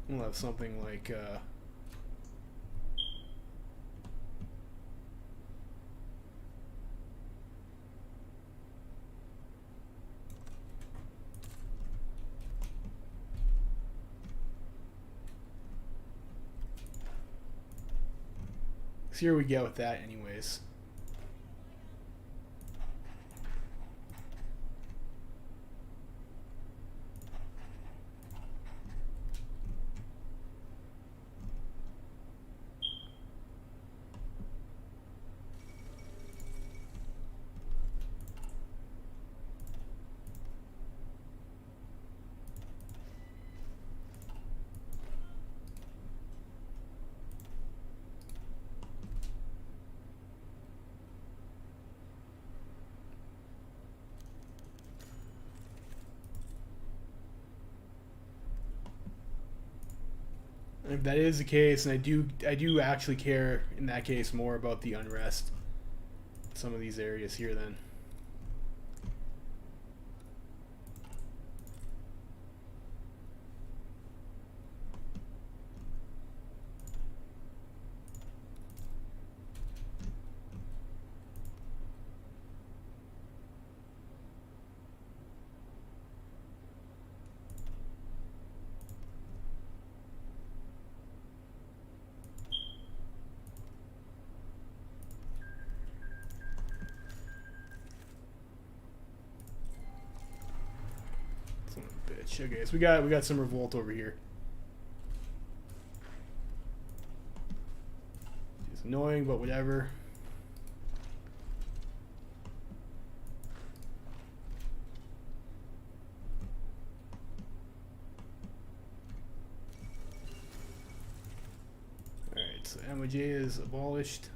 We'll have something like so here we go with that anyways. If that is the case, and I do actually care in that case more about the unrest in some of these areas here then. switch. Okay, so we got some revolt over here. It's annoying, but whatever. Alright, so MOJ is abolished.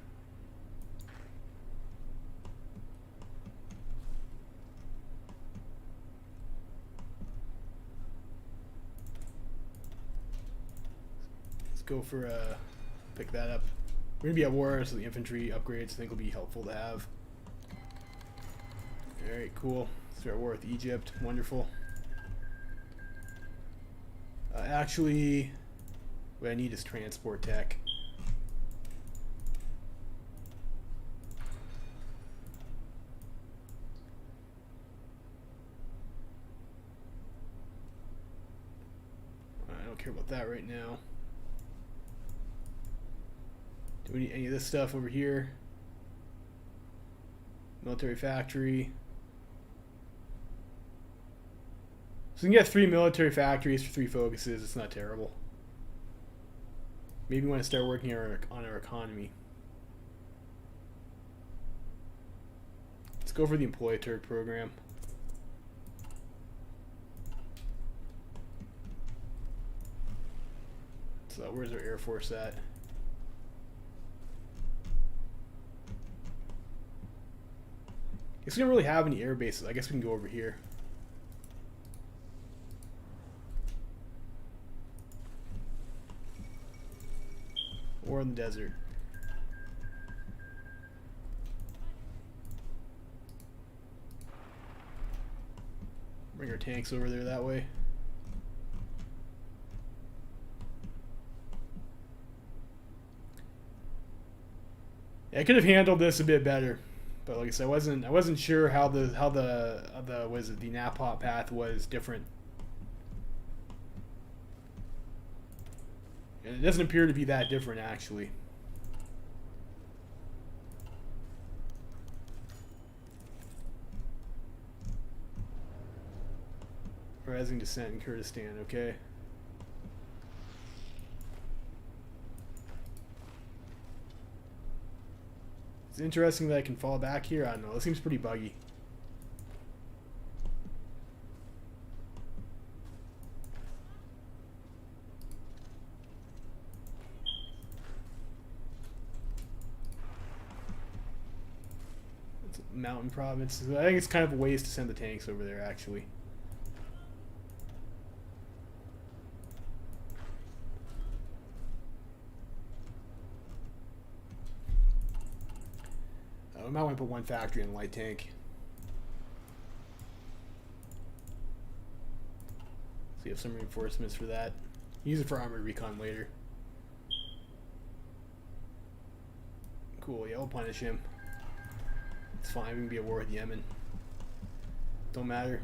Go for pick that up. We're gonna be at war, so the infantry upgrades I think will be helpful to have. Alright, cool. Start war with Egypt. Wonderful. Actually, what I need is transport tech. I don't care about that right now. Do we need any of this stuff over here? Military factory. So we can get 3 military factories for 3 focuses. It's not terrible. Maybe we want to start working on our economy. Let's go for the Employ Turk program. So where's our Air Force at? I guess we don't really have any air bases. I guess we can go over here. Or in the desert. Bring our tanks over there that way. Yeah, I could have handled this a bit better. But like I said, I wasn't sure how the Natpop path was different, and it doesn't appear to be that different actually. Rising descent in Kurdistan, okay. It's interesting that I can fall back here. I don't know. This seems pretty buggy. It's a mountain province. I think it's kind of a waste to send the tanks over there, actually. I might want to put 1 factory in a light tank. So you have some reinforcements for that. Use it for armored recon later. Cool, yeah, we'll punish him. It's fine, we can be at war with Yemen. Don't matter.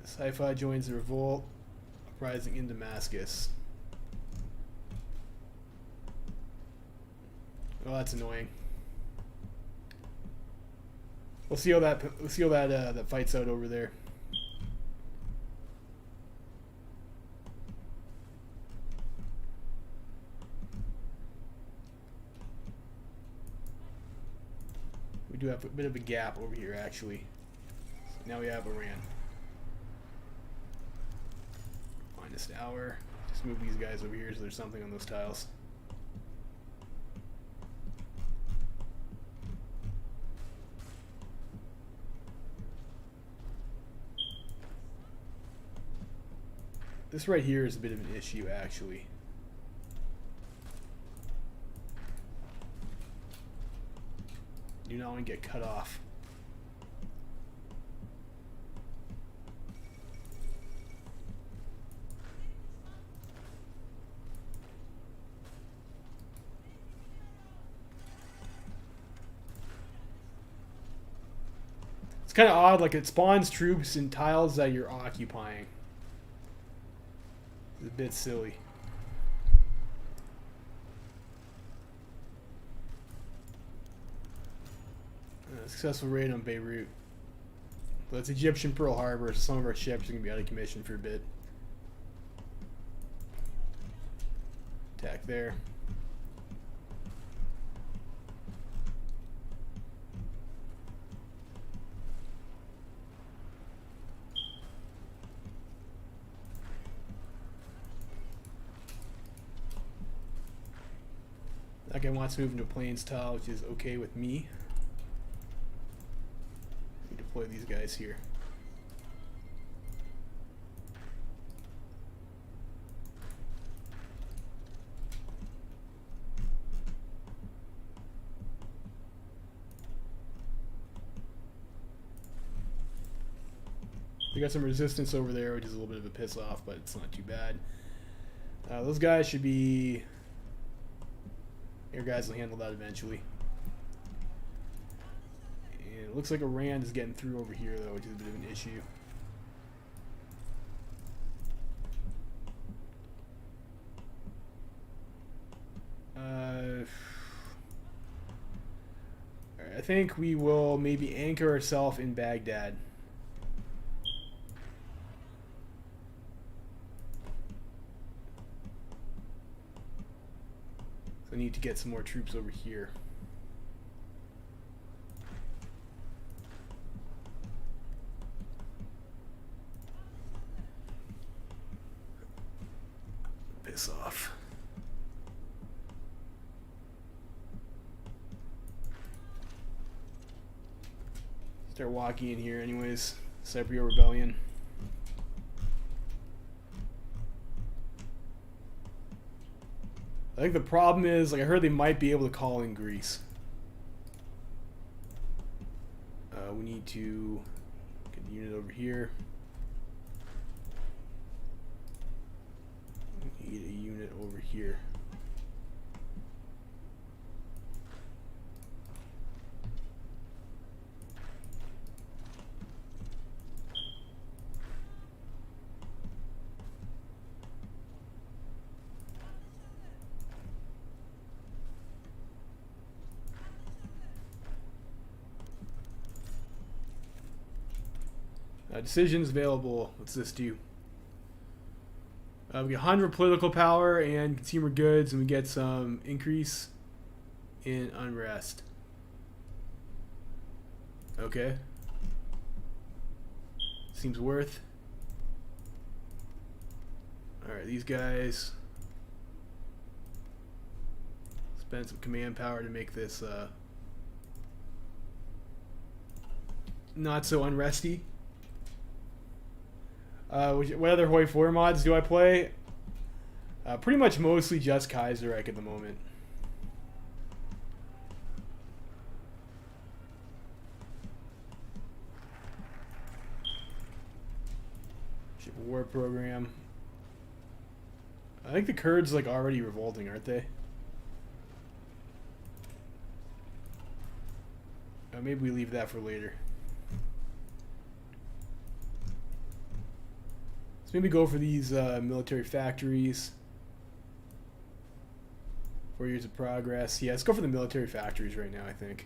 Sci-Fi joins the revolt, uprising in Damascus. Oh, that's annoying. We'll see how that that fights out over there. We do have a bit of a gap over here, actually. So now we have Iran. Finest hour. Just move these guys over here so there's something on those tiles. This right here is a bit of an issue, actually. Do not want to get cut off. It's kind of odd, like it spawns troops in tiles that you're occupying. It's a bit silly. Successful raid on Beirut. But it's Egyptian Pearl Harbor, so some of our ships are going to be out of commission for a bit. Attack there. That guy wants to move into a plains tile, which is okay with me. We deploy these guys here. We got some resistance over there, which is a little bit of a piss off, but it's not too bad. Those guys should be... Your guys will handle that eventually. And it looks like Iran is getting through over here, though, which is a bit of an issue. I think we will maybe anchor ourselves in Baghdad. So I need to get some more troops over here. Piss off. Start walking in here anyways. Cypriot Rebellion. I think the problem is, like, I heard they might be able to call in Greece. We need to get a unit over here. We need a unit over here. Decisions available. What's this do? We get 100 political power and consumer goods, and we get some increase in unrest. Okay. Seems worth. Alright, these guys spend some command power to make this not so unresty. What other HOI4 mods do I play? Pretty much mostly just Kaiserreich at the moment. Ship of War program. I think the Kurds like already revolting, aren't they? Maybe we leave that for later. So maybe go for these military factories. 4 years of progress. Yeah, let's go for the military factories right now, I think.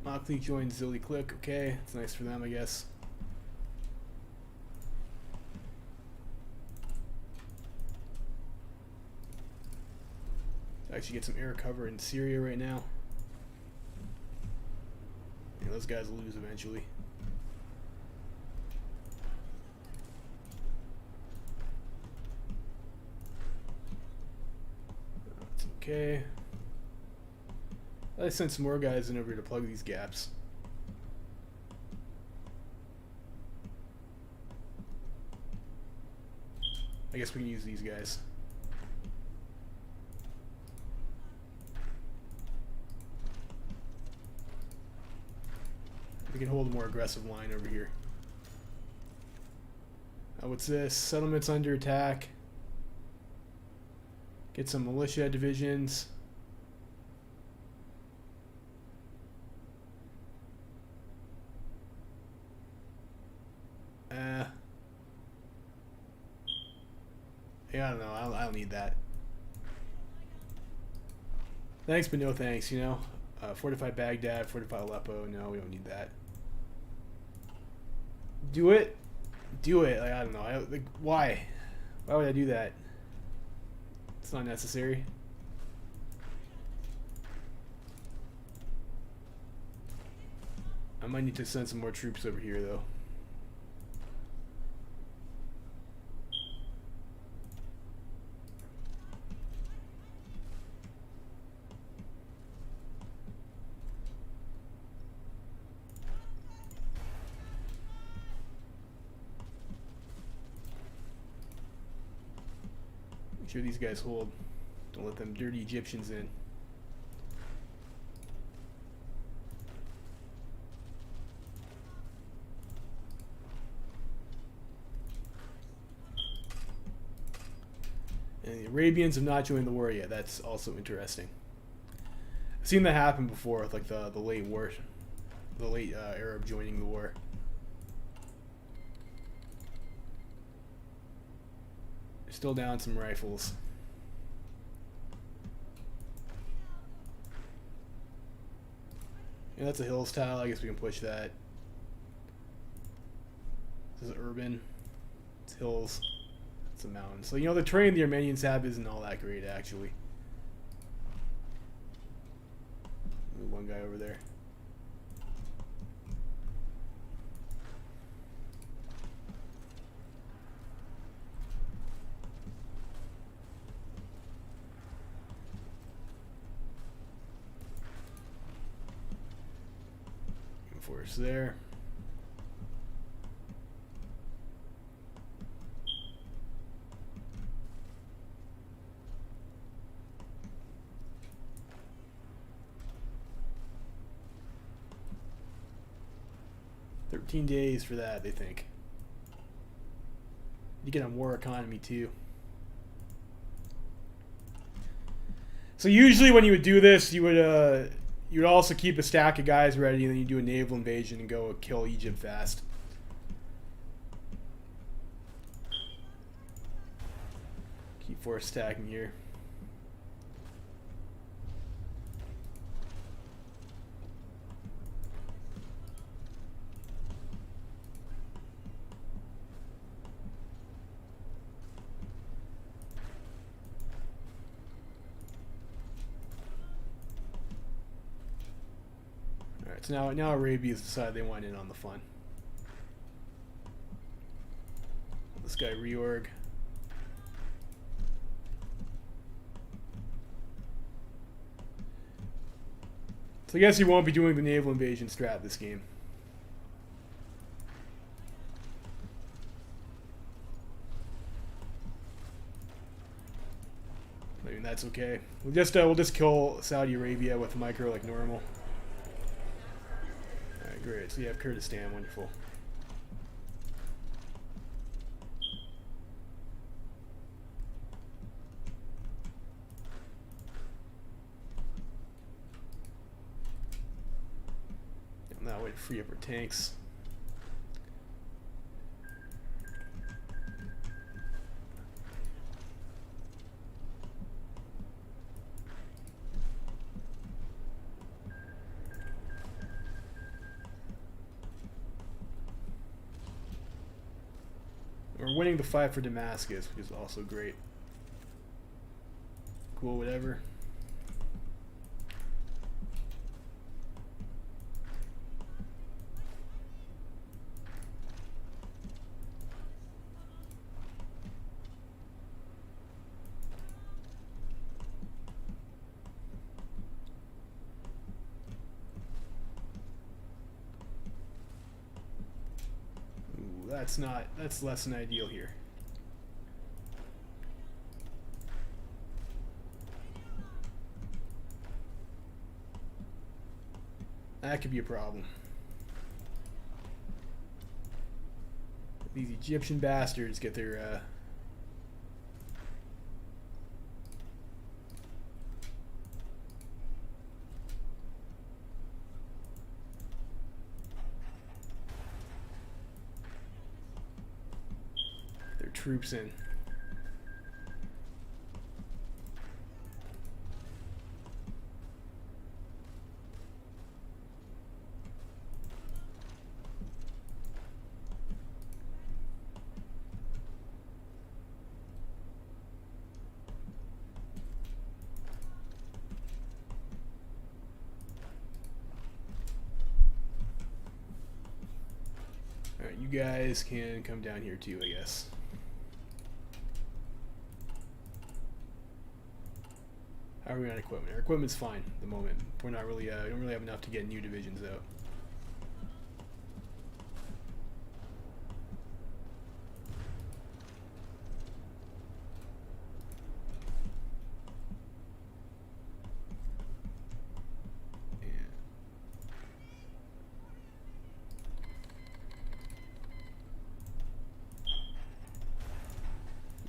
Mockley joined Zilly Click. Okay, it's nice for them, I guess. Actually get some air cover in Syria right now. Yeah, those guys will lose eventually. That's okay. I sent some more guys in over here to plug these gaps. I guess we can use these guys. We can hold a more aggressive line over here. What's this? Settlements under attack. Get some militia divisions. Yeah, I don't know. I don't need that. Thanks, but no thanks, you know? Fortify Baghdad, fortify Aleppo. No, we don't need that. Do it. Do it. Like, I don't know. Why? Why would I do that? It's not necessary. I might need to send some more troops over here, though. Make sure these guys hold. Don't let them dirty Egyptians in. And the Arabians have not joined the war yet. That's also interesting. I've seen that happen before with like the late war, the late Arab joining the war. Still down some rifles. Yeah, that's a hills tile. I guess we can push that. This is urban. It's hills. It's a mountain. So, you know, the terrain the Armenians have isn't all that great, actually. One guy over there. Force there. $13 for that, they think. You get on war economy too. So usually when you would do this, you would also keep a stack of guys ready, and then you do a naval invasion and go kill Egypt fast. Keep force stacking here. So now Arabia's decided they want in on the fun. This guy reorg. So I guess he won't be doing the naval invasion strat this game. I mean, that's okay. We'll just kill Saudi Arabia with micro like normal. Alright, great. So you have Kurdistan, wonderful. Now way to free up our tanks. We're winning the fight for Damascus, which is also great. Cool, whatever. That's less than ideal here. That could be a problem. these Egyptian bastards get their troops in. All right, you guys can come down here too, I guess. How are we on equipment? Our equipment's fine at the moment. We're not really, we don't really have enough to get new divisions out.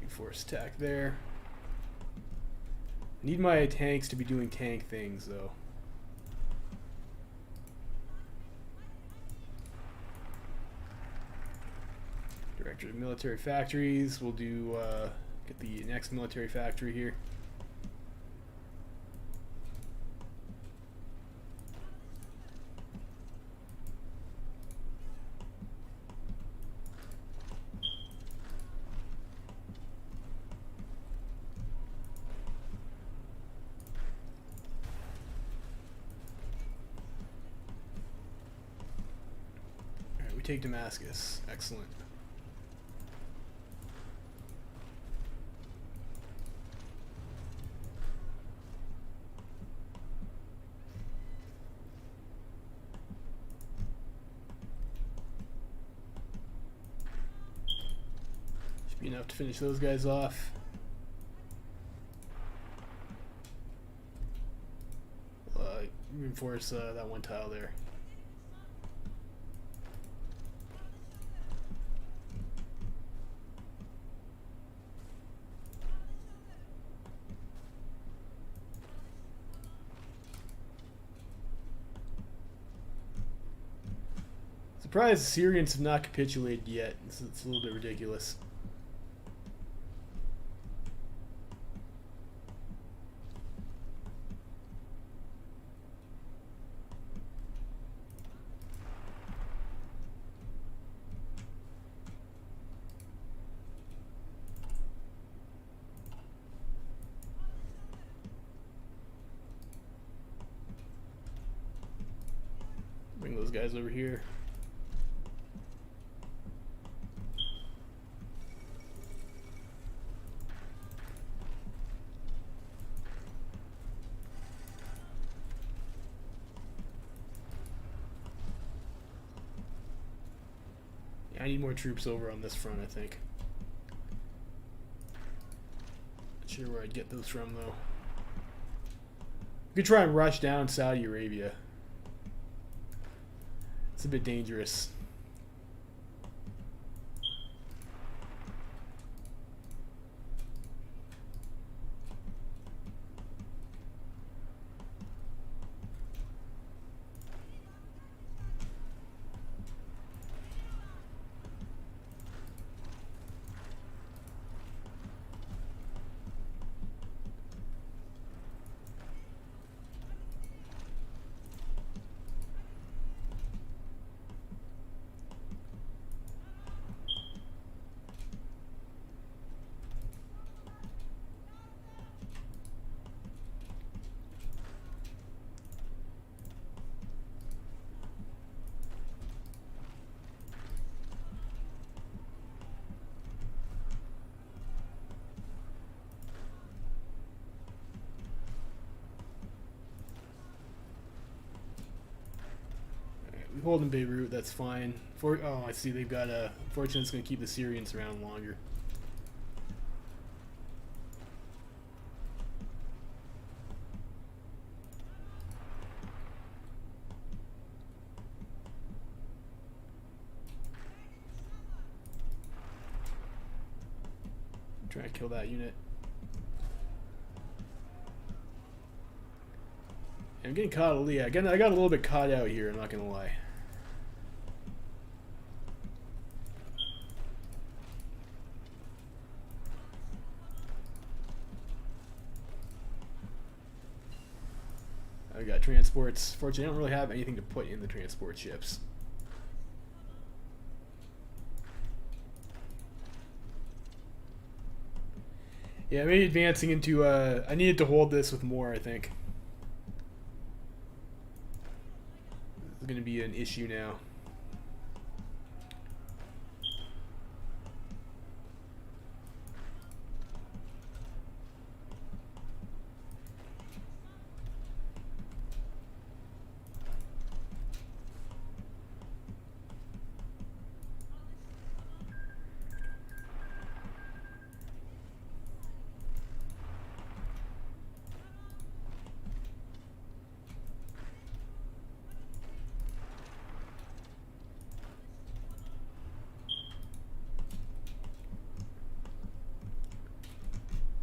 Force attack there. I need my tanks to be doing tank things, though. Director of Military Factories. We'll do, get the next military factory here. Take Damascus. Excellent. Should be enough to finish those guys off. Reinforce that one tile there. Surprised the Syrians have not capitulated yet. It's a little bit ridiculous. Bring those guys over here. I need more troops over on this front, I think. Not sure where I'd get those from, though. We could try and rush down Saudi Arabia. It's a bit dangerous. We hold in Beirut, that's fine. Oh, I see they've got a... Fortunately, it's going to keep the Syrians around longer. Try to kill that unit. I'm getting caught. Yeah, again, I got a little bit caught out here. I'm not gonna lie. I got transports. Fortunately, I don't really have anything to put in the transport ships. Yeah, maybe advancing into. I needed to hold this with more, I think. This is going to be an issue now.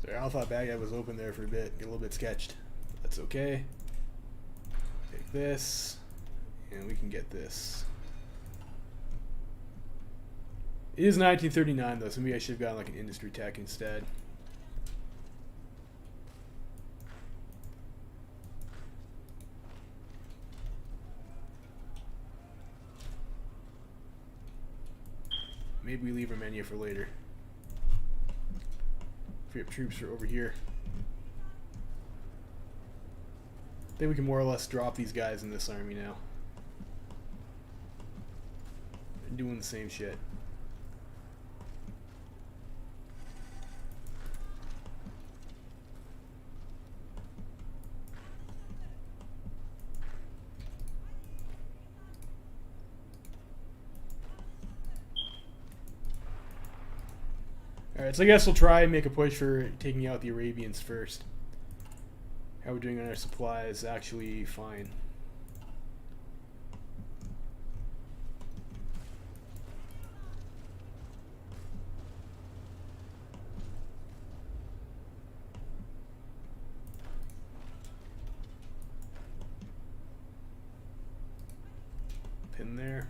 Sorry, I thought Baghdad was open there for a bit. Get a little bit sketched. That's okay. Take this, and we can get this. It is 1939 though, so maybe I should have gotten like an industry tech instead. Maybe we leave Armenia for later. Free up troops for over here. I think we can more or less drop these guys in this army now. They're doing the same shit. Alright, so I guess we'll try and make a push for taking out the Arabians first. How we're doing on our supplies, actually fine. Pin there.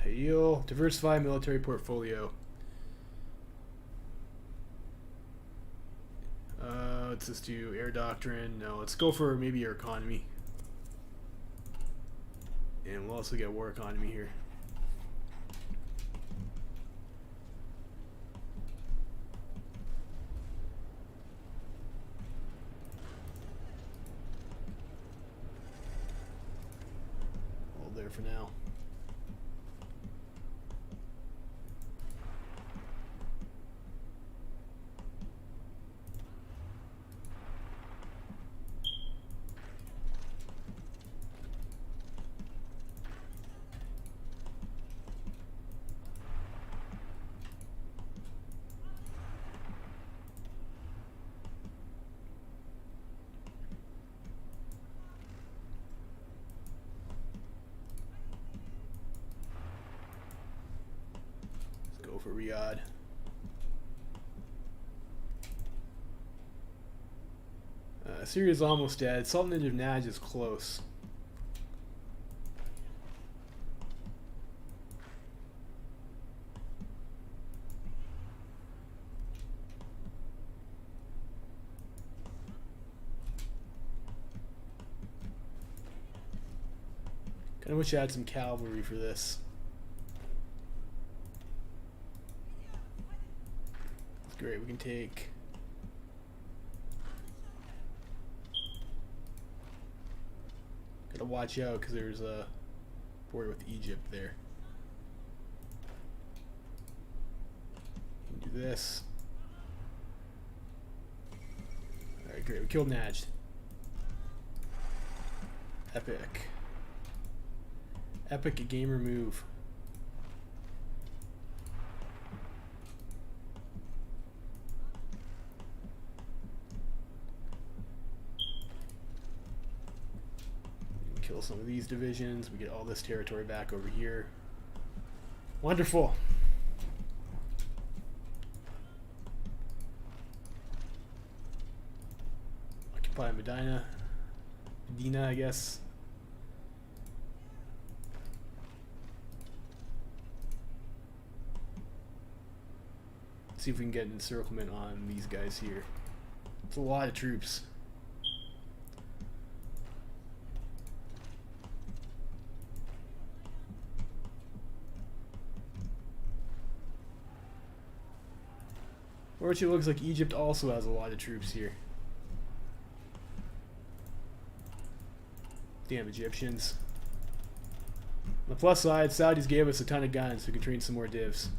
Heal. Diversify military portfolio. Let's just do air doctrine. No, let's go for maybe air economy. And we'll also get war economy here. Hold there for now. For Riyadh. Syria's almost dead. Sultanate of Najd is close. Kinda wish I had some cavalry for this. Great, we can take gotta watch out because there's a border with Egypt there. We can do this. Alright, great, we killed Najd. Epic. Epic gamer move. Kill some of these divisions. We get all this territory back over here. Wonderful. Occupy Medina. Medina, I guess. Let's see if we can get an encirclement on these guys here. It's a lot of troops. Fortunately, it looks like Egypt also has a lot of troops here. Damn Egyptians. On the plus side, Saudis gave us a ton of guns, so we can train some more divs.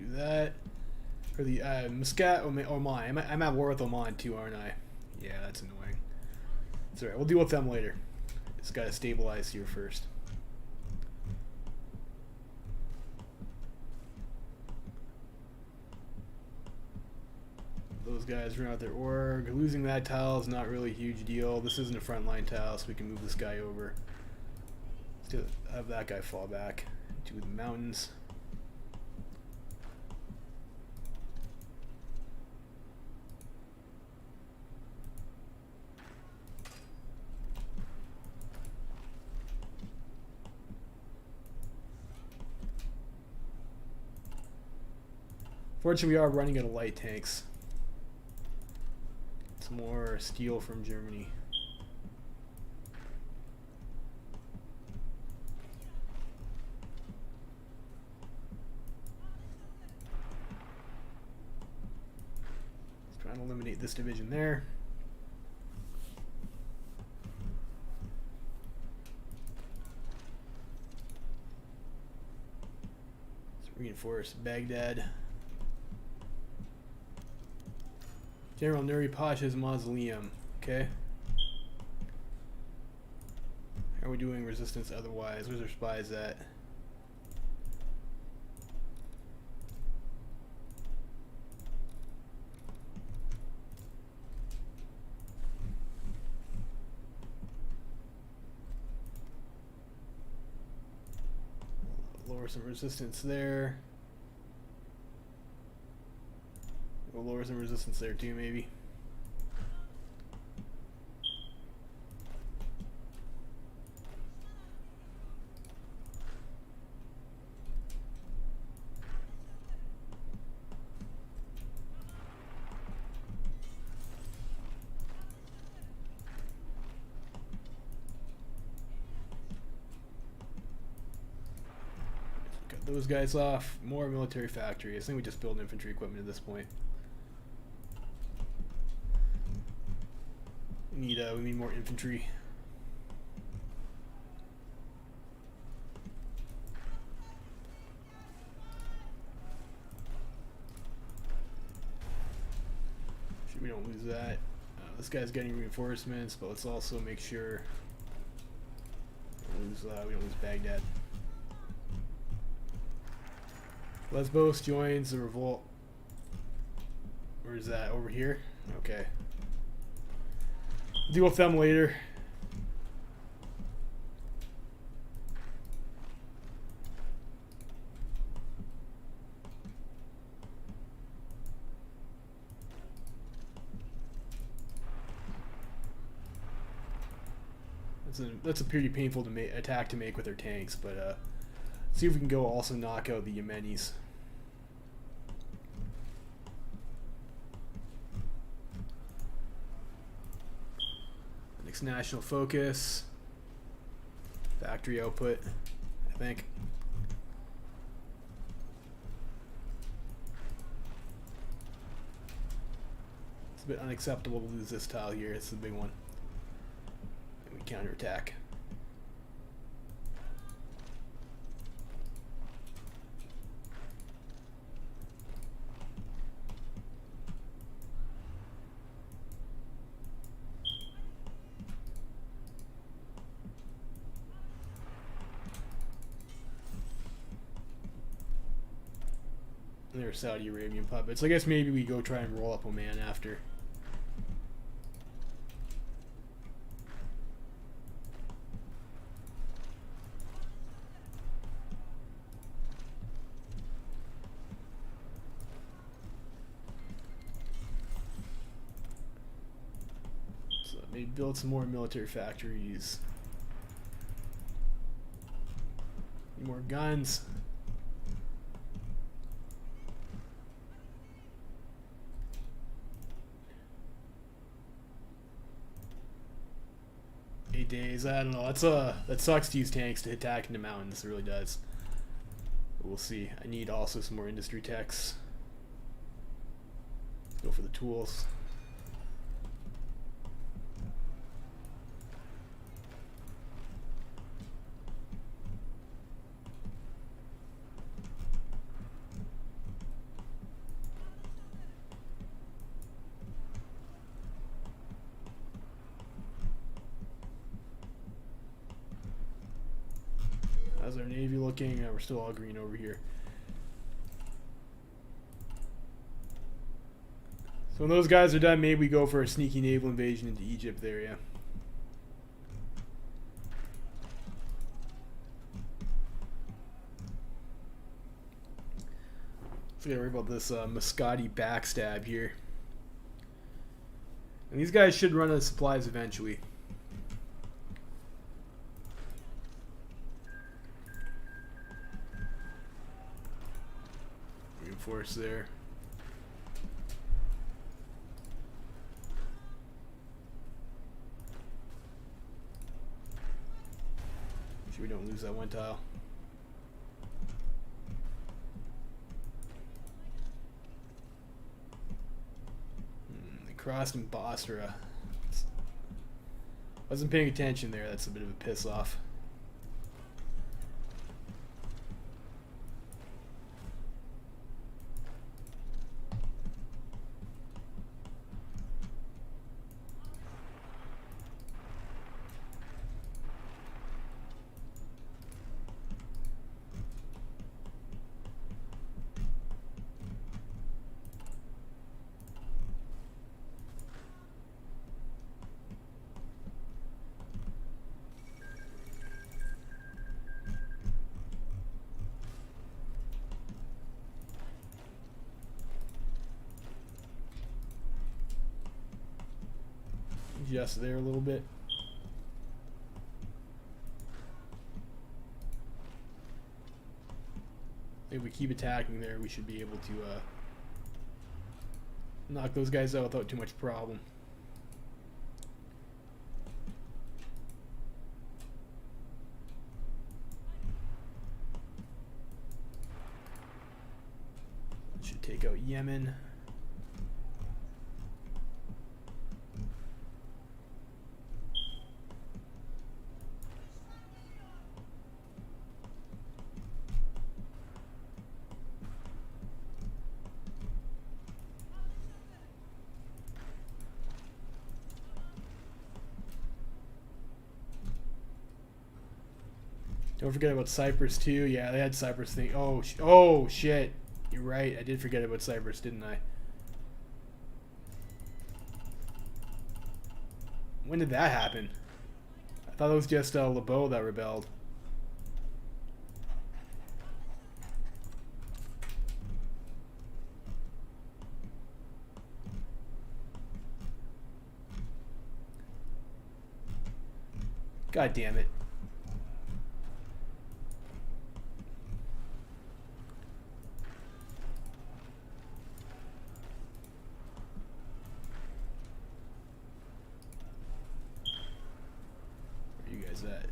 That or the Muscat Oman. I'm at war with Oman too, aren't I? Yeah, that's annoying. It's alright. We'll deal with them later. Just gotta stabilize here first. Those guys run out their org. Losing that tile is not really a huge deal. This isn't a frontline tile, so we can move this guy over. Let's have that guy fall back to the mountains. Fortunately, we are running out of light tanks. Some more steel from Germany. Let's try and eliminate this division there. Let's reinforce Baghdad. General Nuri Pasha's mausoleum. Okay. How are we doing resistance otherwise? Where's our spies at? Lower some resistance there. We'll lower some resistance there too, maybe. Cut those guys off. More military factories. I think we just build infantry equipment at this point. We need more infantry. Sure we don't lose that. This guy's getting reinforcements, but let's also make sure we don't lose Baghdad. Lesbos joins the revolt. Where is that? Over here? Okay. Deal with them later. That's a pretty painful attack to make with their tanks, but See if we can go also knock out the Yemenis. Next national focus. Factory output, I think. It's a bit unacceptable to lose this tile here. It's the big one. And we counterattack. They're Saudi Arabian puppets. I guess maybe we go try and roll up Oman after. So maybe build some more military factories. Need more guns. Days. I don't know. That sucks to use tanks to attack into mountains. It really does. But we'll see. I need also some more industry techs. Let's go for the tools. How's our navy looking? We're still all green over here. So when those guys are done, maybe we go for a sneaky naval invasion into Egypt there, yeah. So gotta worry about this Muscati backstab here. And these guys should run out of supplies eventually. Reinforce there. Sure we don't lose that one tile. They crossed in Basra. Wasn't paying attention there. That's a bit of a piss off. Just there a little bit. If we keep attacking there, we should be able to knock those guys out without too much problem. Should take out Yemen. Don't forget about Cyprus too. Yeah, they had Cyprus thing. Oh shit! You're right. I did forget about Cyprus, didn't I? When did that happen? I thought it was just Lebeau that rebelled. God damn it. is that?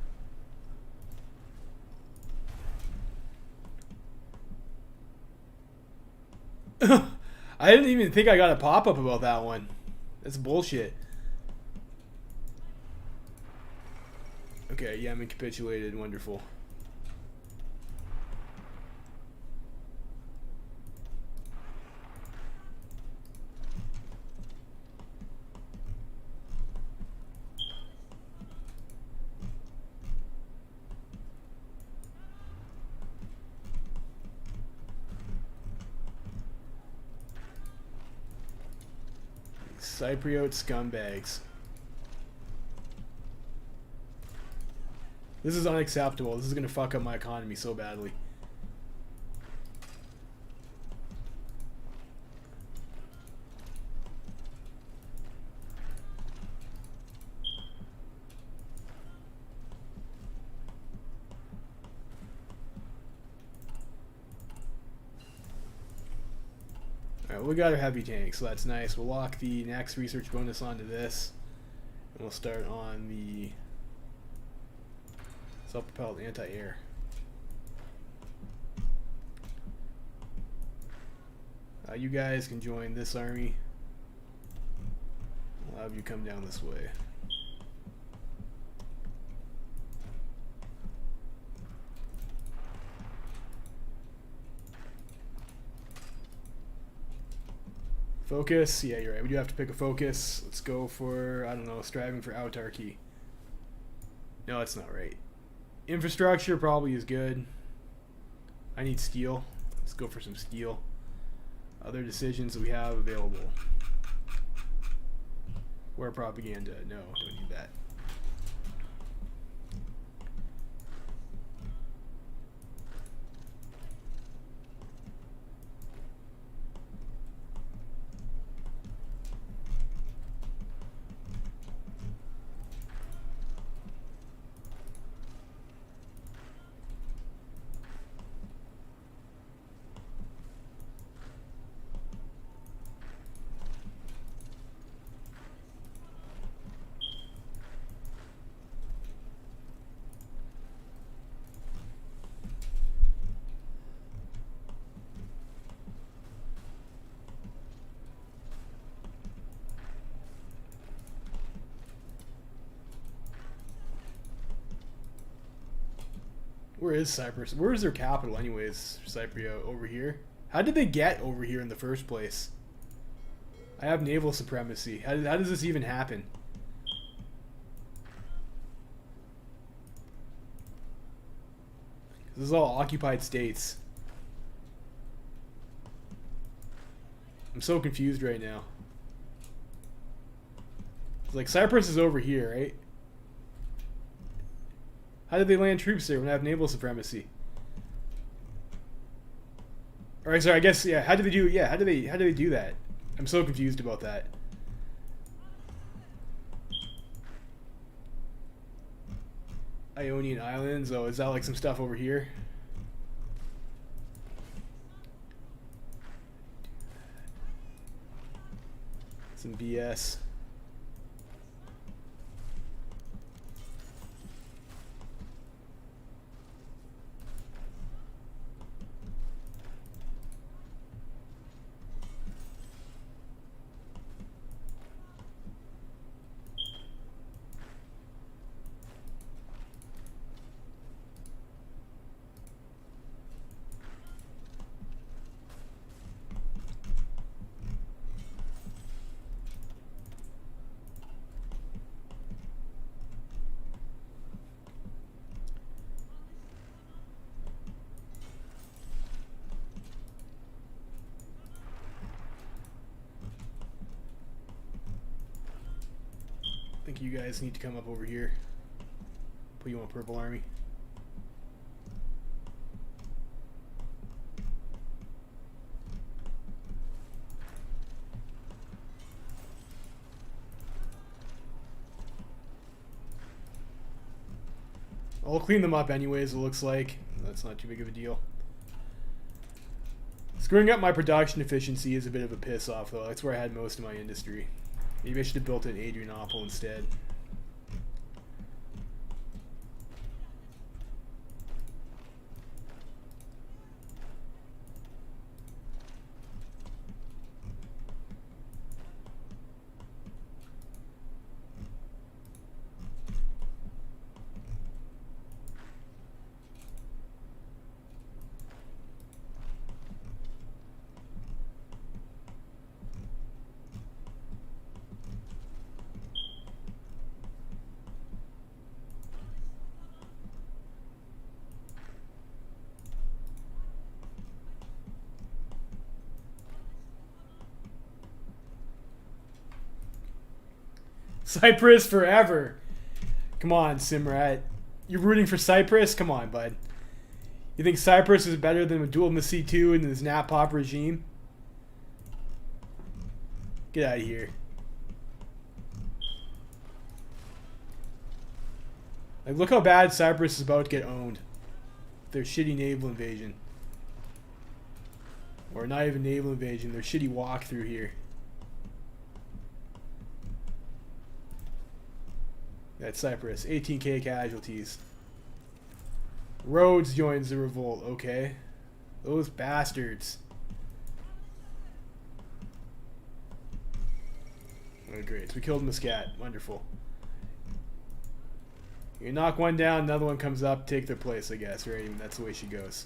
I didn't even think I got a pop-up about that one. That's bullshit. Okay, Yemen capitulated. Wonderful. Cypriot scumbags. This is unacceptable. This is gonna fuck up my economy so badly. Alright, we got our heavy tank, so that's nice. We'll lock the next research bonus onto this. And we'll start on the self-propelled anti-air. You guys can join this army. I'll have you come down this way. Focus. Yeah, you're right. We do have to pick a focus. Let's go for, I don't know, striving for autarky. No, that's not right. Infrastructure probably is good. I need steel. Let's go for some steel. Other decisions that we have available. War propaganda. No, don't need that. Where is Cyprus? Where is their capital anyways, Cypria? Over here? How did they get over here in the first place? I have naval supremacy. How does this even happen? This is all occupied states. I'm so confused right now. It's like Cyprus is over here, right? How did they land troops there when I have naval supremacy? Alright, sorry, I guess, yeah, how did they do, yeah, how do they do that? I'm so confused about that. Ionian Islands, oh, is that like some stuff over here? Some BS. I think you guys need to come up over here. Put you on Purple Army. I'll clean them up anyways, it looks like. That's not too big of a deal. Screwing up my production efficiency is a bit of a piss off though. That's where I had most of my industry. Maybe I should have built it in Adrianople instead. Cyprus forever. Come on, Simrat. You're rooting for Cyprus? Come on, bud. You think Cyprus is better than a duel in the C2 in this Natpop regime? Get out of here. Like, look how bad Cyprus is about to get owned. Their shitty naval invasion. Or not even naval invasion, their shitty walkthrough here. That's Cyprus. 18k casualties. Rhodes joins the revolt. Okay. Those bastards. Oh, great. So we killed Muscat. Wonderful. You knock one down, another one comes up, take their place, I guess, right? And that's the way she goes.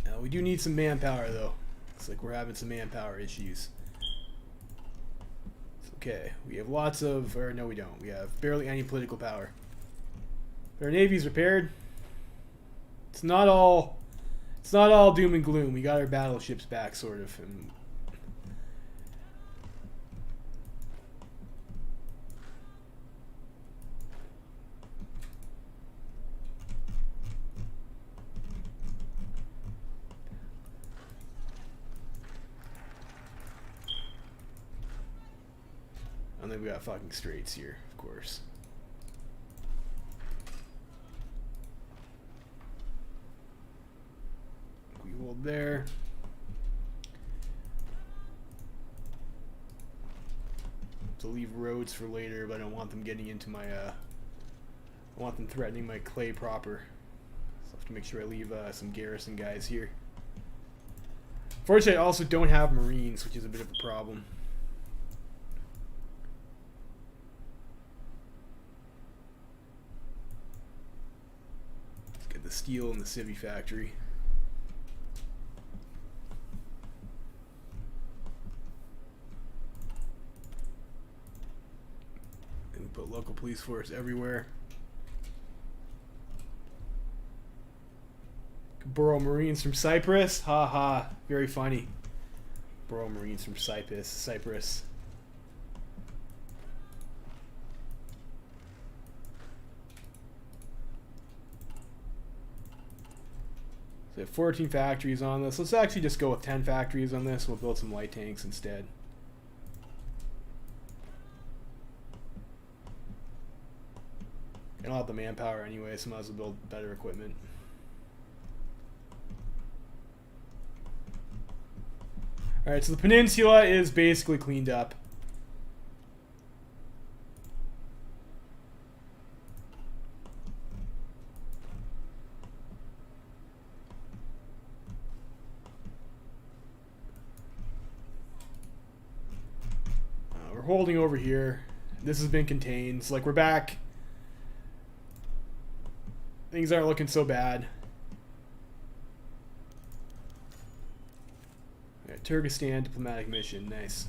Now, we do need some manpower, though. Looks like we're having some manpower issues. Okay, we have lots of, or no we don't, we have barely any political power. But our navy's repaired. It's not all doom and gloom. We got our battleships back, sort of. And then we got fucking straits here, of course. We hold there. To leave roads for later, but I don't want them getting into my I want them threatening my clay proper. So I have to make sure I leave some garrison guys here. Fortunately, I also don't have marines, which is a bit of a problem. The steel in the civvy factory. And we put local police force everywhere. Borrow Marines from Cyprus? Ha ha. Very funny. Borrow Marines from Cyprus. So we have 14 factories on this. Let's actually just go with 10 factories on this. We'll build some light tanks instead. I don't have the manpower anyway, so I might as well build better equipment. Alright, so the peninsula is basically cleaned up. We're holding over here. This has been contained. It's like we're back. Things aren't looking so bad. Yeah, Turkestan diplomatic mission. Nice.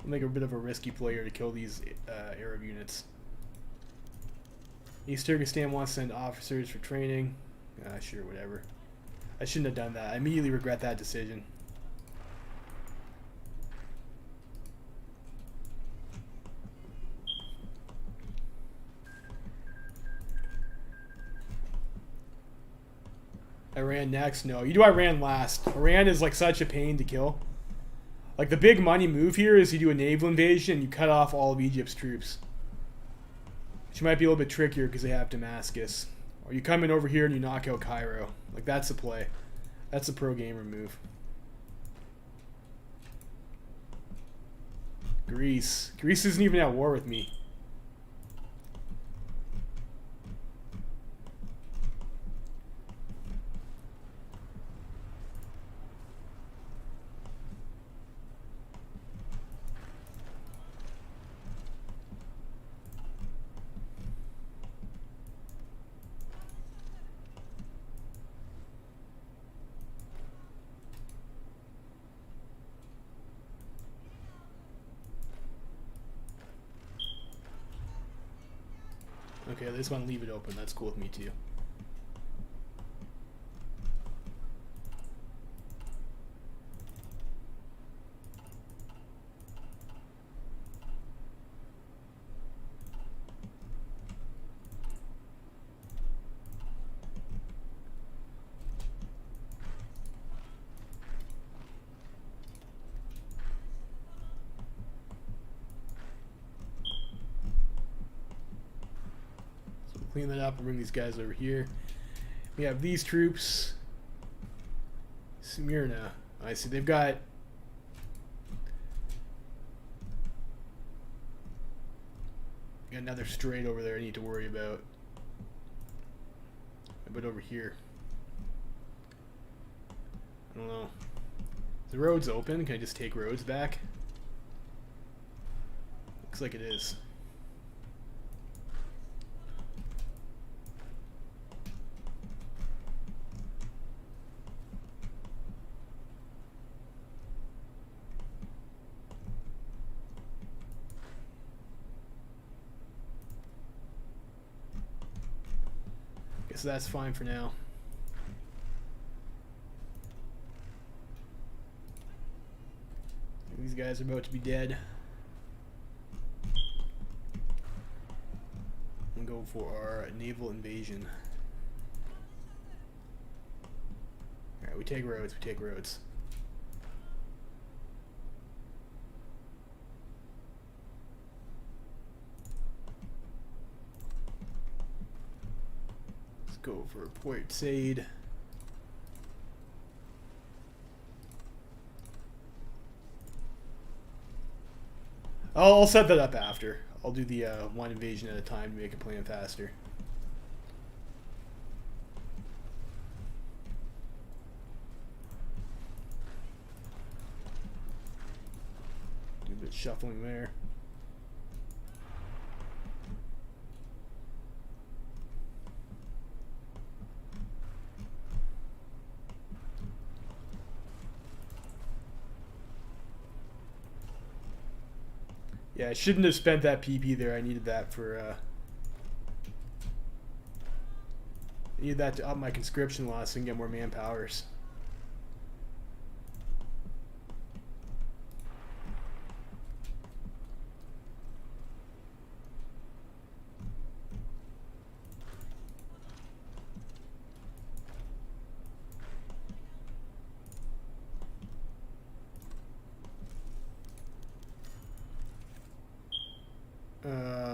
I'll make a bit of a risky player to kill these Arab units. East Turkestan wants to send officers for training. Sure, whatever. I shouldn't have done that. I immediately regret that decision. Iran next? No, you do Iran last. Iran is like such a pain to kill. Like the big money move here is you do a naval invasion and you cut off all of Egypt's troops. Which might be a little bit trickier because they have Damascus. Or you come in over here and you knock out Cairo. Like, that's the play. That's the pro gamer move. Greece. Greece isn't even at war with me. Okay, they just want to leave it open. That's cool with me too. Clean that up and bring these guys over here. We have these troops. Smyrna. I see they've got another strait over there I need to worry about. But over here, I don't know. The road's open. Can I just take roads back? Looks like it is. So that's fine for now. These guys are about to be dead. And go for our naval invasion. Alright, we take roads, we take roads. Go for Port Said. I'll set that up after. I'll do the one invasion at a time to make it plan faster. Do a bit of shuffling there. Yeah, I shouldn't have spent that PP there. I needed that for I needed that to up my conscription loss and get more manpowers.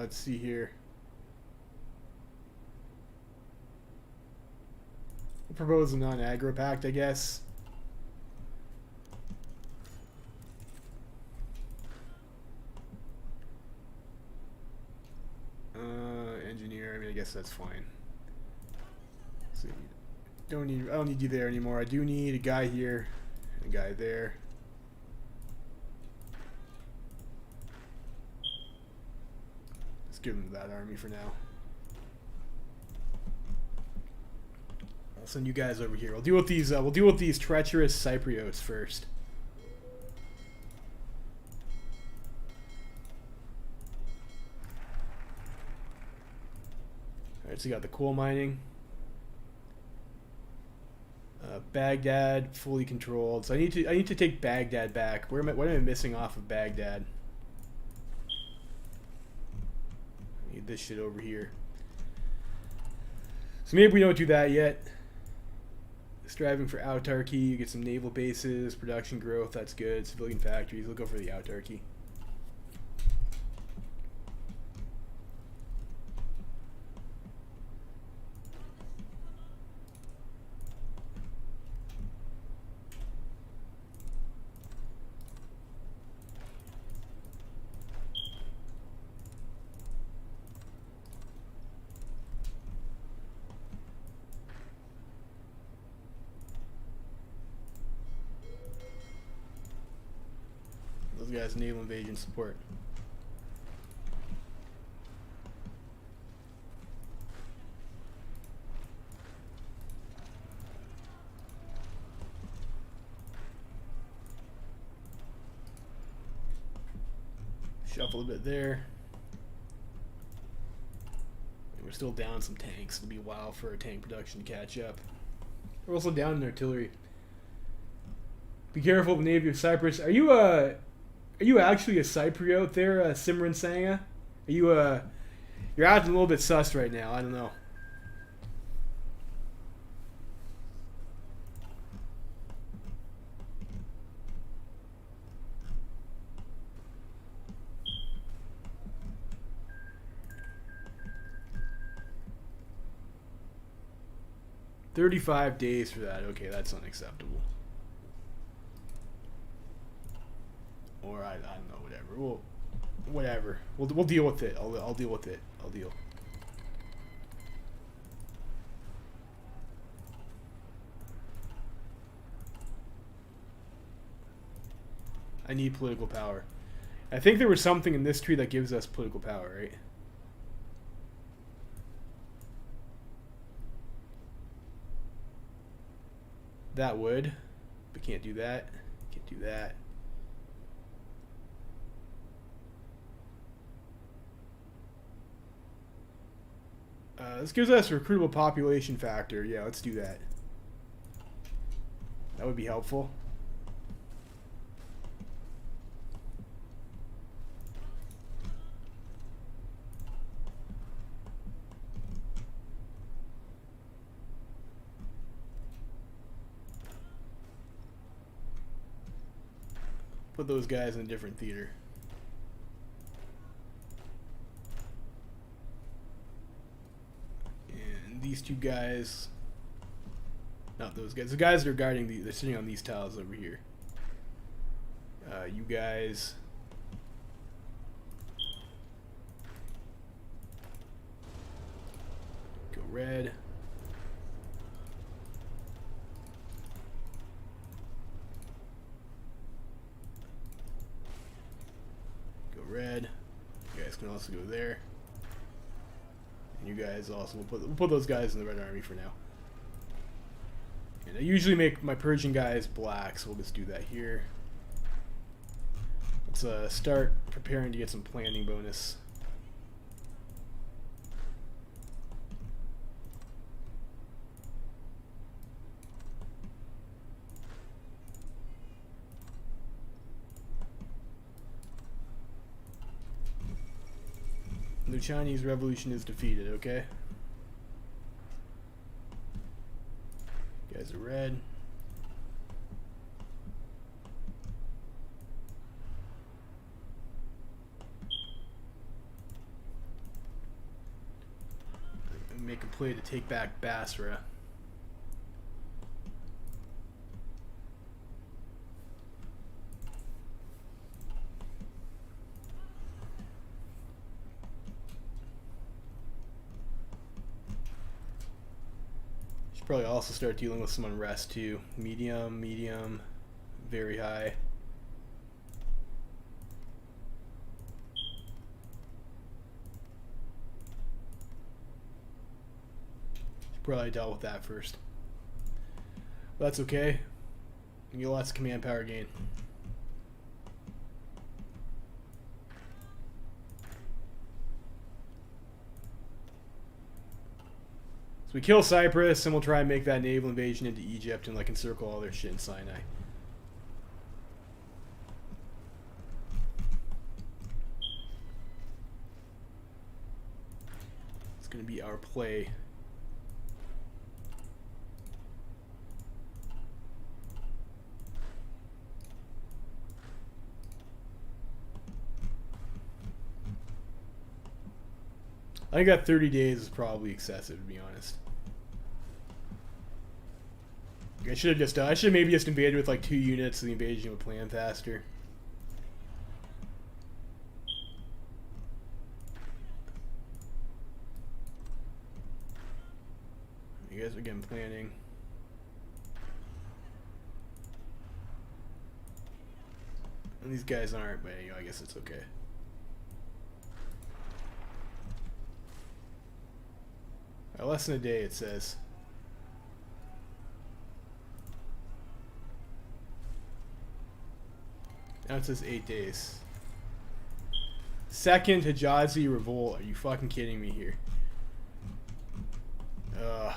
Let's see here. We'll propose a non-aggro pact, I guess. Engineer, I mean, I guess that's fine. So I don't need you there anymore. I do need a guy here, and a guy there. Give them that army for now. I'll send you guys over here. We'll deal with these. We'll deal with these treacherous Cypriots first. All right, so you got the coal mining. Baghdad fully controlled. So I need to take Baghdad back. What am I missing off of Baghdad? This shit over here. So maybe we don't do that yet. Striving for autarky, you get some naval bases, production growth, that's good. Civilian factories, we'll go for the autarky. Guys, naval invasion support. Shuffle a bit there. We're still down some tanks. It'll be a while for our tank production to catch up. We're also down in artillery. Be careful of the Navy of Cyprus. Are you actually a Cypriot there, Simran Sanga? Are you you're acting a little bit sus right now. I don't know. $35 days for that. Okay, that's unacceptable. Or I don't know, whatever. Whatever. We'll deal with it. I'll deal with it. I'll deal. I need political power. I think there was something in this tree that gives us political power, right? That would, but can't do that. Can't do that. This gives us a recruitable population factor. Yeah, let's do that. That would be helpful. Put those guys in a different theater. And these two guys, not those guys. The guys that are guarding they're sitting on these tiles over here. You guys. Go red. Red. You guys can also go there. And you guys also, we'll put those guys in the Red Army for now. And I usually make my Persian guys black, so we'll just do that here. Let's start preparing to get some planning bonus. The Chinese Revolution is defeated, okay? You guys are red. Make a play to take back Basra. Probably also start dealing with some unrest too. Medium, medium, very high. Probably dealt with that first. But that's okay. You get lots of command power gain. So we kill Cyprus, and we'll try and make that naval invasion into Egypt and like encircle all their shit in Sinai. It's going to be our play. I think that 30 days is probably excessive, to be honest. I should have maybe just invaded with like 2 units, so the invasion would plan faster. You guys are again planning. And these guys aren't, but you know, I guess it's okay. Less than a day, it says. Now it says 8 days. Second Hijazi revolt. Are you fucking kidding me here? Ugh.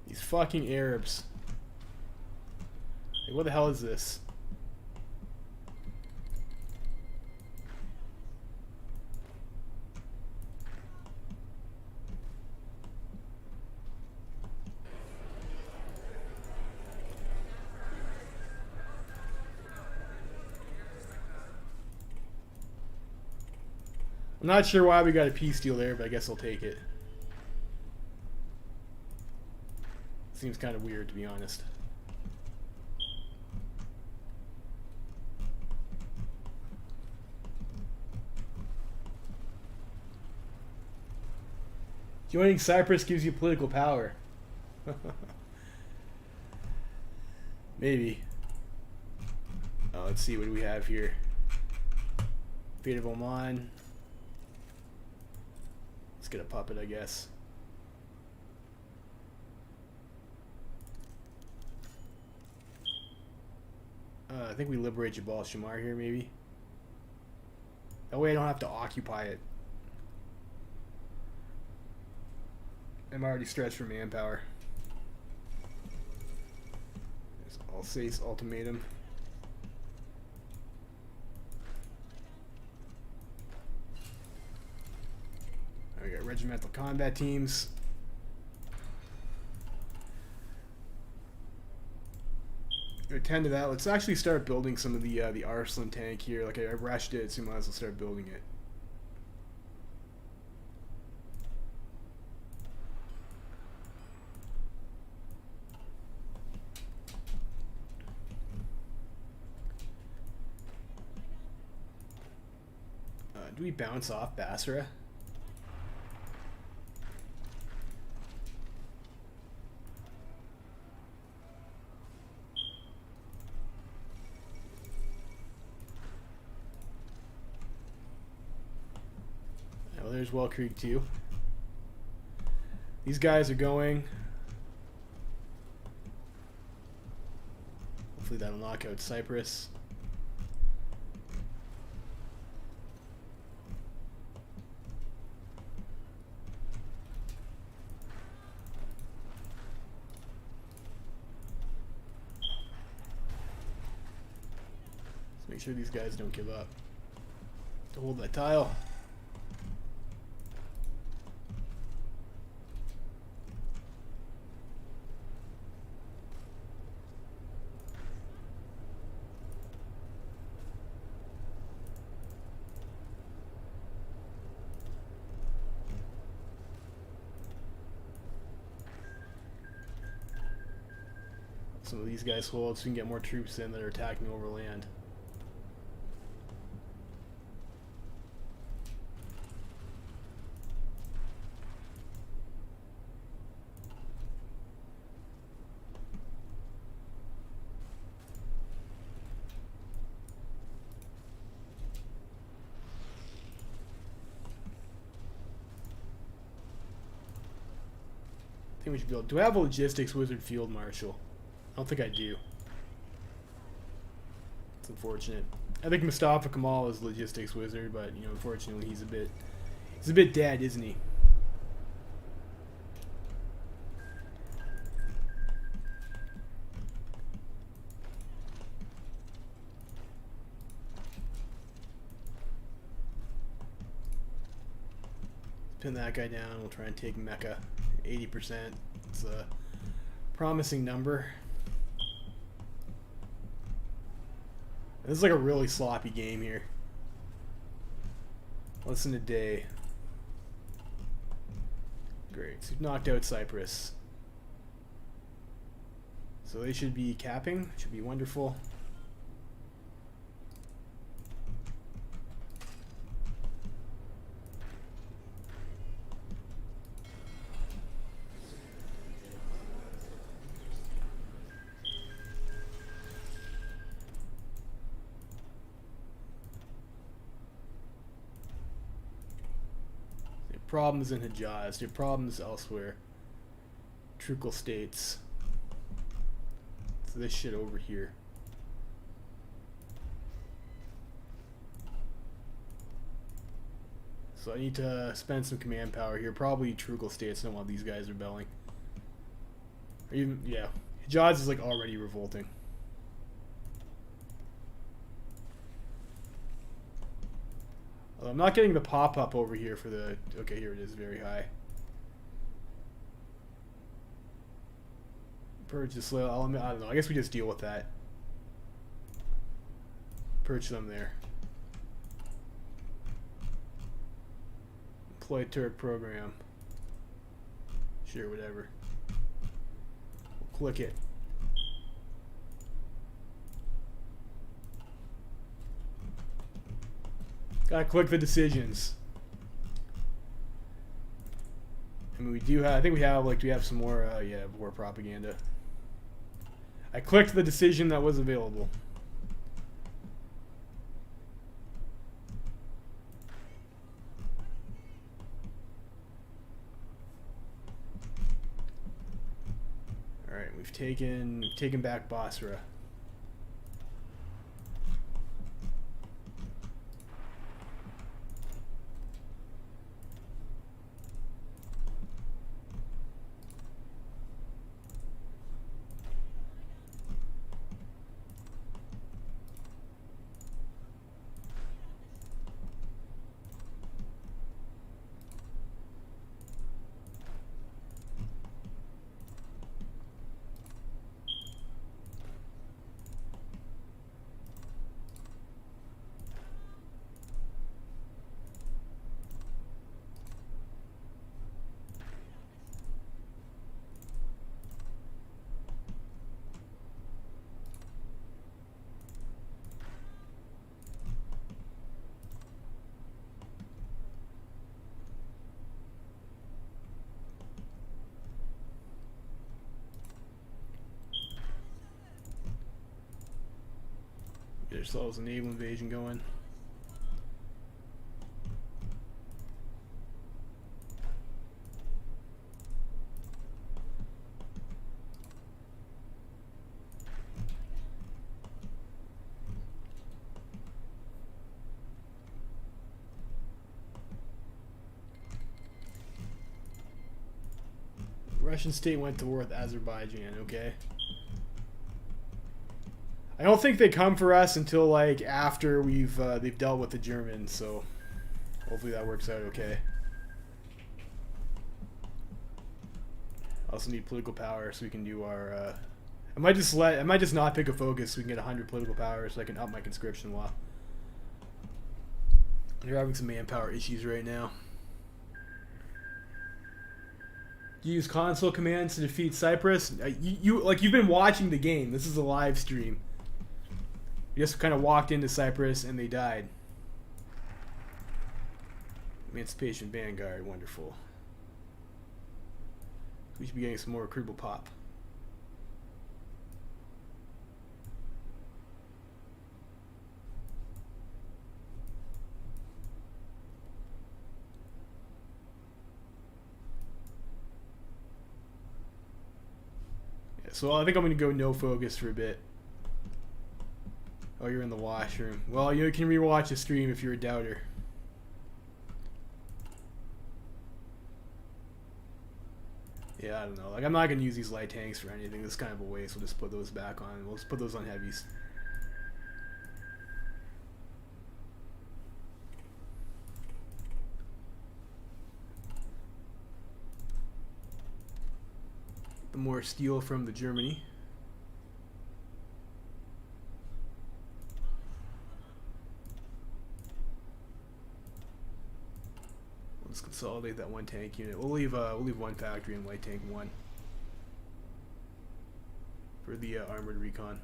These fucking Arabs. Like, what the hell is this? I'm not sure why we got a peace deal there, but I guess I'll take it. Seems kind of weird, to be honest. Joining Cyprus gives you political power. Maybe. Oh, let's see, what do we have here? Fate of Oman. Let's get a puppet, I guess. I think we liberate Jabal Shamar here, maybe. That way I don't have to occupy it. I'm already stretched for manpower. There's Alsace ultimatum. We got regimental combat teams. Attend to that. Let's actually start building some of the Arslan tank here. Like I rushed it, so might as well start building it. Do we bounce off Basra? Well, there's Well Creek too. These guys are going. Hopefully that'll knock out Cyprus. Make sure these guys don't give up. To hold that tile. Some of these guys hold so we can get more troops in that are attacking over land. I think we should build. Do I have a logistics wizard field marshal? I don't think I do. It's unfortunate. I think Mustafa Kemal is logistics wizard, but you know, unfortunately, he's a bit dead, isn't he? Pin that guy down. We'll try and take Mecca. 80%. It's a promising number. This is like a really sloppy game here. Less than a day. Great. So we've knocked out Cyprus. So they should be capping. Should be wonderful. problems in Hejaz. They have problems elsewhere. Trucal states. So this shit over here. So I need to spend some command power here. Probably Trucal states know while these guys are rebelling. Or even, yeah. Hejaz is like already revolting. I'm not getting the pop-up over here for the... Okay, here it is, very high. Purchase loyal element, I don't know, I guess we just deal with that. Purge them there. Employ Turk program. Sure, whatever. We'll click it. Gotta click the decisions. I mean, we do have, I think we have, like, do we have some more, yeah, war propaganda. I clicked the decision that was available. Alright, we've taken back Basra. Get ourselves a naval invasion going. Russian state went to war with Azerbaijan, okay. I don't think they come for us until like after they've dealt with the Germans, so hopefully that works out okay. I also need political power so we can do our I might just not pick a focus so we can get 100 political power so I can up my conscription law. They're having some manpower issues right now. Use console commands to defeat Cyprus. You've been watching the game. This is a live stream. You just kind of walked into Cyprus and they died. Emancipation Vanguard, wonderful. We should be getting some more recruitable pop. Yeah, so I think I'm going to go no focus for a bit. Oh, you're in the washroom. Well, you can rewatch the stream if you're a doubter. Yeah, I don't know. Like, I'm not going to use these light tanks for anything. This is kind of a waste. We'll just put those back on. We'll just put those on heavies. The more steel from the Germany. Let's consolidate that one tank unit. We'll leave one factory in light tank 1 for the armored recon.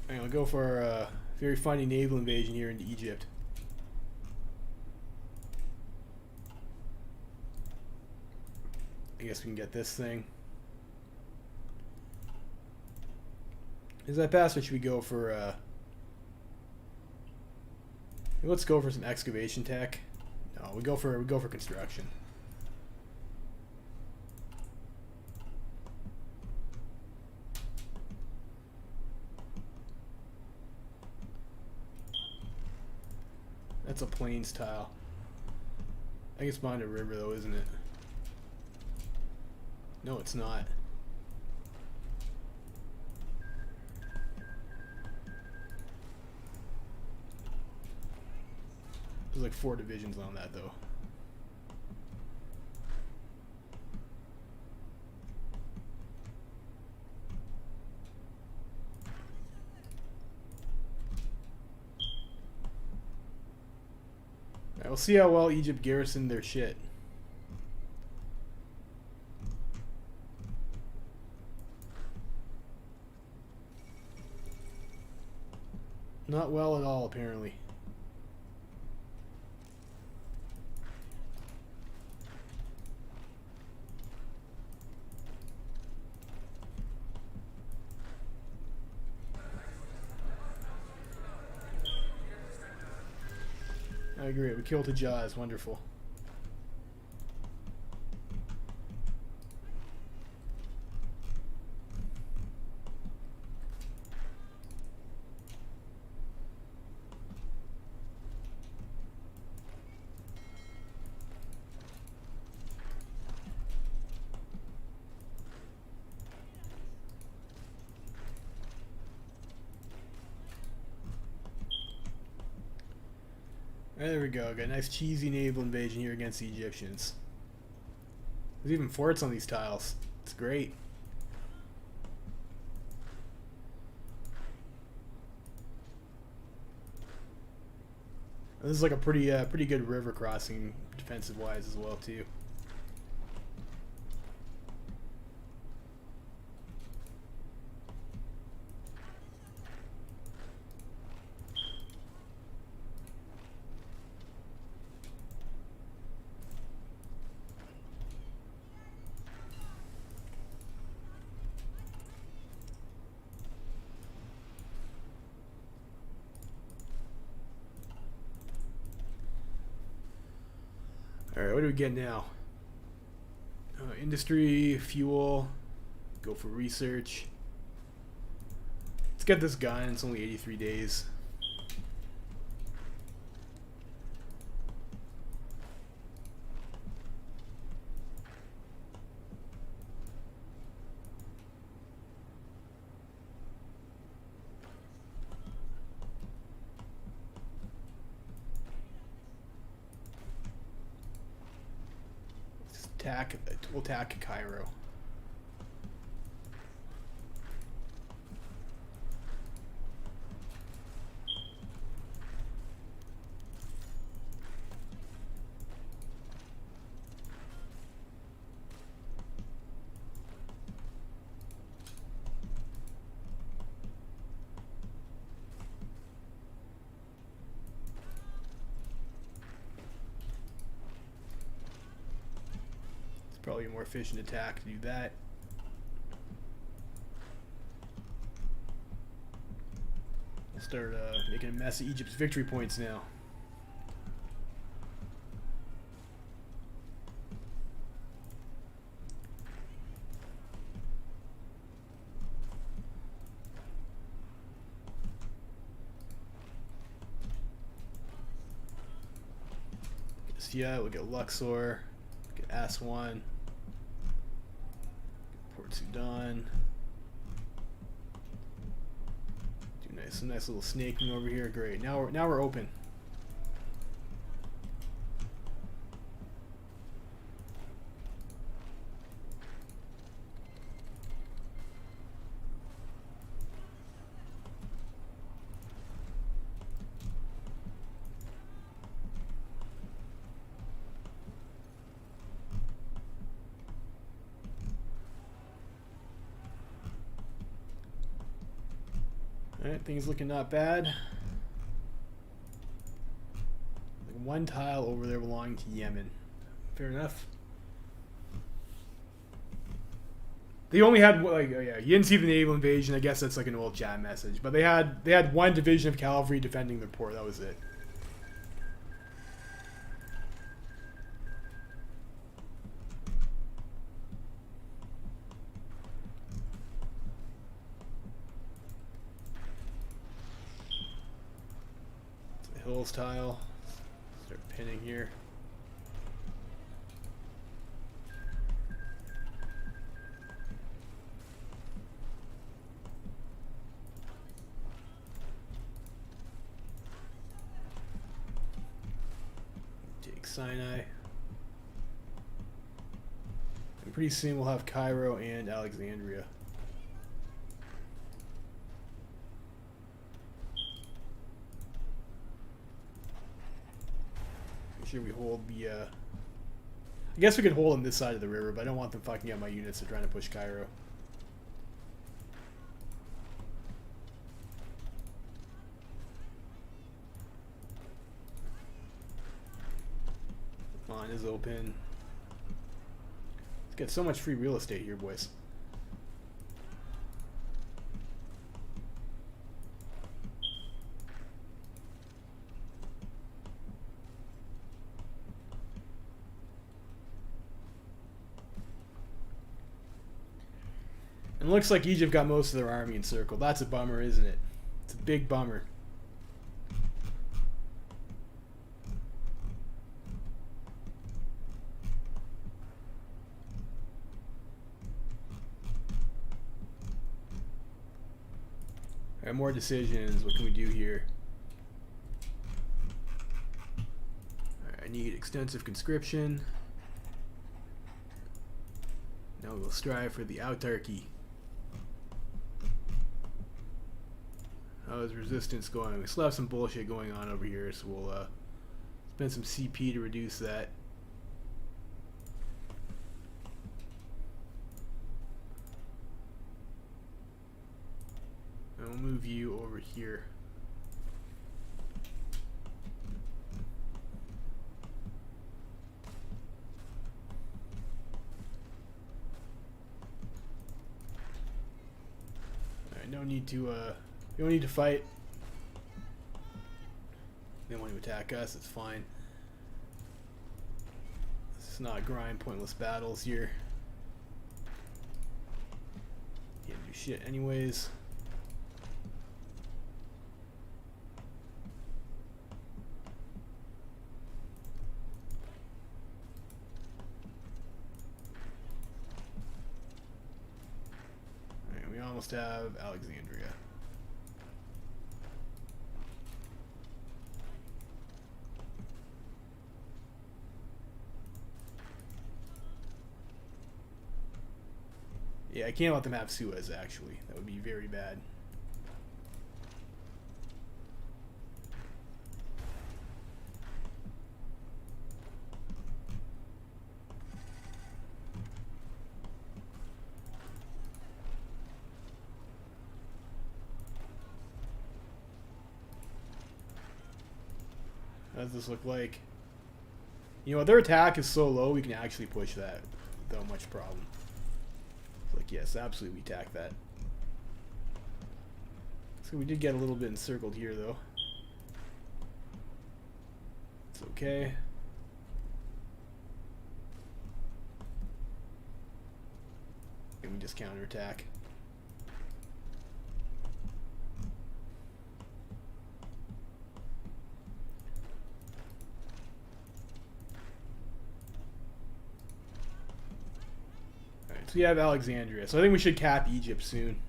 I'll go for a very funny naval invasion here into Egypt. I guess we can get this thing. Is that pass, or should we go for let's go for some excavation tech. No, we go for construction. That's a plains tile. I think it's behind a river though, isn't it? No, it's not. There's like 4 divisions on that though. Alright, we'll see how well Egypt garrisoned their shit. Not well at all, apparently. I agree. We killed a Jaws. Wonderful. There we go. Got a nice cheesy naval invasion here against the Egyptians. There's even forts on these tiles. It's great. This is like a pretty good river crossing defensive wise as well too. Alright, what do we get now? Industry, fuel, go for research. Let's get this gun, it's only 83 days. We'll attack Cairo. Probably a more efficient attack to do that. We'll start making a mess of Egypt's victory points now. Yeah, we'll get Luxor, get Aswan. Port Sudan. Do some nice little snaking over here. Great. Now we're open. Alright, things looking not bad. Like one tile over there belonging to Yemen. Fair enough. They only had like, oh yeah, you didn't see the naval invasion. I guess that's like an old chat message. But they had one division of cavalry defending the port. That was it. The hills tile. Start pinning here. Sinai. And pretty soon we'll have Cairo and Alexandria. Make sure we hold the I guess we could hold on this side of the river, but I don't want them fucking up my units. They're trying to push Cairo. Line is open. Let's get so much free real estate here, boys. And it looks like Egypt got most of their army encircled. That's a bummer, isn't it? It's a big bummer. Alright, more decisions. What can we do here? Alright, I need extensive conscription. Now we will strive for the autarky. How is resistance going? We still have some bullshit going on over here, so we'll spend some CP to reduce that. And we'll move you over here. Alright, no need to you don't need to fight. They don't want to attack us, it's fine. Let's not grind pointless battles here. Can't do shit anyways. Alright, we almost have Alexandria. Yeah, I can't let them have Suez, actually. That would be very bad. How does this look like? You know, their attack is so low, we can actually push that without much problem. Like, yes, absolutely, we attack that. So we did get a little bit encircled here, though. It's okay. And we just counterattack. So we have Alexandria. So I think we should cap Egypt soon.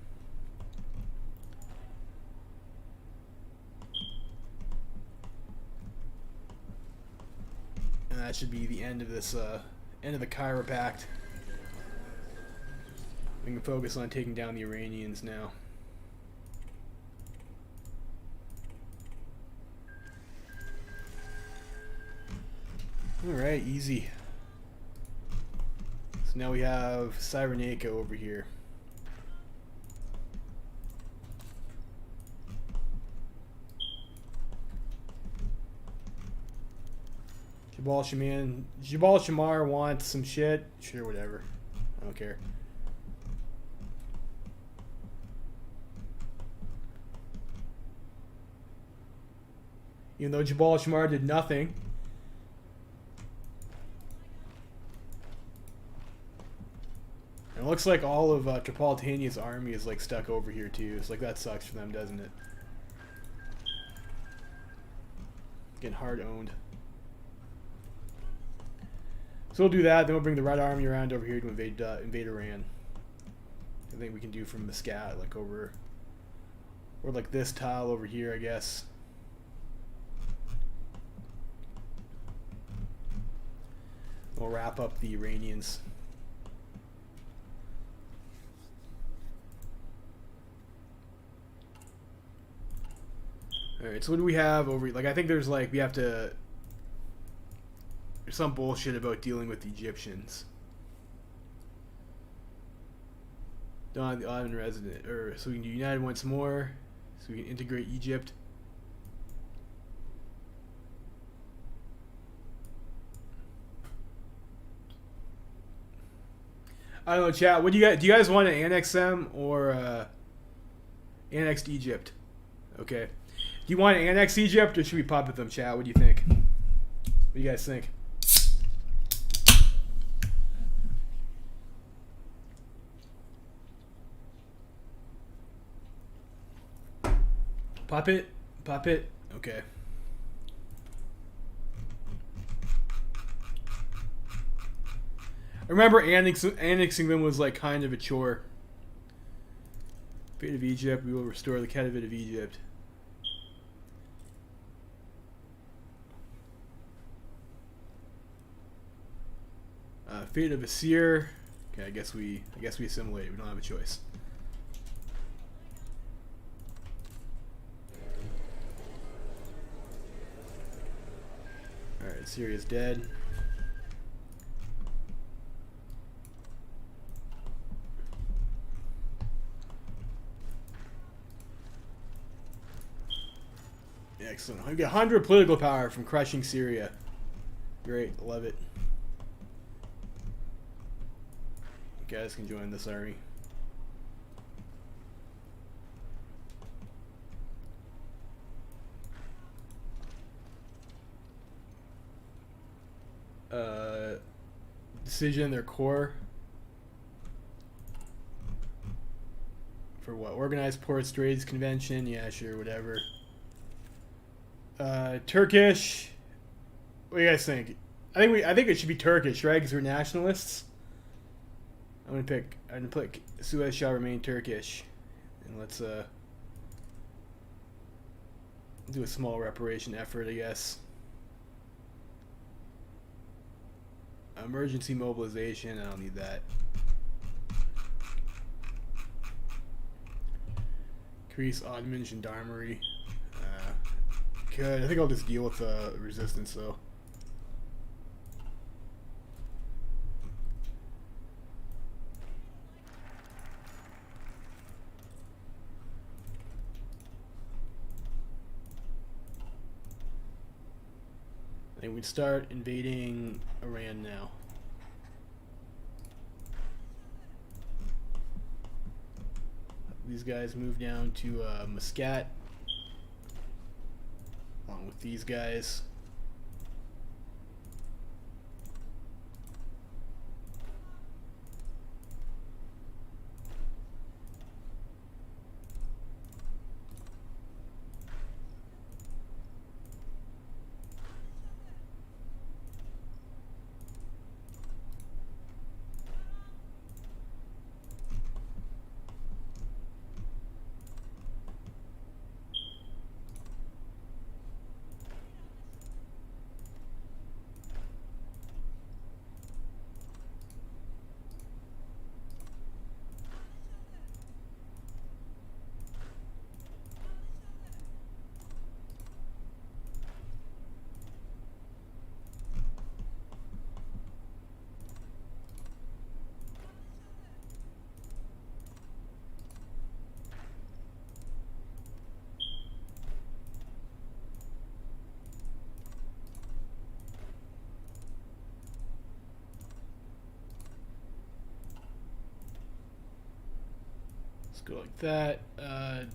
And that should be the end of this, end of the Cairo Pact. We can focus on taking down the Iranians now. Alright, easy. So now we have Cyrenaica over here. Jabal Shamar wants some shit. Sure, whatever. I don't care. Even though Jabal Shamar did nothing. And it looks like all of Tripolitania's army is like stuck over here too. It's like that sucks for them, doesn't it? Getting hard owned. So we'll do that. Then we'll bring the Red Army around over here to invade Iran. I think we can do from Muscat, like over, or like this tile over here, I guess. We'll wrap up the Iranians. Alright, so what do we have over, like, I think there's like, we have to, there's some bullshit about dealing with the Egyptians. Don the Ottoman resident, or so we can do united once more, so we can integrate Egypt. I don't know, chat. What do you guys want to annex them or annex Egypt? Okay. Do you want to annex Egypt or should we pop at them, chat? What do you think? What do you guys think? Pop it? Pop it? Okay. I remember annexing them was like kind of a chore. Fate of Egypt, we will restore the Caliphate of Egypt. Fate of Asir. Okay, I guess we assimilate. We don't have a choice. All right, Assyria's dead. Excellent. We get 100 political power from crushing Syria. Great, love it. You guys can join this army. Decision in their core. For what? Organized Port Trades Convention? Yeah, sure, whatever. Turkish. What do you guys think? I think it should be Turkish, right? Because we're nationalists. I'm gonna pick Suez shall remain Turkish, and let's do a small reparation effort, I guess. Emergency mobilization. I don't need that. Increase Ottoman gendarmerie. Good. I think I'll just deal with resistance though. I think we'd start invading Iran now. These guys move down to Muscat. Along with these guys. Let's go like that.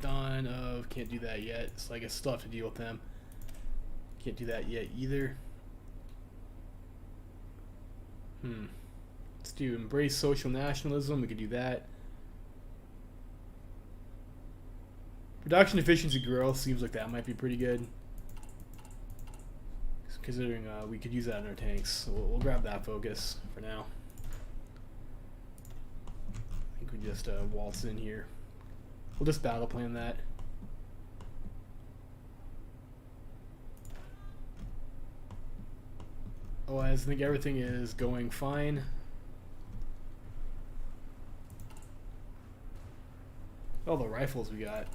Dawn of can't do that yet, so I guess still have to deal with them. Can't do that yet either. Let's do embrace social nationalism. We could do that. Production efficiency growth seems like that might be pretty good. Considering we could use that in our tanks. So we'll grab that focus for now. I think we just waltz in here. We'll just battle plan that. Oh, I think everything is going fine. All the rifles we got.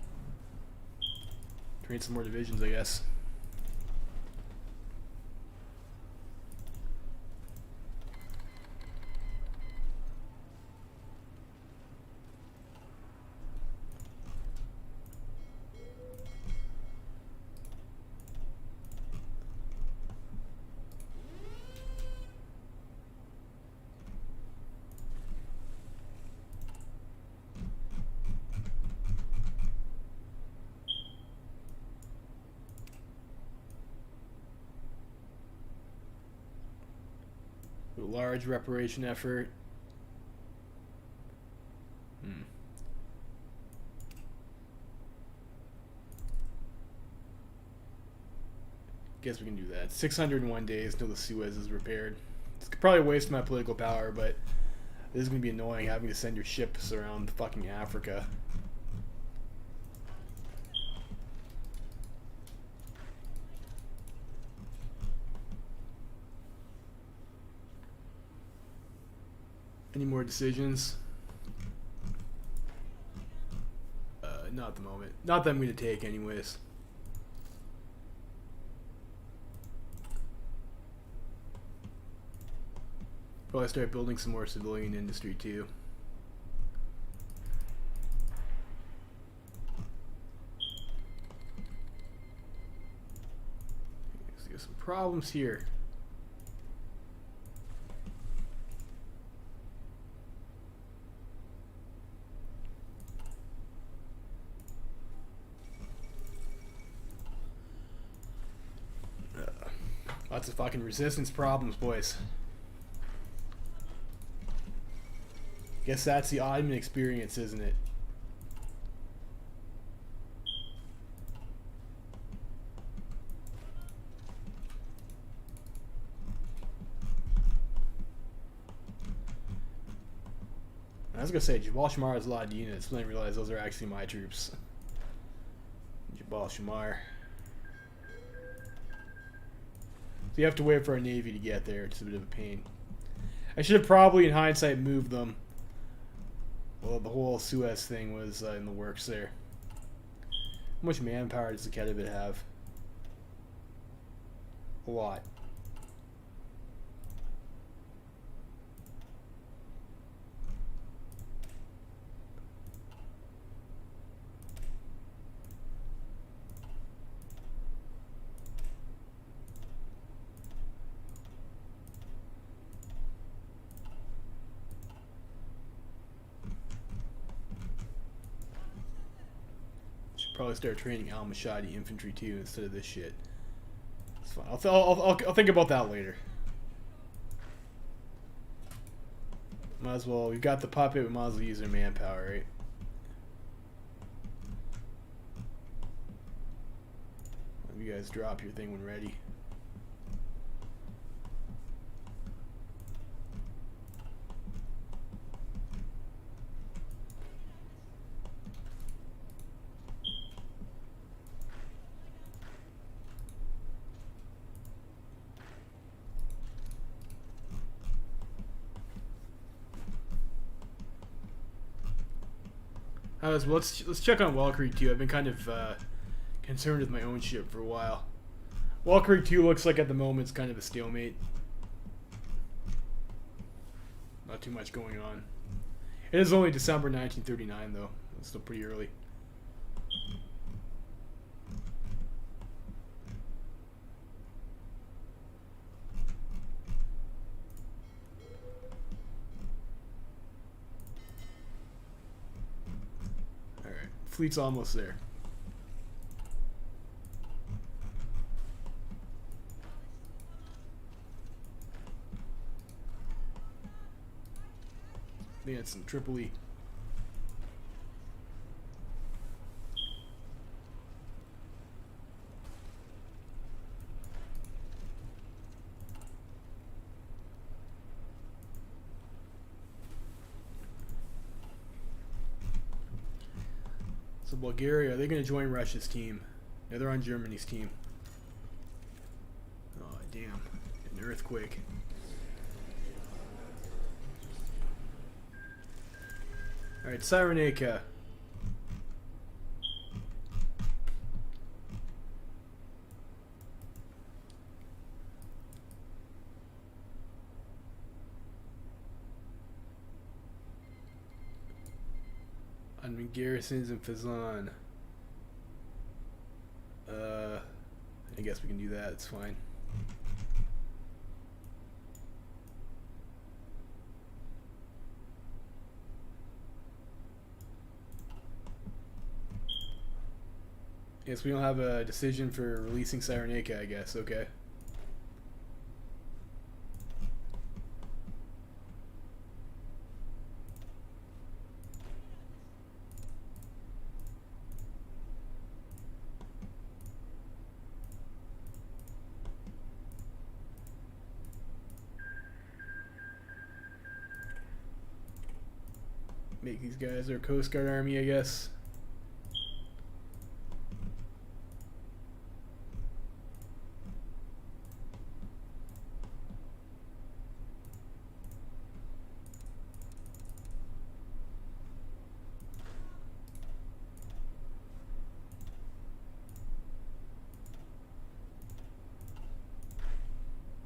Train some more divisions, I guess. Large reparation effort. Guess we can do that. 601 days until the Suez is repaired. It's probably a waste of my political power, but this is going to be annoying having to send your ships around fucking Africa. Any more decisions? Not at the moment. Not that I'm going to take anyways. Probably start building some more civilian industry too. There's some problems here. Lots of fucking resistance problems, boys. Guess that's the Ottoman experience, isn't it? I was gonna say Jabal Shamar has a lot of units, but I didn't realize those are actually my troops. Jabal Shamar. So you have to wait for our navy to get there. It's a bit of a pain. I should have probably, in hindsight, moved them. Well, the whole Suez thing was in the works there. How much manpower does the Kedivit have? A lot. Probably start training Al-Mashadi infantry too instead of this shit. It's fine. I'll think about that later. Might as well. We've got the puppet. We might as well use their manpower, right? You guys drop your thing when ready. Let's check on Valkyrie 2. I've been kind of concerned with my own ship for a while. Valkyrie 2 looks like at the moment it's kind of a stalemate. Not too much going on. It is only December 1939 though. It's still pretty early. Fleet's almost there. think that's in Tripoli. So Bulgaria, are they going to join Russia's team? No, they're on Germany's team. Oh, damn. An earthquake. Alright, Cyrenaica. Ottoman garrisons in Fezzan. I guess we can do that, it's fine. Yes, we don't have a decision for releasing Cyrenaica, I guess, okay. Make these guys our Coast Guard army, I guess.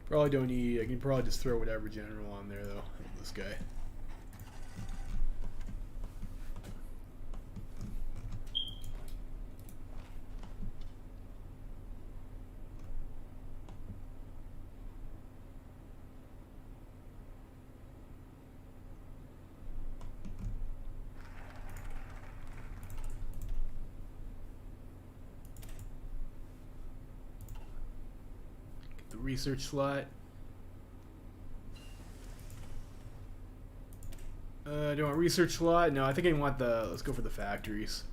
Probably don't need, I can probably just throw whatever general on there though, this guy. Research slot. Do I want research slot? No, I think I want the, let's go for the factories.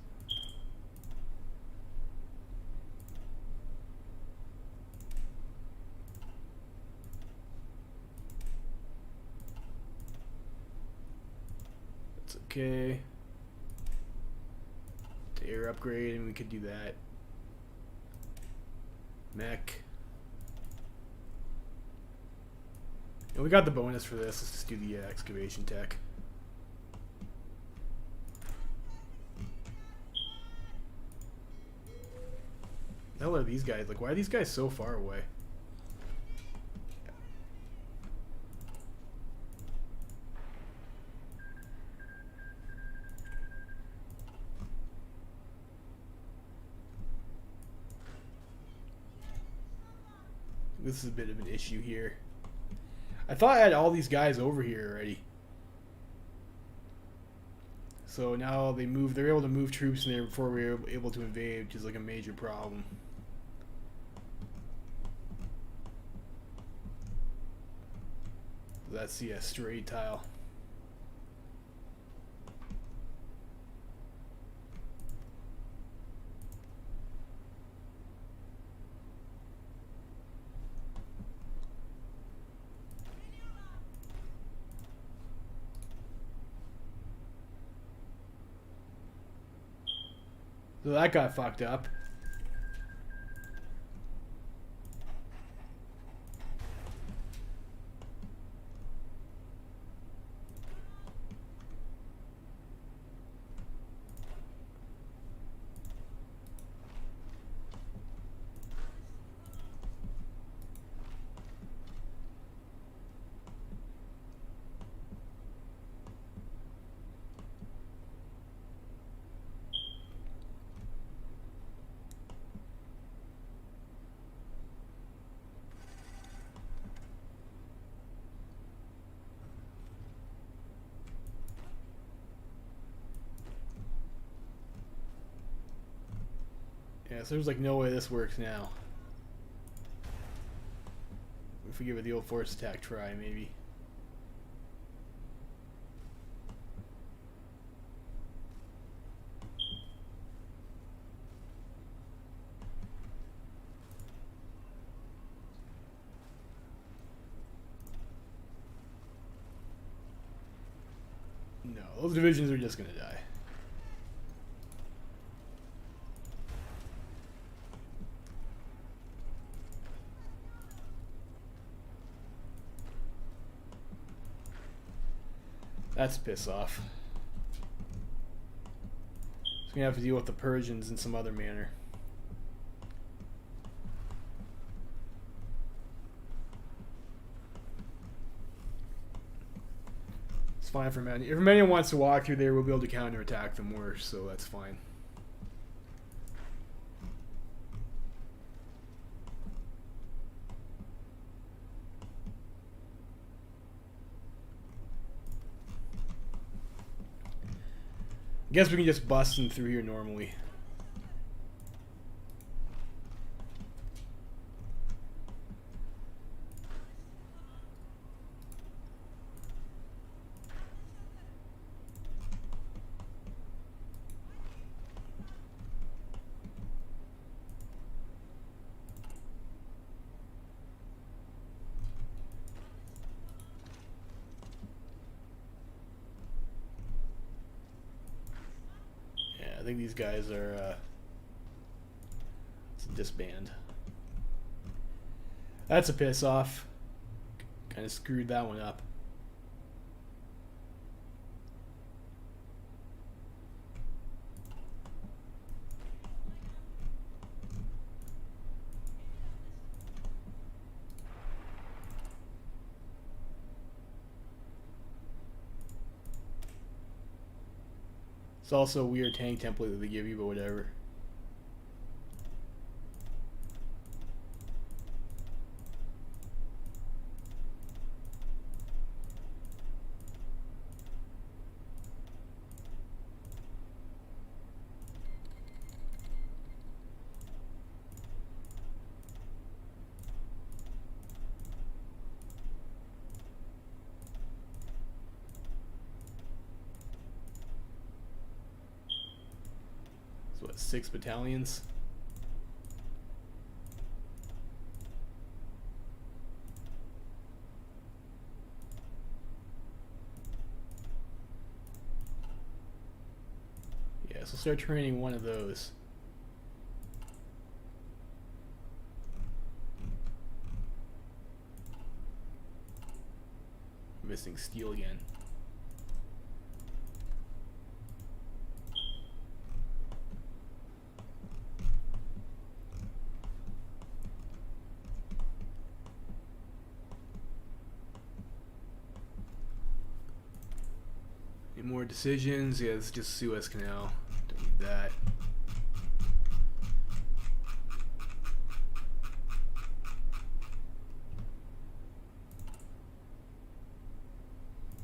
That's okay. To air upgrade, and we could do that. Mech. And we got the bonus for this. Let's just do the excavation tech. The hell are these guys? Like, why are these guys so far away? This is a bit of an issue here. I thought I had all these guys over here already. So now they move, they're able to move troops in there before we were able to invade, which is like a major problem. So that's the straight tile. So that got fucked up. Yeah, so there's like no way this works now. If we give it the old force attack try, maybe. No, those divisions are just gonna die. That's piss off. He's gonna have to deal with the Persians in some other manner. It's fine for Armenia. If Armenia wants to walk through there, we'll be able to counterattack them worse, so that's fine. I guess we can just bust them through here normally. I think these guys are disband. That's a piss off. Kind of screwed that one up. It's also a weird tank template that they give you, but whatever. What, 6 battalions? Yeah, so start training one of those. Missing steel again. More decisions. Yeah, it's just Suez Canal. Don't need that.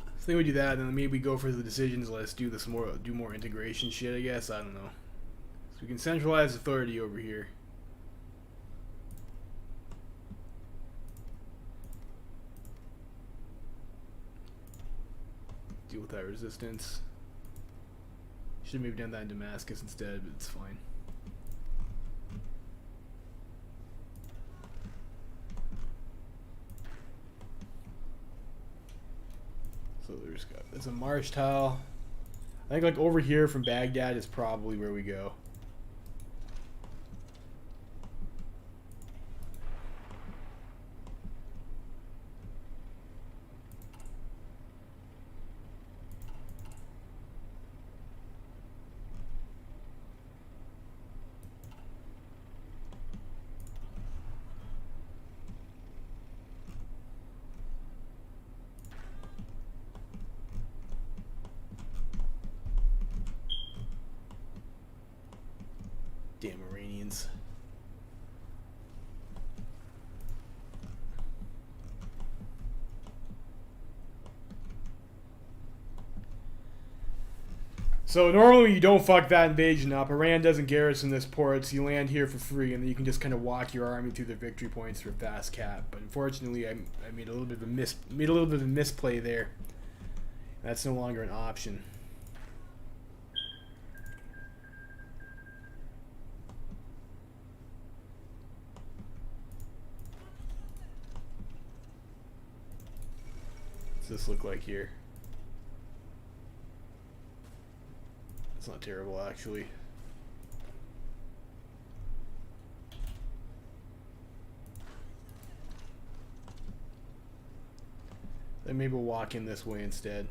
I think we do that, and then maybe go for the decisions. Let's do this more. Do more integration shit. I guess I don't know. So we can centralize authority over here. Deal with that resistance. Should have maybe done that in Damascus instead, but it's fine. So there's a marsh tile. I think like over here from Baghdad is probably where we go. Damn Iranians. So normally you don't fuck that invasion up. Iran doesn't garrison this port, so you land here for free, and then you can just kind of walk your army through the victory points for a fast cap. But unfortunately, I made a little bit of a misplay there. That's no longer an option. What's this look like here? That's not terrible, actually. Then maybe we'll walk in this way instead.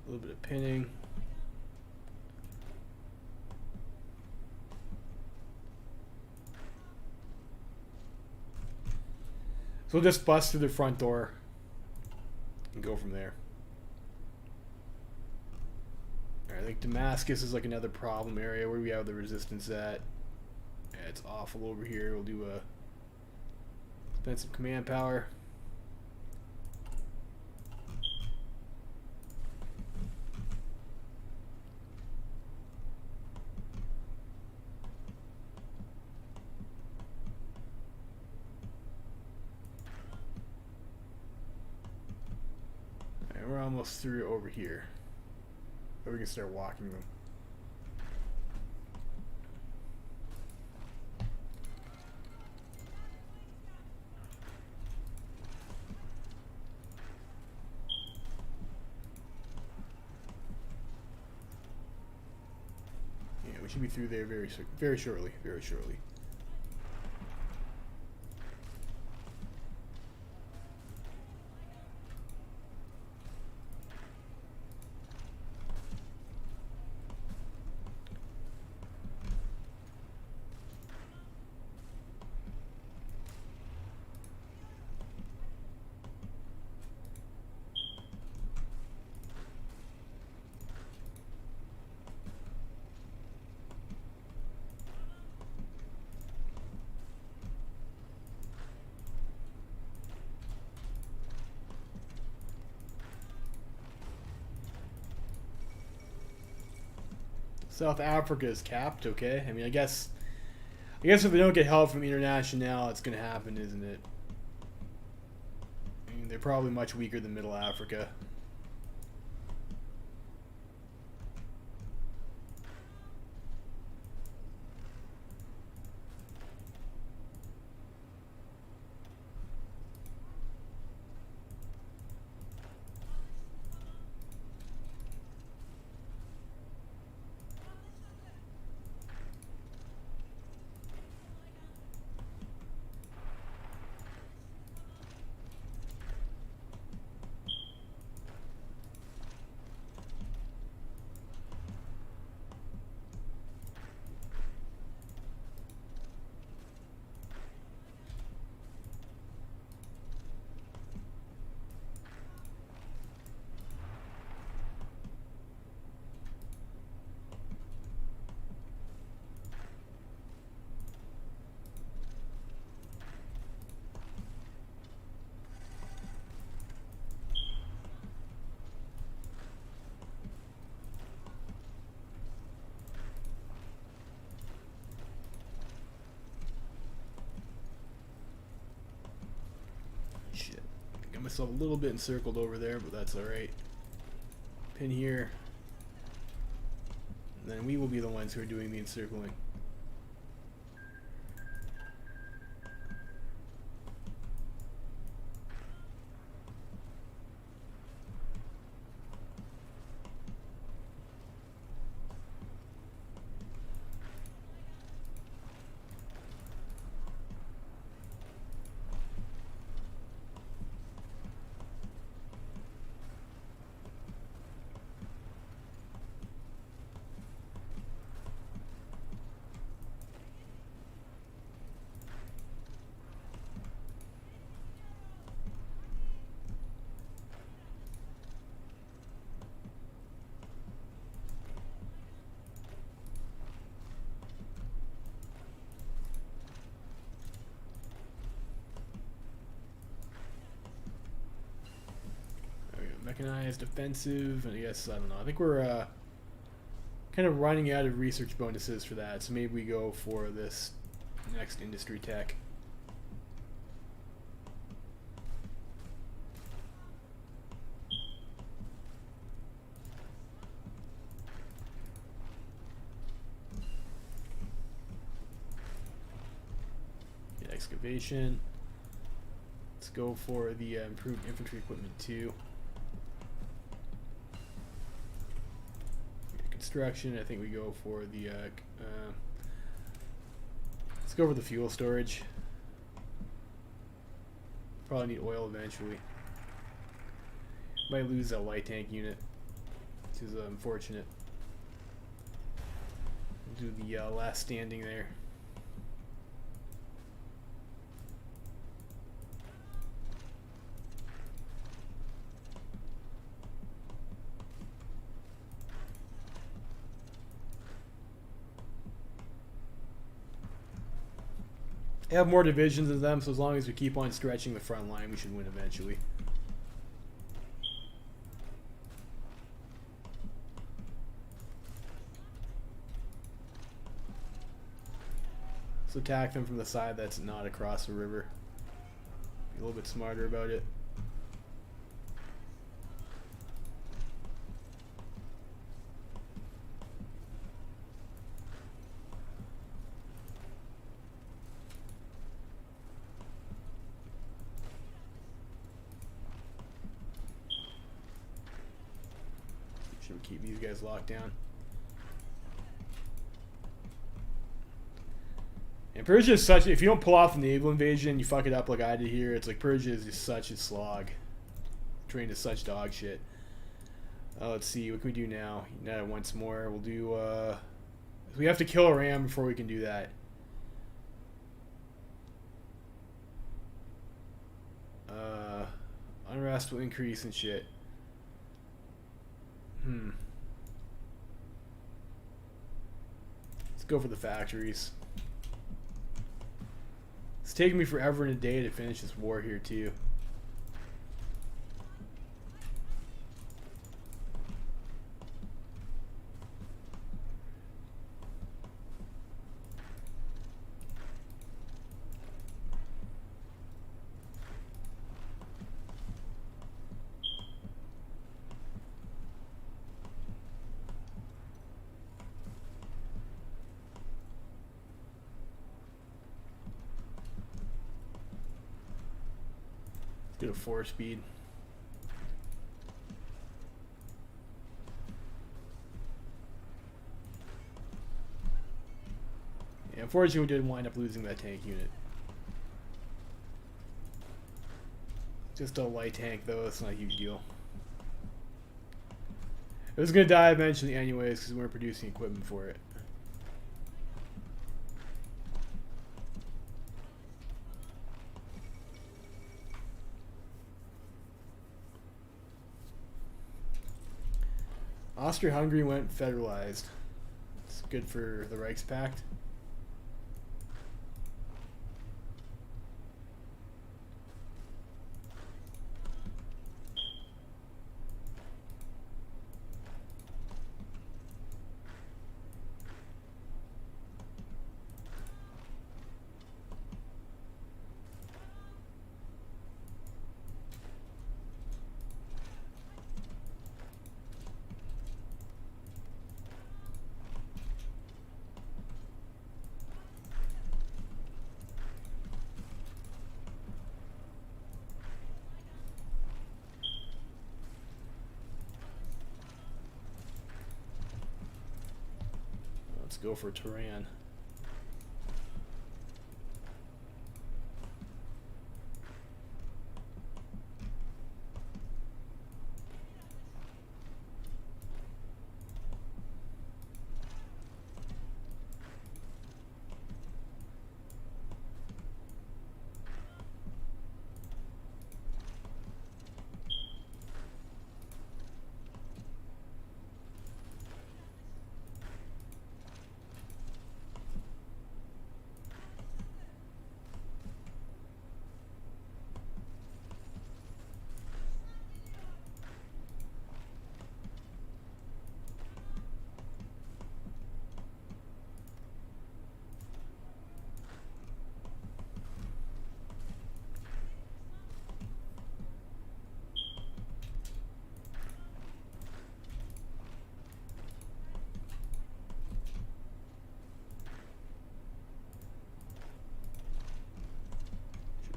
A little bit of pinning. So we'll just bust through the front door and go from there. Alright, I think Damascus is like another problem area. Where do we have the resistance at? Yeah, it's awful over here. We'll do a defensive command power. We're almost through over here. But we can start walking them. Yeah, we should be through there very shortly. Very shortly. South Africa is capped, okay? I mean, I guess if they don't get help from International, it's going to happen, isn't it? I mean, they're probably much weaker than Middle Africa. Shit. Got myself a little bit encircled over there, but that's alright. Pin here. And then we will be the ones who are doing the encircling. Mechanized offensive, and I guess, I don't know. I think we're kind of running out of research bonuses for that, so maybe we go for this next industry tech. Get excavation. Let's go for the improved infantry equipment too. direction. I think we go for the let's go for the fuel storage. Probably need oil eventually. Might lose that light tank unit, which is unfortunate. We'll do the last standing there. They have more divisions than them, so as long as we keep on stretching the front line, we should win eventually. So attack them from the side that's not across the river. Be a little bit smarter about it. Should we keep these guys locked down? And Persia is such, if you don't pull off the naval invasion, you fuck it up like I did here. It's like Persia is just such a slog. Trained is such dog shit. Let's see, what can we do now? Once more, we'll do, we have to kill a ram before we can do that. Unrest will increase and shit. Let's go for the factories. It's taking me forever and a day to finish this war here too. Get a 4-speed. Yeah, unfortunately, we did wind up losing that tank unit. Just a light tank, though. It's not a huge deal. It was going to die eventually anyways because we weren't producing equipment for it. Austria-Hungary went federalized. It's good for the Reichspakt. Let's go for Tehran.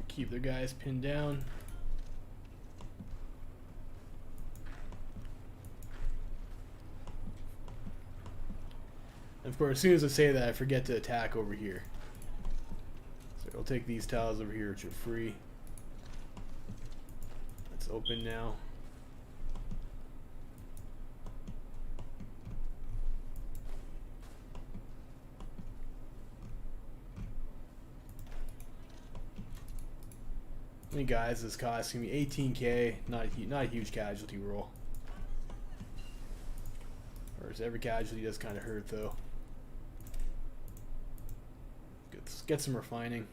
Keep their guys pinned down. And of course, as soon as I say that, I forget to attack over here. So I'll take these tiles over here, which are free. It's open now. How many guys is costing me? 18k. Not a huge casualty roll. Whereas every casualty does kind of hurt though. Let's get some refining.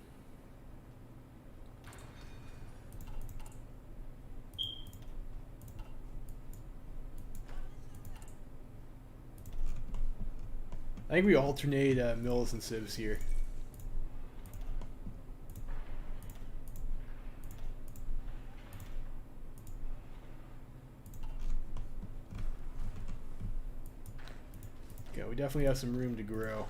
I think we alternate mills and civs here. Okay, we definitely have some room to grow.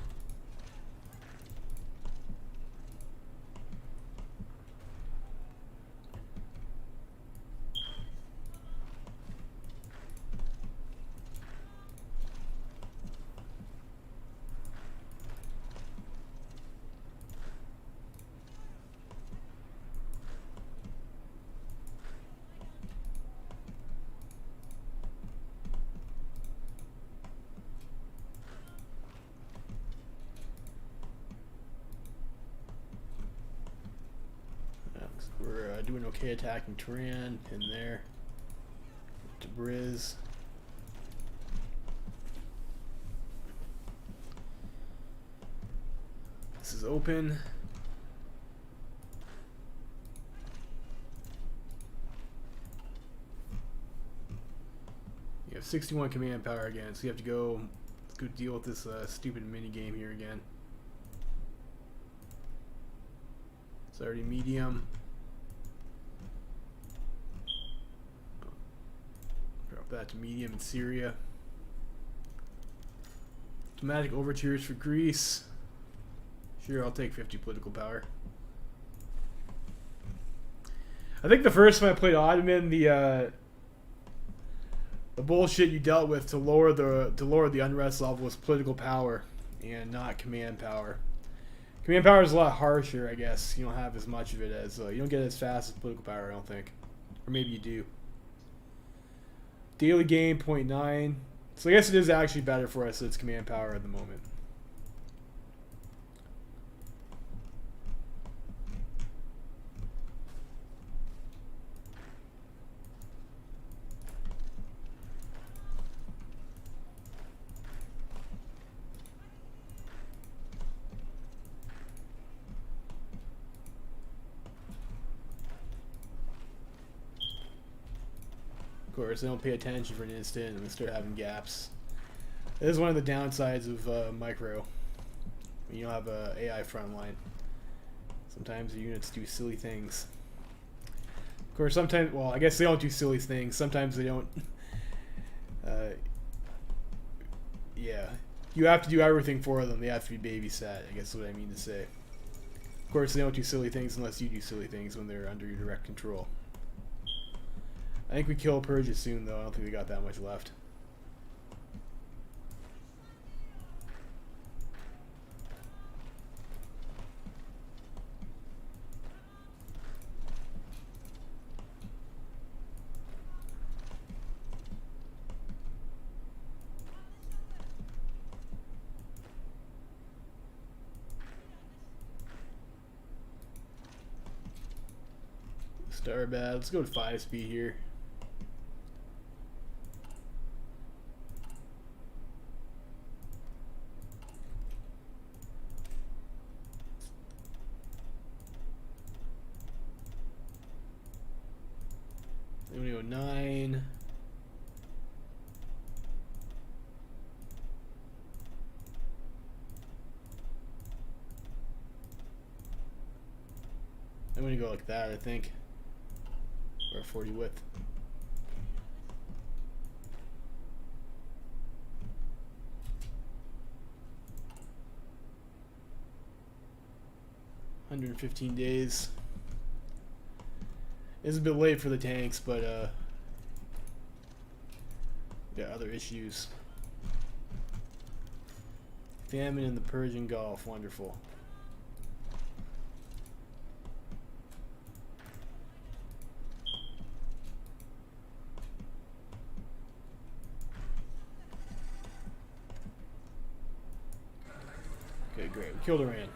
We're doing okay attacking Turan in there. To Briz. This is open. You have 61 command power again, so you have to go. Let's go deal with this stupid mini game here again. It's already medium. Drop that to medium in Syria. Diplomatic overtures for Greece. Sure, I'll take 50 political power. I think the first time I played Ottoman, the bullshit you dealt with to lower the unrest level was political power and not command power. Command power is a lot harsher, I guess. You don't have as much of it as you don't get as fast as political power, I don't think, or maybe you do. Daily gain 0.9. So I guess it is actually better for us that it's command power at the moment. Of course, they don't pay attention for an instant and they start having gaps. This is one of the downsides of micro. When you don't have a AI frontline. Sometimes the units do silly things. Of course, sometimes, well, I guess they don't do silly things. Sometimes they don't. Yeah. You have to do everything for them. They have to be babysat, I guess is what I mean to say. Of course, they don't do silly things unless you do silly things when they're under your direct control. I think we kill Persia soon, though. I don't think we got that much left. Starbad. Let's go to 5 speed here. Then we go 9. I'm gonna go like that, I think. Or 40 width. $115 days. It's a bit late for the tanks, but got other issues. Famine in the Persian Gulf. Wonderful. Okay, great. We killed Iran.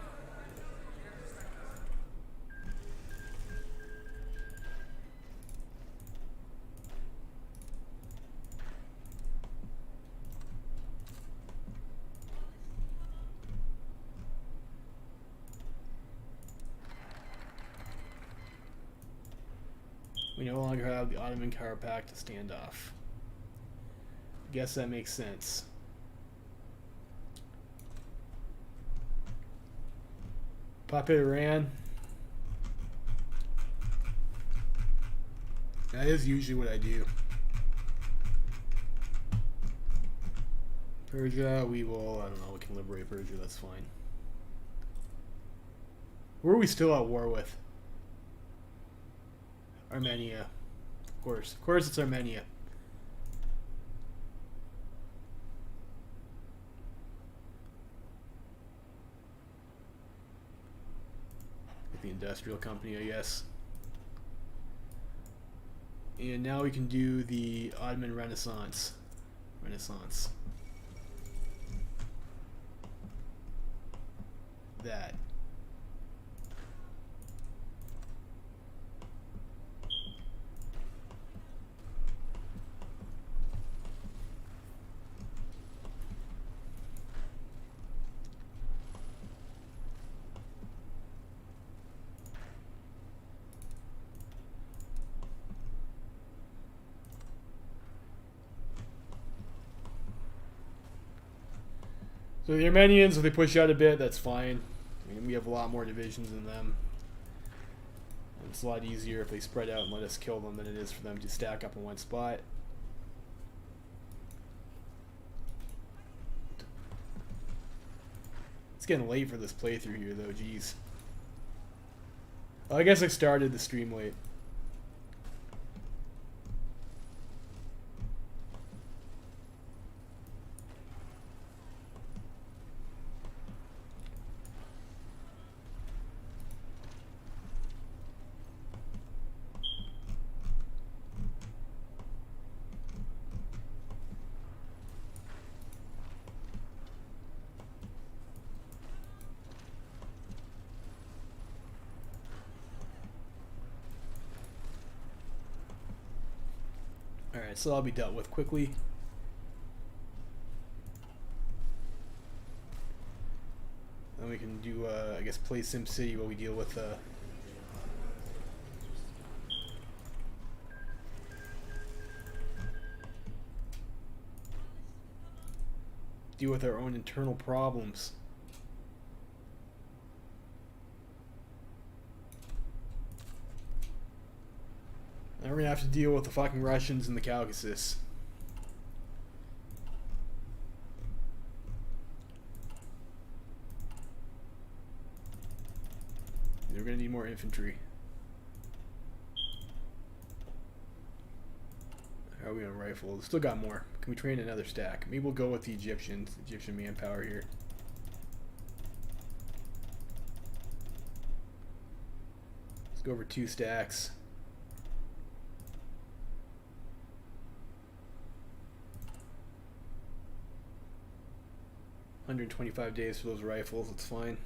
We no longer have the Ottoman Kaiserreich to stand off. Guess that makes sense. Populate Iran. That is usually what I do. Persia, we will, I don't know, we can liberate Persia, that's fine. Who are we still at war with? Armenia. Of course it's Armenia. With the industrial company, I guess. And now we can do the Ottoman Renaissance. That. So the Armenians, if they push out a bit, that's fine. I mean, we have a lot more divisions than them. And it's a lot easier if they spread out and let us kill them than it is for them to stack up in one spot. It's getting late for this playthrough here, though. Jeez. Well, I guess I started the stream late. Alright, so that'll be dealt with quickly. Then we can do, I guess, play SimCity while we deal with our own internal problems. Now we're gonna have to deal with the fucking Russians in the Caucasus. We're gonna need more infantry. How are we on rifles? Still got more. Can we train another stack? Maybe we'll go with the Egyptian manpower here. Let's go over 2 stacks. $125 days for those rifles, it's fine.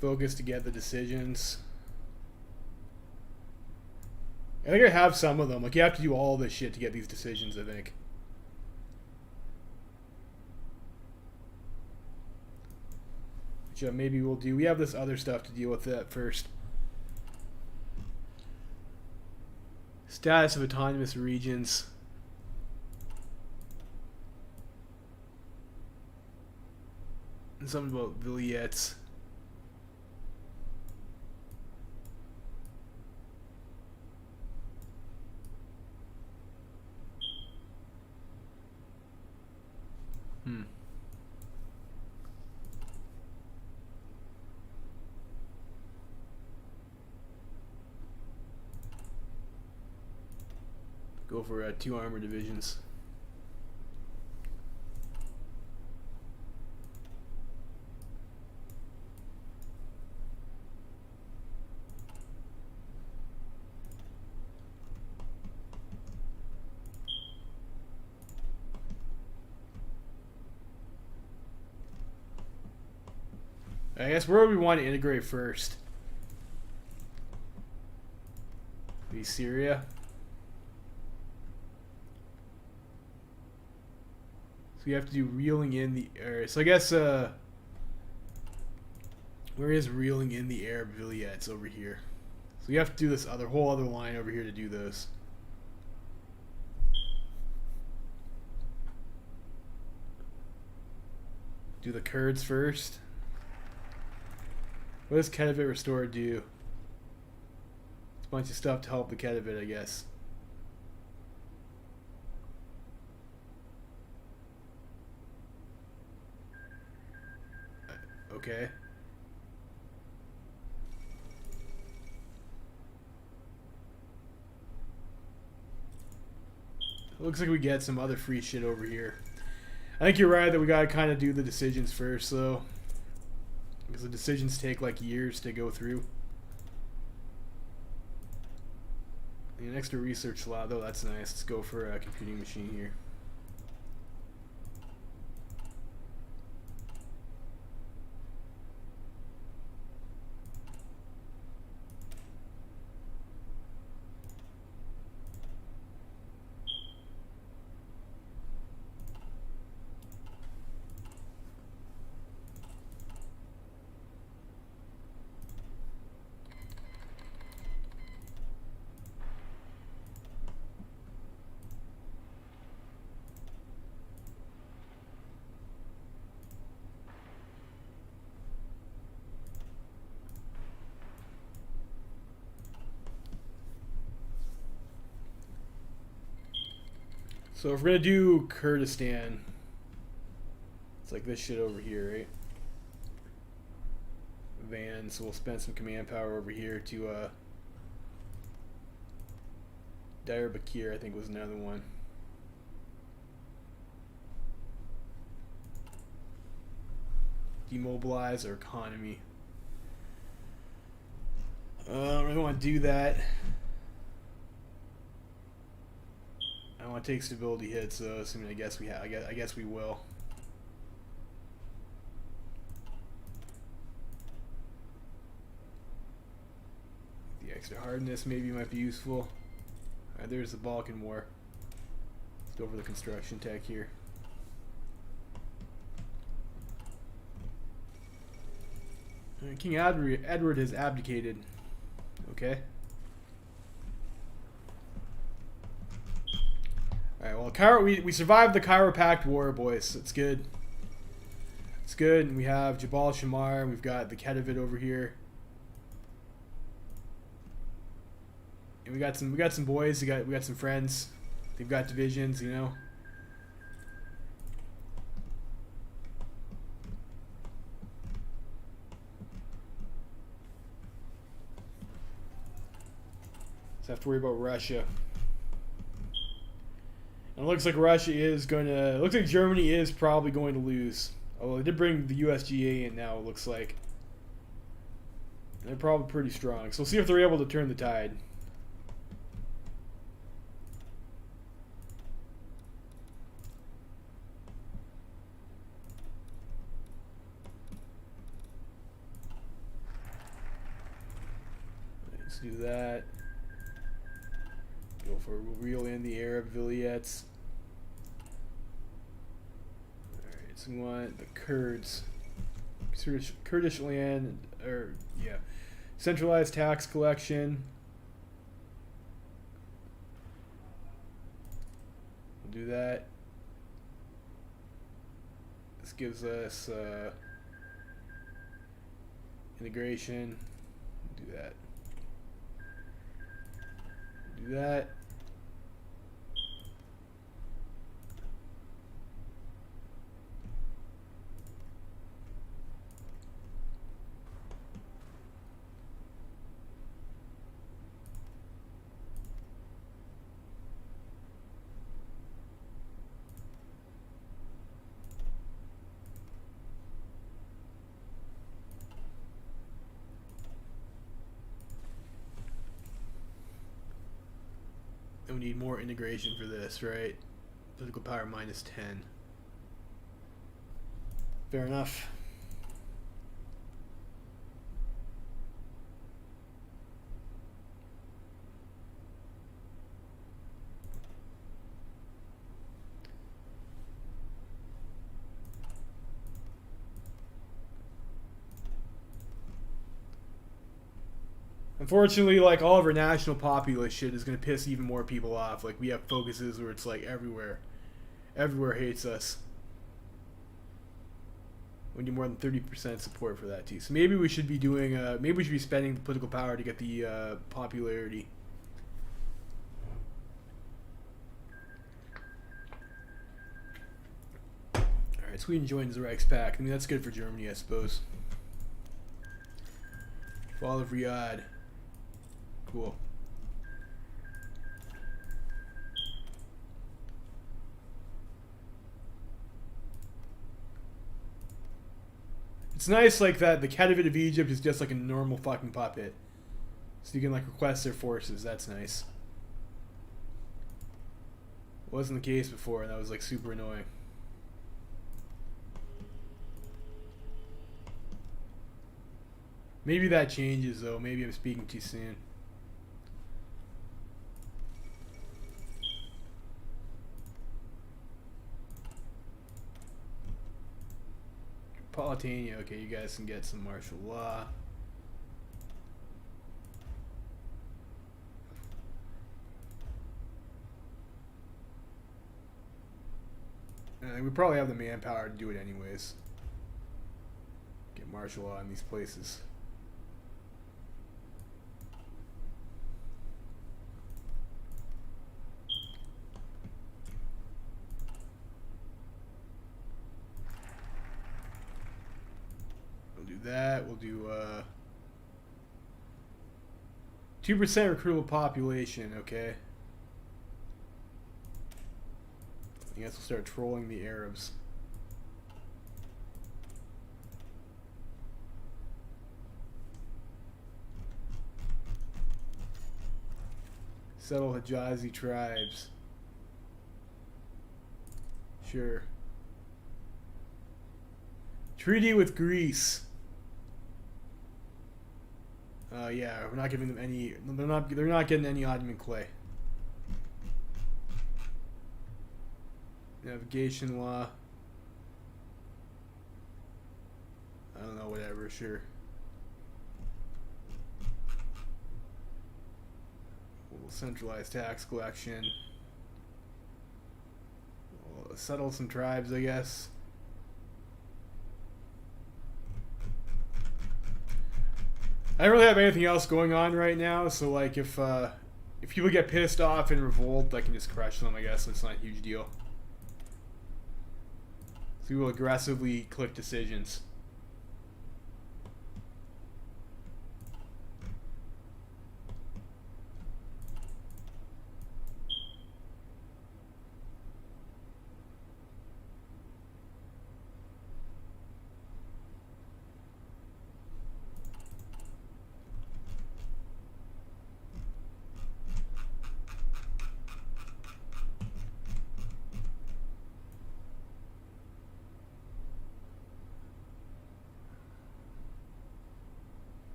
Focus to get the decisions. I think I have some of them. Like, you have to do all this shit to get these decisions, I think. Which maybe we'll do. We have this other stuff to deal with that first. Status of autonomous regions. And something about vilayets. Go for 2 armor divisions. I guess where do we want to integrate first? Maybe Syria. So we have to do reeling in the air. So I guess where is reeling in the air Villia? It's over here. So you have to do this whole other line over here to do those. Do the Kurds first. What does Khedivate Restore do? It's a bunch of stuff to help the Khedivate, I guess. Okay. It looks like we get some other free shit over here. I think you're right that we gotta kind of do the decisions first, though. Because the decisions take like years to go through. An extra research slot, though, that's nice. Let's go for a computing machine here. So if we're gonna do Kurdistan, it's like this shit over here, right? Van, so we'll spend some command power over here to Diyarbakir, I think was another one. Demobilize our economy. I don't really want to do that. I don't want to take stability hits, though. So I guess we have. I guess we will. The extra hardness maybe might be useful. Alright, there's the Balkan War. Let's go over the construction tech here. King Edward has abdicated. Okay. Alright, well, Cairo, we survived the Cairo Pact War, boys. It's good. It's good. And we have Jabal Shamar. We've got the Khedivate over here. And we got some boys. We got some friends. They've got divisions, you know. So I have to worry about Russia. And it looks like Russia is going to... It looks like Germany is probably going to lose. Although they did bring the USGA in now, it looks like. And they're probably pretty strong. So we'll see if they're able to turn the tide. Let's do that. Go for reel in the Arab Vilayets. Alright, so we want the Kurds. Kurdish land, or, yeah. Centralized tax collection. We'll do that. This gives us integration. Do that. Do that. And we need more integration for this, right? Political power minus 10. Fair enough. Unfortunately, like, all of our national populist shit is going to piss even more people off. Like, we have focuses where it's like everywhere. Everywhere hates us. We need more than 30% support for that too. So maybe we should be doing, maybe we should be spending the political power to get the popularity. Alright, Sweden joins the Reichspakt. I mean, that's good for Germany, I suppose. Fall of Riyadh. Cool. It's nice like that the Khedivate of Egypt is just like a normal fucking puppet. So you can like request their forces. That's nice. Wasn't the case before, and that was like super annoying. Maybe that changes though. Maybe I'm speaking too soon. Politania, okay, you guys can get some martial law. And we probably have the manpower to do it anyways. Get martial law in these places. That we'll do 2% recruitable population. Okay, I guess we'll start trolling the Arabs. Settle Hijazi tribes. Sure. Treaty with Greece. Yeah, we're not giving them any. They're not getting any Ottoman clay. Navigation law. I don't know. Whatever. Sure. We'll centralize tax collection. We'll settle some tribes, I guess. I don't really have anything else going on right now, so like if people get pissed off and revolt, I can just crush them, I guess. It's not a huge deal. So we will aggressively click decisions.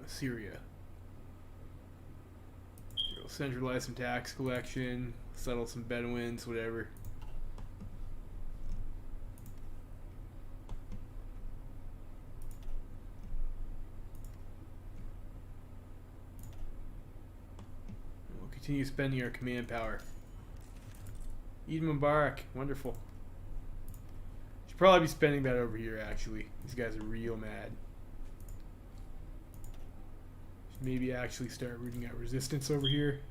Syria. We'll centralize some tax collection, settle some Bedouins, whatever. We'll continue spending our command power. Eid Mubarak, wonderful. Should probably be spending that over here, actually. These guys are real mad. Maybe actually start rooting out resistance over here.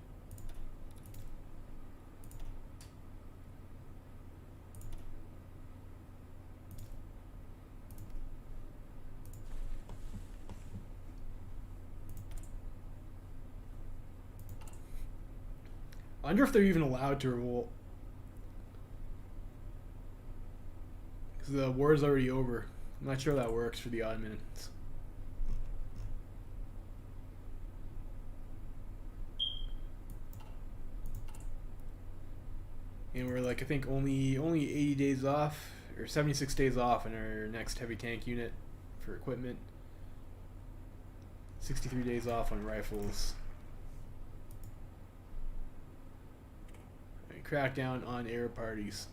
I wonder if they're even allowed to revolt. Because the war is already over. I'm not sure that works for the Ottomans. And we're like, I think only 80 days off, or 76 days off in our next heavy tank unit for equipment. 63 days off on rifles. And crackdown on air parties.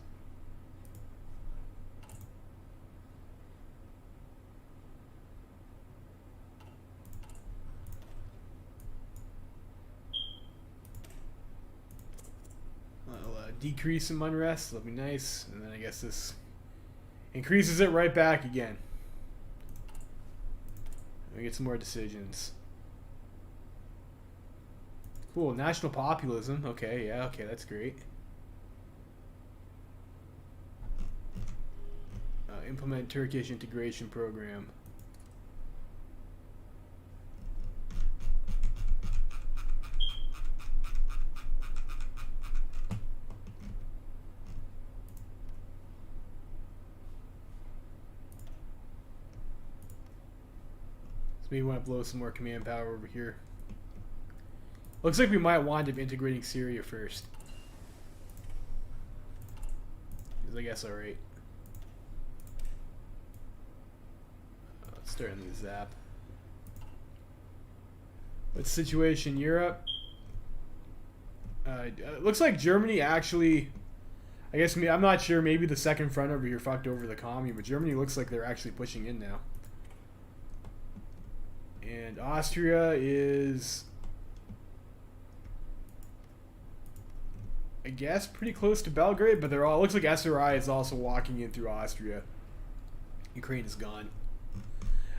Decrease some unrest, that'll be nice, and then I guess this increases it right back again. We get some more decisions. Cool, national populism. Okay, yeah, okay, that's great. Implement Turkish integration program. Maybe we want to blow some more command power over here. Looks like we might wind up integrating Syria first. I guess alright. Let's start in the zap. What's the situation in Europe? It looks like Germany actually... I guess I'm not sure, maybe the second front over here fucked over the commune, but Germany looks like they're actually pushing in now. And Austria is, I guess, pretty close to Belgrade, but they're all, it looks like SRI is also walking in through Austria. Ukraine is gone.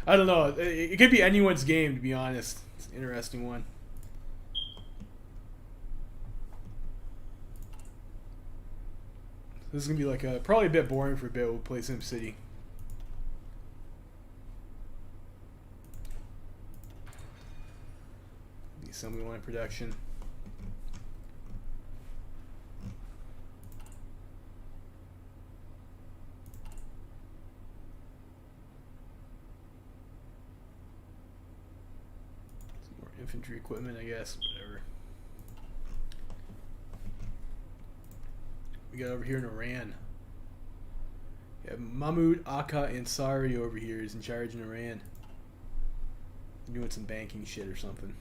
I don't know. It could be anyone's game, to be honest. It's an interesting one. This is going to be like probably a bit boring for a bit. We'll play SimCity. Assembly line production. Some more infantry equipment, I guess. Whatever. We got over here in Iran. We have Mahmoud Aka Ansari over here is in charge in Iran. They're doing some banking shit or something.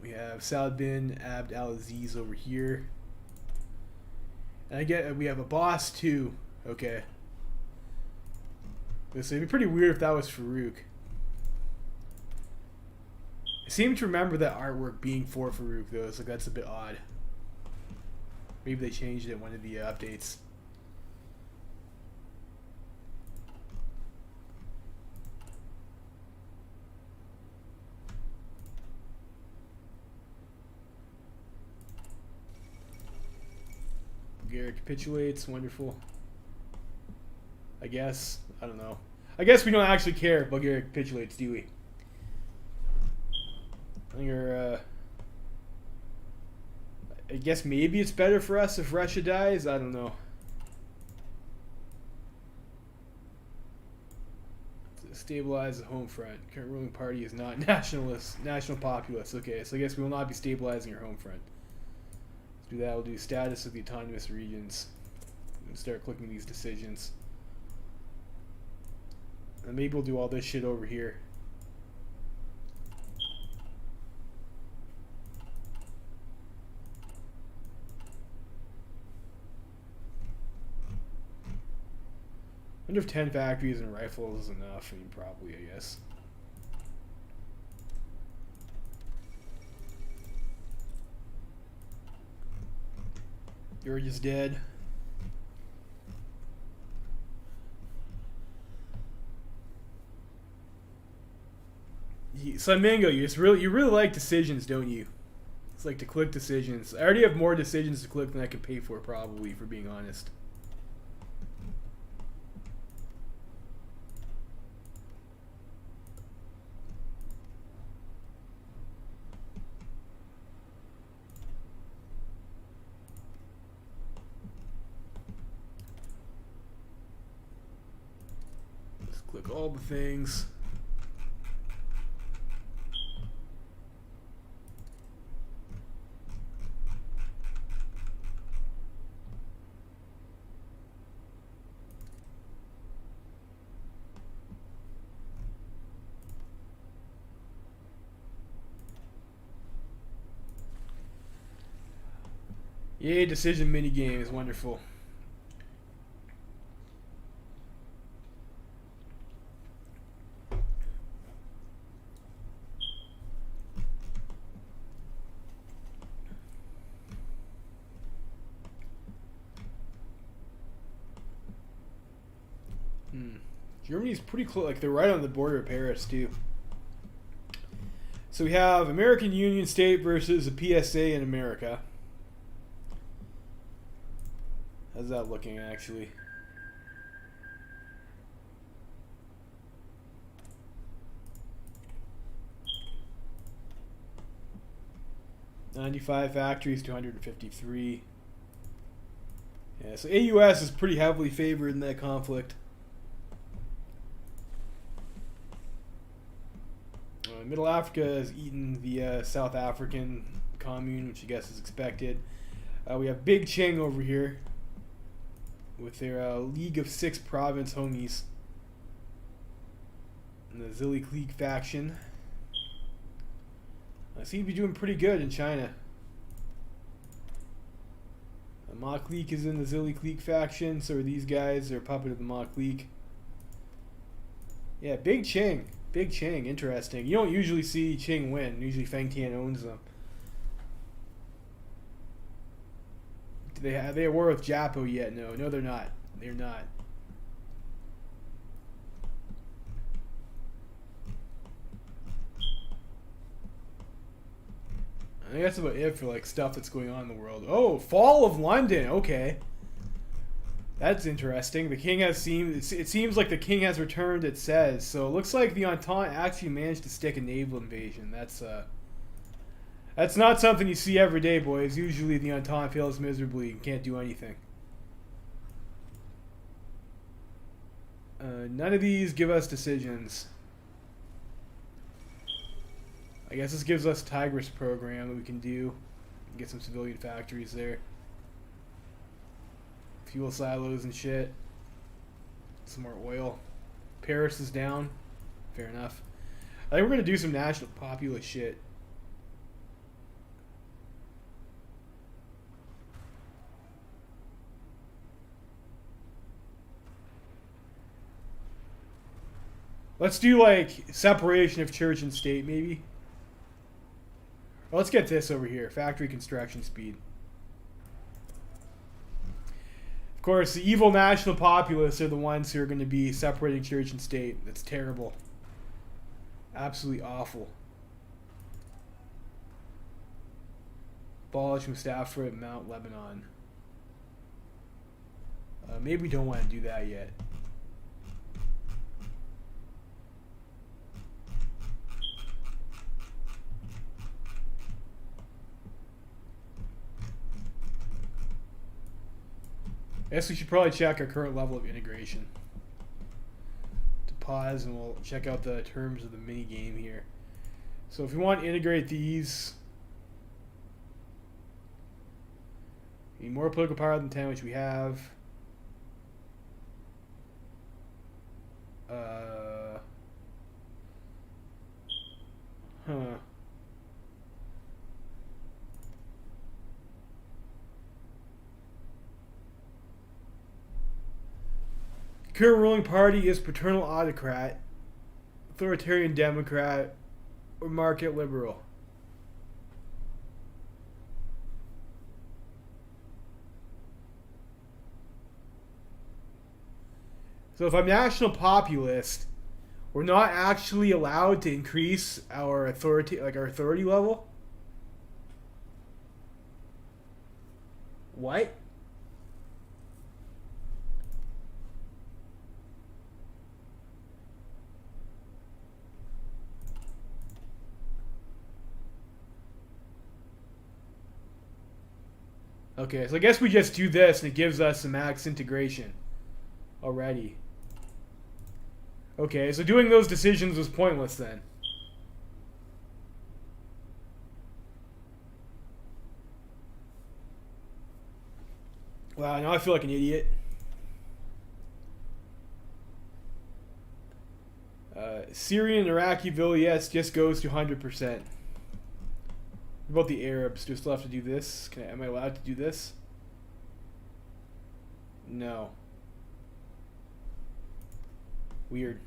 We have Saad bin Abd al-Aziz over here. And we have a boss too. Okay. So it'd be pretty weird if that was Farouk. I seem to remember that artwork being for Farouk though, so that's a bit odd. Maybe they changed it in one of the updates. Bulgaria capitulates, wonderful. I guess. I don't know. I guess we don't actually care if Bulgaria capitulates, do we? I guess maybe it's better for us if Russia dies. I don't know. Stabilize the home front. Current ruling party is not nationalist, national populist. Okay, so I guess we will not be stabilizing our home front. Let's do that. We'll do status of the autonomous regions. And start clicking these decisions. And maybe we'll do all this shit over here. I wonder if 10 factories and rifles is enough. I mean, probably, I guess. Georgia's dead. So Mango, you really like decisions, don't you? It's like to click decisions. I already have more decisions to click than I can pay for, probably, for being honest. Let's click all the things. Yay, decision mini game is wonderful. Germany's pretty close. Like, they're right on the border of Paris, too. So we have American Union State versus a PSA in America. How's that looking, actually? $95 factories, 253. Yeah, so AUS is pretty heavily favored in that conflict. Middle Africa has eaten the South African commune, which I guess is expected. We have Big Ching over here with their League of Six province homies. And the Zilli Clique faction. Seem to be doing pretty good in China. The Ma Clique is in the Zilli Clique faction, so are these guys. They're a puppet of the Ma Clique. Yeah, Big Ching. Big Ching, interesting. You don't usually see Ching win. Usually Feng Tian owns them. Are they at war with Japo yet? No, they're not. They're not. I think that's about it for like stuff that's going on in the world. Oh, fall of London. Okay. That's interesting. The king has it seems like the king has returned, it says. So it looks like the Entente actually managed to stick a naval invasion. That's not something you see every day, boys. Usually the Entente fails miserably and can't do anything. None of these give us decisions. I guess this gives us Tigris program that we can do. Get some civilian factories there. Fuel silos and shit. Some more oil. Paris is down. Fair enough. I think we're going to do some national populist shit. Let's do like separation of church and state maybe. Well, let's get this over here. Factory construction speed. Of course, the evil national populists are the ones who are going to be separating church and state. That's terrible. Absolutely awful. Abolish Mustafa at Mount Lebanon. Maybe we don't want to do that yet. I guess we should probably check our current level of integration. To pause and we'll check out the terms of the mini game here. So if we want to integrate these, we need more political power than 10, which we have. Current ruling party is paternal autocrat, authoritarian democrat, or market liberal. So if I'm national populist, we're not actually allowed to increase our authority, like our authority level. What? Okay, so I guess we just do this and it gives us some max integration already. Okay, so doing those decisions was pointless then. Wow, now I feel like an idiot. Syrian and Iraqi VLES just goes to 100%. What about the Arabs? Do I still have to do this? Am I allowed to do this? No. Weird.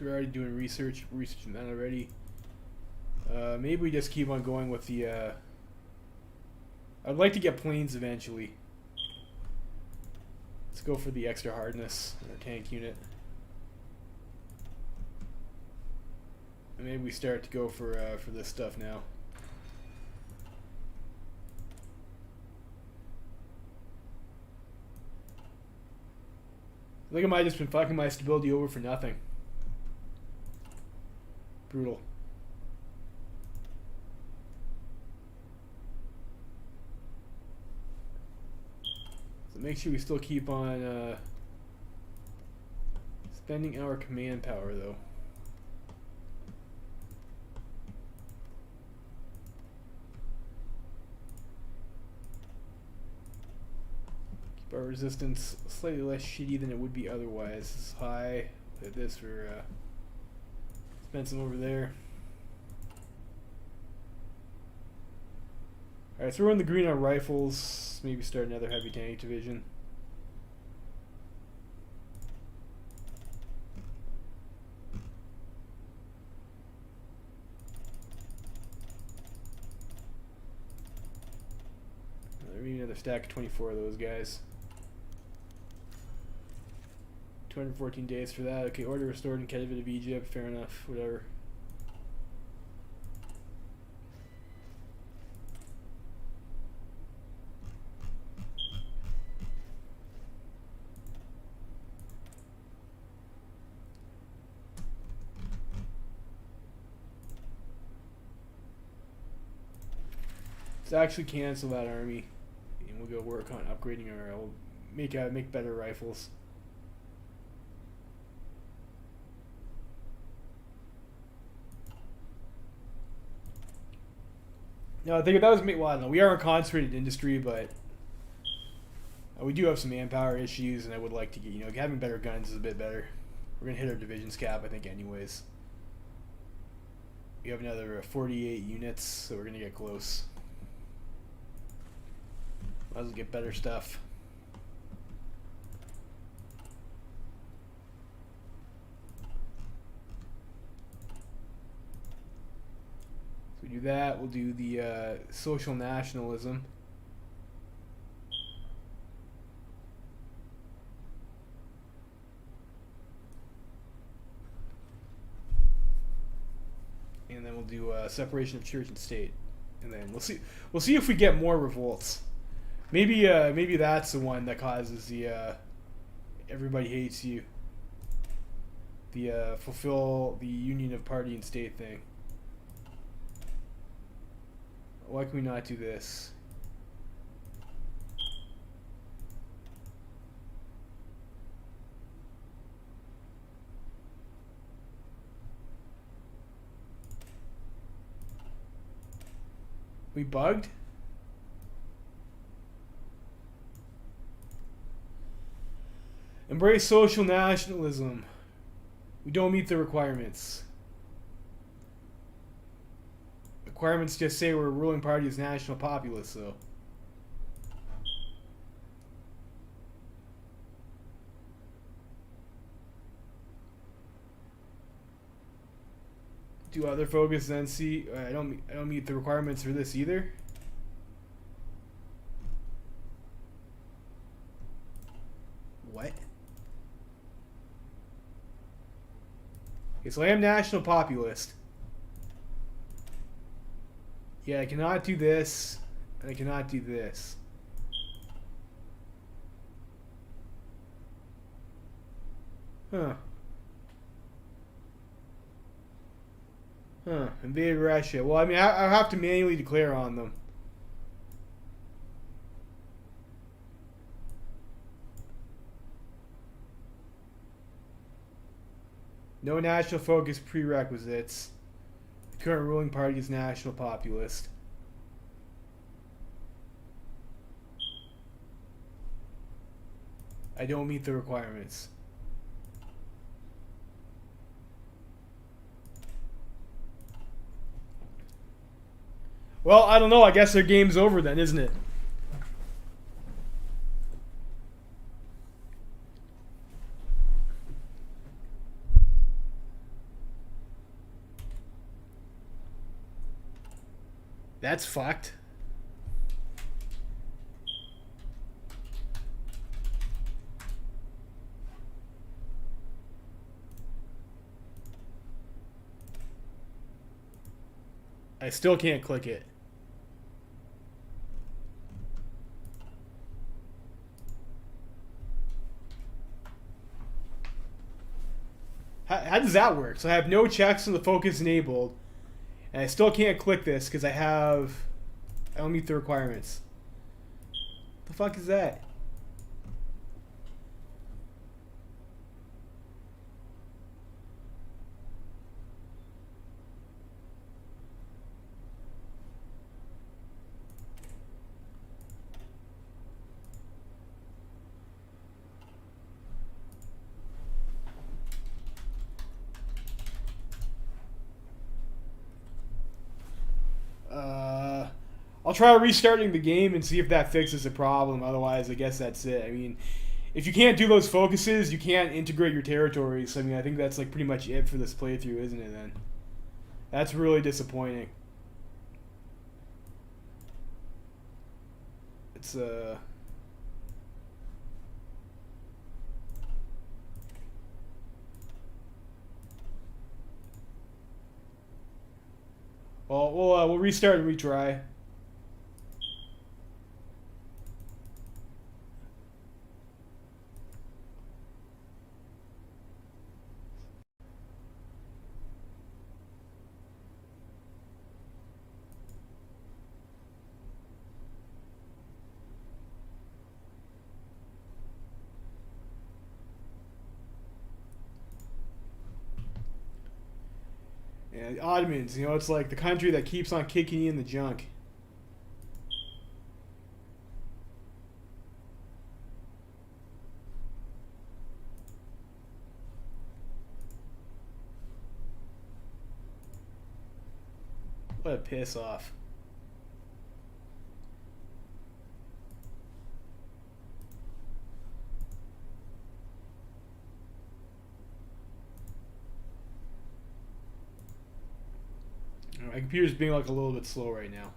We're already doing researching that already. Maybe we just keep on going with the I'd like to get planes eventually. Let's go for the extra hardness in our tank unit. And maybe we start to go for this stuff now. I think I might have just been fucking my stability over for nothing. Brutal. So make sure we still keep on spending our command power, though. Keep our resistance slightly less shitty than it would be otherwise. This is high. Look at this for spend some over there. Alright, so we're in the green on rifles. Maybe start another heavy tank division. We need another stack of 24 of those guys. 214 days for that. Okay, order restored in Khedivate of Egypt. Fair enough. Whatever. Let's actually cancel that army, and we'll go work on upgrading our. We'll make better rifles. No, I think that was well, I don't know. We are a concentrated industry, but we do have some manpower issues, and I would like to get, having better guns is a bit better. We're gonna hit our divisions cap, I think, anyways. We have another 48 units, so we're gonna get close. Might as well get better stuff. So we do that. We'll do the social nationalism. And then we'll do separation of church and state. And then we'll see if we get more revolts. Maybe that's the one that causes the everybody hates you. The fulfill the union of party and state thing. Why can we not do this? We bugged? Embrace social nationalism. We don't meet the requirements. Requirements just say we're a ruling party as national populace, so. Do other focus then see? I don't meet the requirements for this either. What? Okay, so I am national populist. Yeah, I cannot do this, and I cannot do this. Huh. Huh. Invaded Russia. Well, I mean, I have to manually declare on them. No national focus prerequisites. The current ruling party is national populist. I don't meet the requirements. Well, I don't know. I guess their game's over then, isn't it? That's fucked. I still can't click it. How does that work? So I have no checks on the focus enabled, and I still can't click this because I don't meet the requirements. The fuck is that? I'll try restarting the game and see if that fixes the problem. Otherwise, I guess that's it. I mean, if you can't do those focuses, you can't integrate your territories. So, I mean, I think that's like pretty much it for this playthrough, isn't it? Then that's really disappointing. It's well, we'll restart and retry. Yeah, the Ottomans, it's like the country that keeps on kicking you in the junk. What a piss off. My computer's being like a little bit slow right now.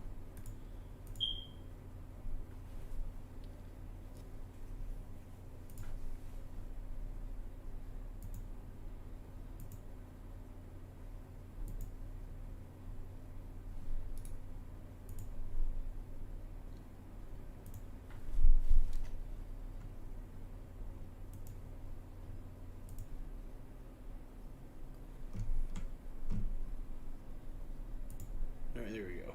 Alright, there we go.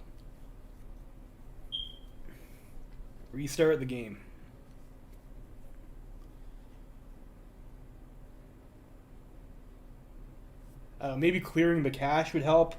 Restart the game. Maybe clearing the cache would help.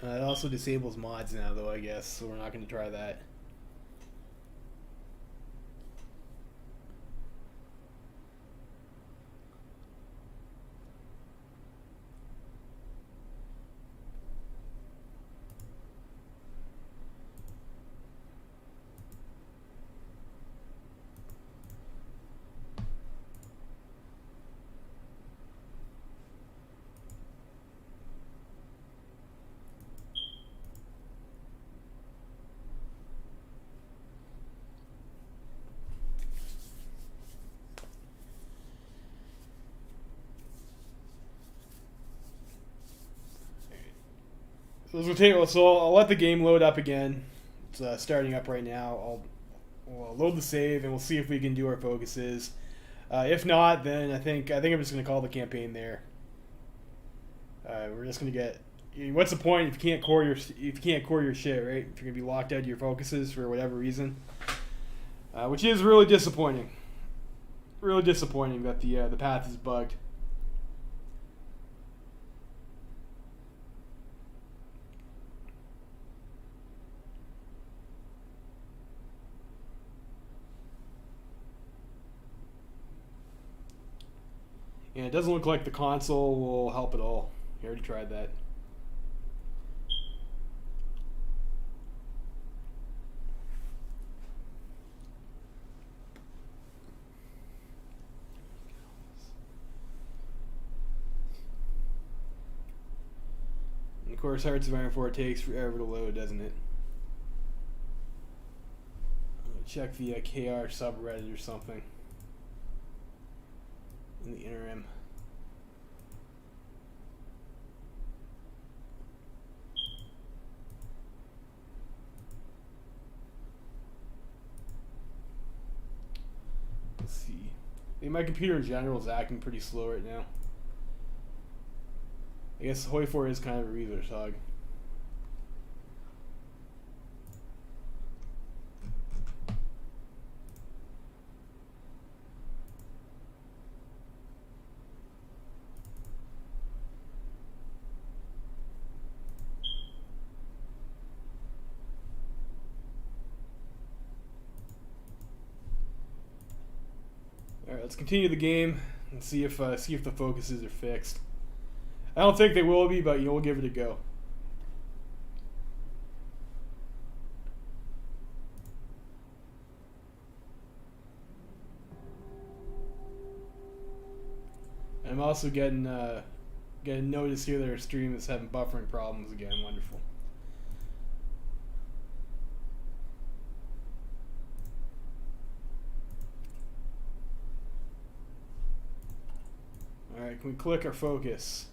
It also disables mods now, though, I guess, so we're not going to try that. So I'll let the game load up again. It's starting up right now. I'll load the save and we'll see if we can do our focuses. If not, then I think I'm just gonna call the campaign there. We're just gonna get. What's the point if you can't core your shit, right? If you're gonna be locked out of your focuses for whatever reason, which is really disappointing. Really disappointing that the path is bugged. And it doesn't look like the console will help at all. We already tried that. And of course, Hearts of Iron 4 takes forever to load, doesn't it? Check the KR subreddit or something in the interim. Let's see. I think my computer in general is acting pretty slow right now. I guess HOI4 is kind of a resource hog. Alright, let's continue the game and see if the focuses are fixed. I don't think they will be, but we'll give it a go. And I'm also getting notice here that our stream is having buffering problems again. Wonderful. Alright, can we click our focus?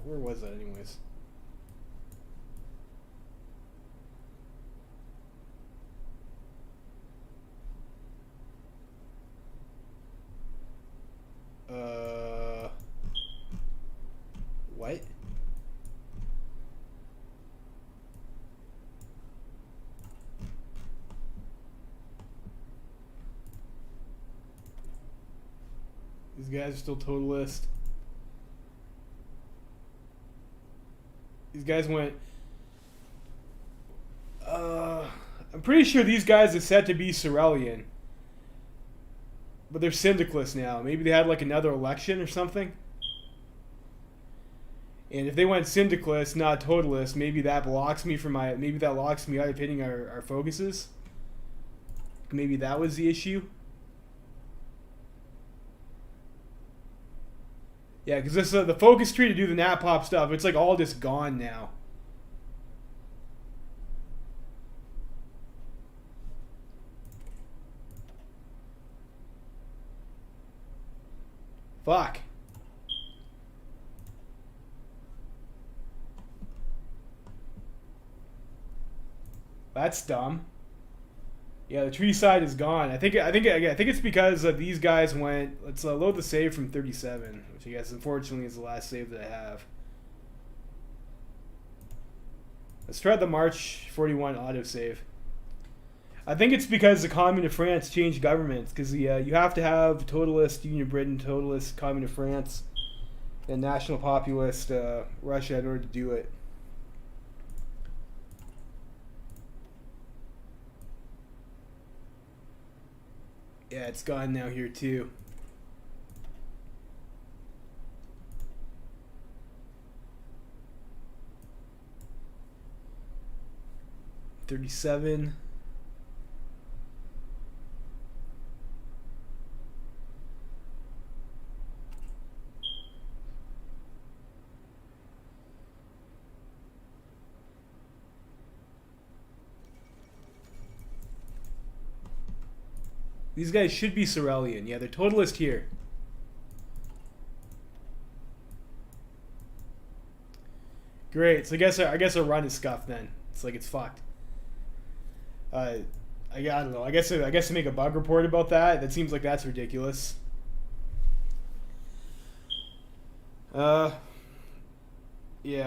Where was that anyways? What? These guys are still totalist. These guys went. I'm pretty sure these guys are set to be Cerulean. But they're syndicalists now. Maybe they had like another election or something. And if they went syndicalist, not totalist, maybe that blocks me from my. Maybe that locks me out of hitting our focuses. Maybe that was the issue. Yeah, because this the focus tree to do the Natpop stuff, it's like all just gone now. Fuck. That's dumb. Yeah, the tree side is gone. I think it's because these guys went. Let's load the save from 37, which I guess unfortunately is the last save that I have. Let's try the March 41 autosave. I think it's because the Commune of France changed governments, because you have to have totalist Union of Britain, totalist Commune of France, and National Populist Russia in order to do it. Yeah, it's gone now here too. $37. These guys should be Cerulean. Yeah, they're totalist here. Great. So I guess our run is scuffed then. It's like it's fucked. I I don't know. I guess to make a bug report about that. That seems like that's ridiculous. Yeah.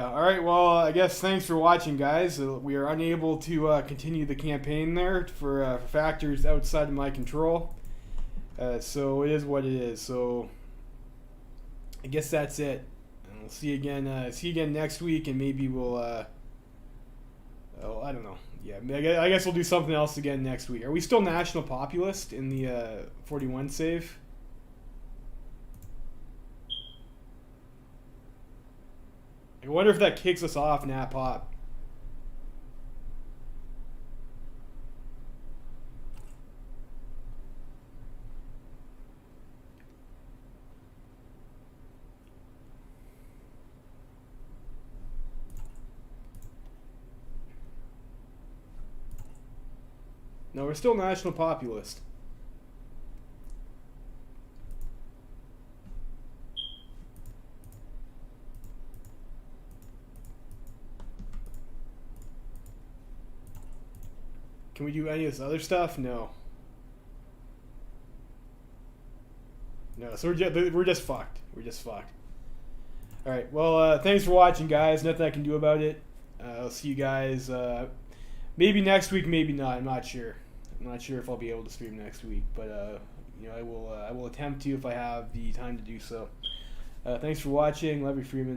All right. Well, I guess thanks for watching, guys. We are unable to continue the campaign there for factors outside of my control. So it is what it is. So I guess that's it. And we'll see you again. See you again next week, and maybe we'll. Oh, I don't know. Yeah, I guess we'll do something else again next week. Are we still national populist in the 41 save? I wonder if that kicks us off Natpop. No, we're still national populist. Can we do any of this other stuff? No. No, so we're just fucked. We're just fucked. All right. Well, thanks for watching, guys. Nothing I can do about it. I'll see you guys maybe next week, maybe not. I'm not sure. I'm not sure if I'll be able to stream next week, but you know, I will attempt to if I have the time to do so. Thanks for watching. Love you, Freeman.